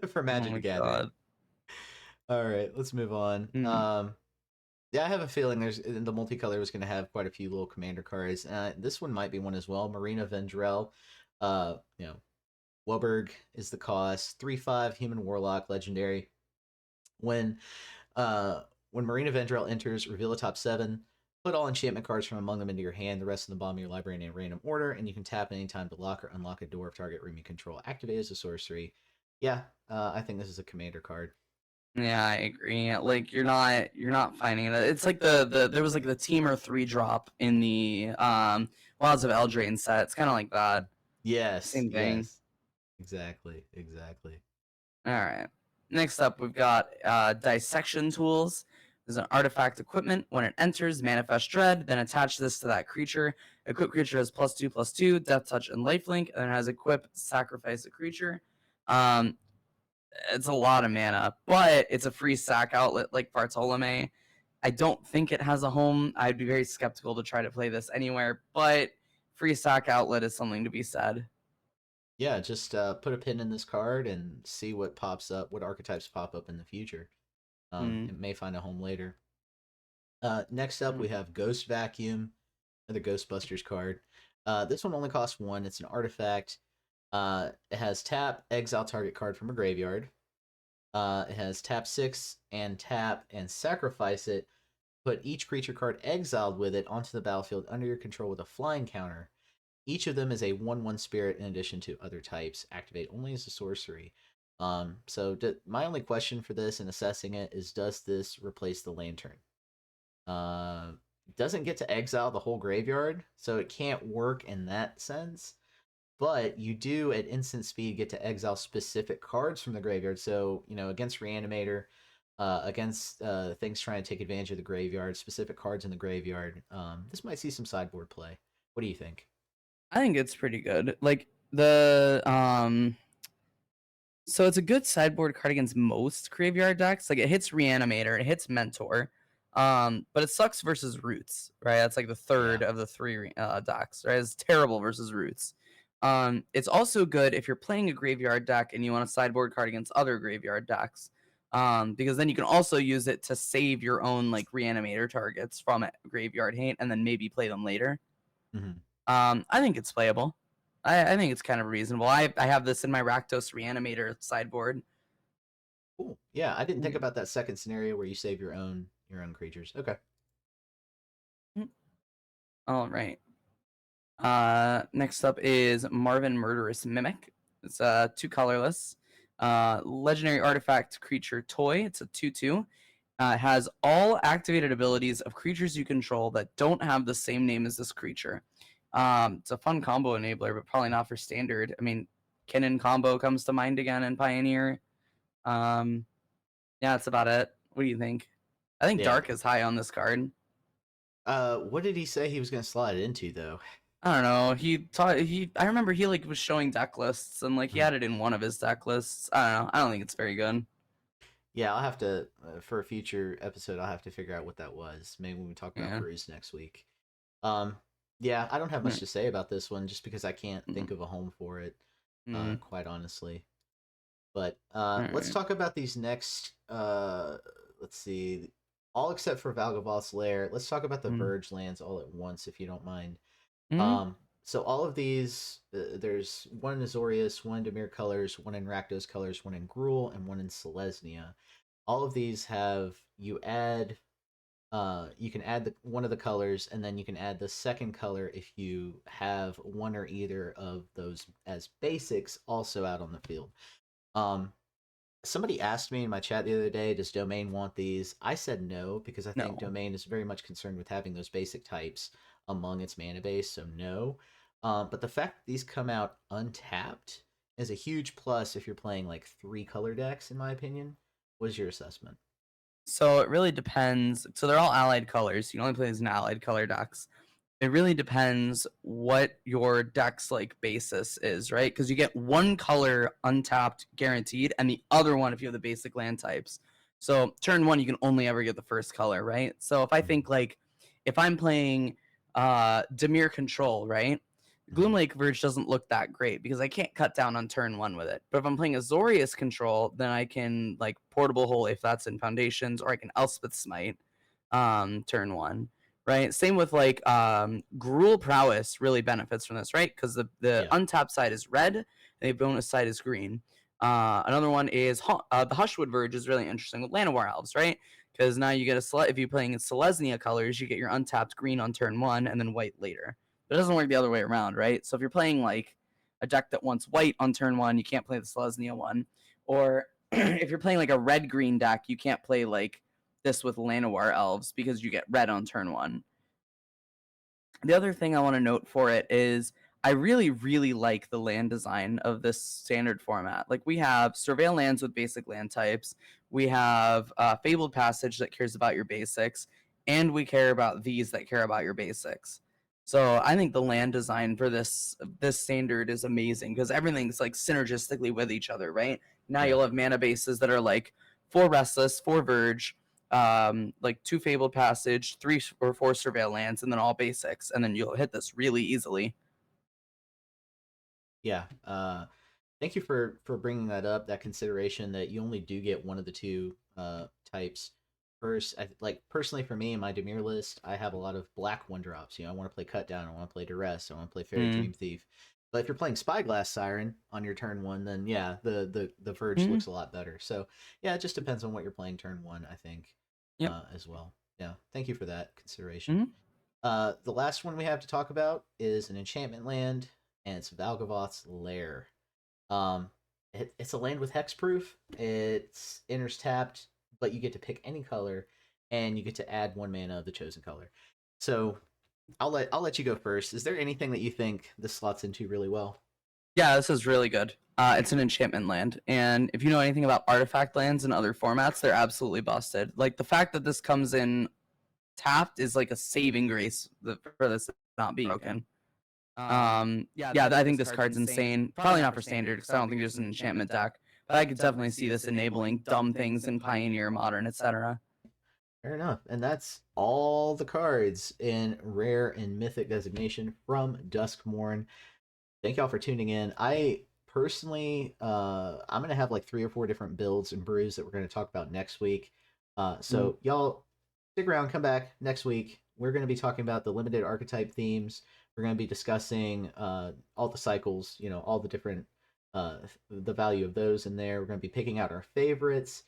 A: for
B: Oh
A: Magic the
B: my
A: Gathering.
B: god.
A: All right, let's move on.
B: Mm.
A: Yeah, I have a feeling there's the multicolor was going to have quite a few little commander cards. This one might be one as well. Marina Vendrell, you know, Welberg is the cost. 3/5 human warlock legendary. When when Marina Vendrell enters, reveal a top 7. Put all enchantment cards from among them into your hand. The rest in the bottom of your library in a random order, and you can tap anytime to lock or unlock a door of target room you control. Activate as a sorcery. Yeah, I think this is a commander card.
B: Yeah, I agree. Like you're not finding it. It's like there was like the Teamer 3 drop in the Wilds of Eldraine set. It's kind of like that.
A: Yes,
B: Same thing.
A: yes, exactly, exactly.
B: All right. Next up, we've got Dissection Tools. There's an artifact equipment. When it enters, manifest dread, then attach this to that creature. Equip creature has +2/+2, death touch, and lifelink, and it has equip sacrifice a creature. Um, it's a lot of mana, but it's a free sack outlet like Bartolome. I don't think it has a home. I'd be very skeptical to try to play this anywhere, but free sack outlet is something to be said.
A: Yeah, just put a pin in this card and see what pops up, what archetypes pop up in the future.
B: Mm.
A: It may find a home later. Next up, we
B: Mm.
A: have Ghost Vacuum, another Ghostbusters card. This one only costs 1. It's an artifact. It has tap, exile target card from a graveyard. It has tap 6 and tap and sacrifice it. Put each creature card exiled with it onto the battlefield under your control with a flying counter. Each of them is a 1/1 spirit in addition to other types. Activate only as a sorcery. My only question for this and assessing it is, does this replace the lantern? Uh, doesn't get to exile the whole graveyard, so it can't work in that sense. But you do at instant speed get to exile specific cards from the graveyard. So against Reanimator, against things trying to take advantage of the graveyard, specific cards in the graveyard. This might see some sideboard play. What do you think?
B: I think it's pretty good. Like the so it's a good sideboard card against most graveyard decks. Like it hits Reanimator, it hits Mentor. But it sucks versus Roots, right? That's like the third
A: Yeah.
B: of the 3 decks, right? It's terrible versus Roots. It's also good if you're playing a graveyard deck and you want a sideboard card against other graveyard decks, because then you can also use it to save your own like reanimator targets from a graveyard hate, and then maybe play them later.
A: Mhm.
B: I think it's playable. I think it's kind of reasonable. I have this in my Rakdos reanimator sideboard.
A: Cool. Yeah, I didn't think
B: Mm.
A: about that second scenario where you save your own creatures. Okay.
B: All right. Next up is Marvin Murderous Mimic. It's 2 colorless. Legendary artifact creature toy. It's a 2/2. It has all activated abilities of creatures you control that don't have the same name as this creature. It's a fun combo enabler, but probably not for standard. I mean, Kinnan combo comes to mind again in Pioneer. Yeah, that's about it. What do you think? I think
A: Yeah.
B: Dark is high on this card.
A: What did he say he was going to slide it into though?
B: I don't know. I remember he like was showing deck lists and like he had it in one of his deck lists. I don't know. I don't think it's very good.
A: Yeah, I'll have to for a future episode. I'll have to figure out what that was. Maybe when we talk about
B: Yeah.
A: brews next week. Um, yeah, I don't have much
B: Mm,
A: to say about this one, just because I can't
B: mm,
A: think of a home for it.
B: mm.
A: Quite honestly. But
B: All
A: let's
B: right.
A: talk about these next. Let's see, all except for Valgavoth's Lair. Let's talk about the
B: Mm,
A: Verge lands all at once, if you don't mind.
B: mm.
A: So all of these, there's one in Azorius, one in Dimir Colors, one in Rakdos Colors, one in Gruul, and one in Selesnya. All of these have you can add one of the colors, and then you can add the second color if you have one or either of those as basics also out on the field. Um, Somebody asked me in my chat the other day, does Domain want these? I said no, because I think
B: No.
A: Domain is very much concerned with having those basic types among its mana base, so no. But the fact that these come out untapped is a huge plus if you're playing like 3 color decks, in my opinion. What is your assessment?
B: So it really depends. So they're all allied colors. You can only play these in allied color decks. It really depends what your deck's like basis is, right? Because you get one color untapped guaranteed, and the other one if you have the basic land types. So turn one, you can only ever get the first color, right? So if I
A: Mhm,
B: think like if I'm playing Dimir Control, right?
A: mhm.
B: Gloomlake Verge doesn't look that great because I can't cut down on turn one with it. But if I'm playing Azorius Control, then I can like Portable Hole if that's in Foundations, or I can Elspeth Smite turn one, right? Same with like Gruul Prowess really benefits from this, right? Because the
A: Yeah,
B: untapped side is red and the bonus side is green. Another one is the Hushwood Verge is really interesting with Llanowar Elves, right? Because now you get if you're playing in Selesnya colors, you get your untapped green on turn one and then white later. But it doesn't work the other way around, right? So if you're playing like a deck that wants white on turn one, you can't play the Selesnya one. Or if you're playing like a red green deck, you can't play like this with Llanowar Elves because you get red on turn one. The other thing I want to note for it is I really, really like the land design of this standard format. Like we have Surveil lands with basic land types, we have Fabled Passage that cares about your basics, and we care about these that care about your basics. So I think the land design for this standard is amazing because everything's like synergistically with each other, right? Now
A: yeah.
B: you'll have mana bases that are like 4 Restless, 4 Verge, like 2 Fabled Passage, 3 or 4 Surveil lands, and then all basics, and then you'll hit this really easily.
A: Yeah. Thank you for bringing that up. That consideration that you only do get one of the two types. First, like personally for me in my Demir list, I have a lot of black one drops. You know, I want to play Cut Down, I want to play Duress, I want to play Fairy
B: Mm.
A: Dream Thief. But if you're playing Spyglass Siren on your turn one, then yeah, the Verge
B: Mm.
A: looks a lot better. So yeah, it just depends on what you're playing turn one, I think,
B: Yep.
A: as well. Yeah, thank you for that consideration.
B: Mm.
A: The last one we have to talk about is an enchantment land, and it's Valgavoth's Lair. Um, it's a land with hexproof. It's enters tapped, but you get to pick any color, and you get to add 1 mana of the chosen color. So I'll let you go first. Is there anything that you think this slots into really well?
B: Yeah, this is really good. It's an enchantment land, and if you know anything about artifact lands and other formats, they're absolutely busted. Like the fact that this comes in tapped is like a saving grace for this not being broken. Yeah, I think this card's insane. Probably not for standard because I don't think there's an enchantment deck, but I could definitely see this enabling dumb things in Pioneer, Modern, etc.
A: Fair enough. And that's all the cards in rare and mythic designation from Duskmourn. Thank y'all for tuning in. I personally, I'm gonna have like 3 or 4 different builds and brews that we're gonna talk about next week.
B: Mm.
A: So y'all stick around, come back next week. We're gonna be talking about the limited archetype themes. We're gonna be discussing all the cycles, all the different the value of those in there. We're gonna be picking out our favorites.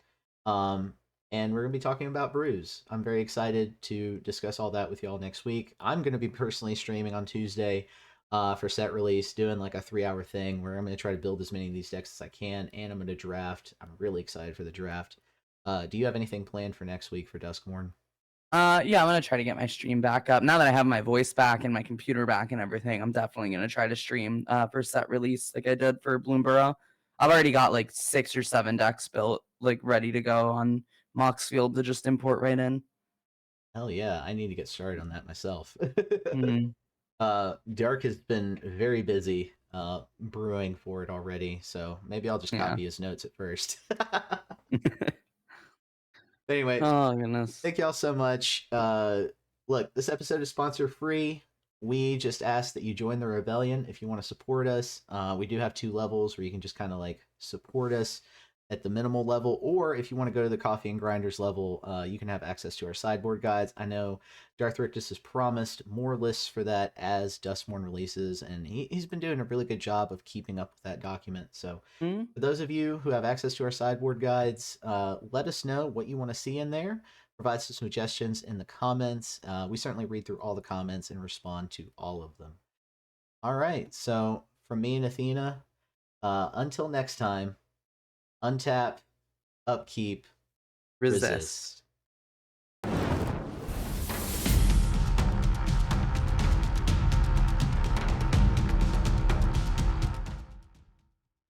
A: Um, and we're gonna be talking about brews. I'm very excited to discuss all that with y'all next week. I'm gonna be personally streaming on Tuesday for set release, doing like a 3 hour thing where I'm going to try to build as many of these decks as I can, and I'm going to draft. I'm really excited for the draft. Do you have anything planned for next week for Duskmourn?
B: Yeah, I'm gonna try to get my stream back up. Now that I have my voice back and my computer back and everything, I'm definitely gonna try to stream for set release like I did for Bloomborough. I've already got like 6 or 7 decks built, like ready to go on Moxfield to just import right in.
A: Hell yeah, I need to get started on that myself.
B: Mhm.
A: Dark has been very busy brewing for it already, so maybe I'll just
B: Yeah.
A: copy his notes at first. Anyway,
B: Oh goodness.
A: thank y'all so much. Look, this episode is sponsor free. We just ask that you join the rebellion if you want to support us. We do have 2 levels where you can just kind of like support us at the minimal level, or if you want to go to the coffee and grinders level, you can have access to our sideboard guides. I know Darth Rictus has promised more lists for that as Duskmourn releases, and he's been doing a really good job of keeping up with that document. So
B: Mm,
A: for those of you who have access to our sideboard guides, let us know what you want to see in there. Provide some suggestions in the comments. We certainly read through all the comments and respond to all of them. All right, so from me and Athena, until next time, untap, upkeep,
B: resist.
A: resist.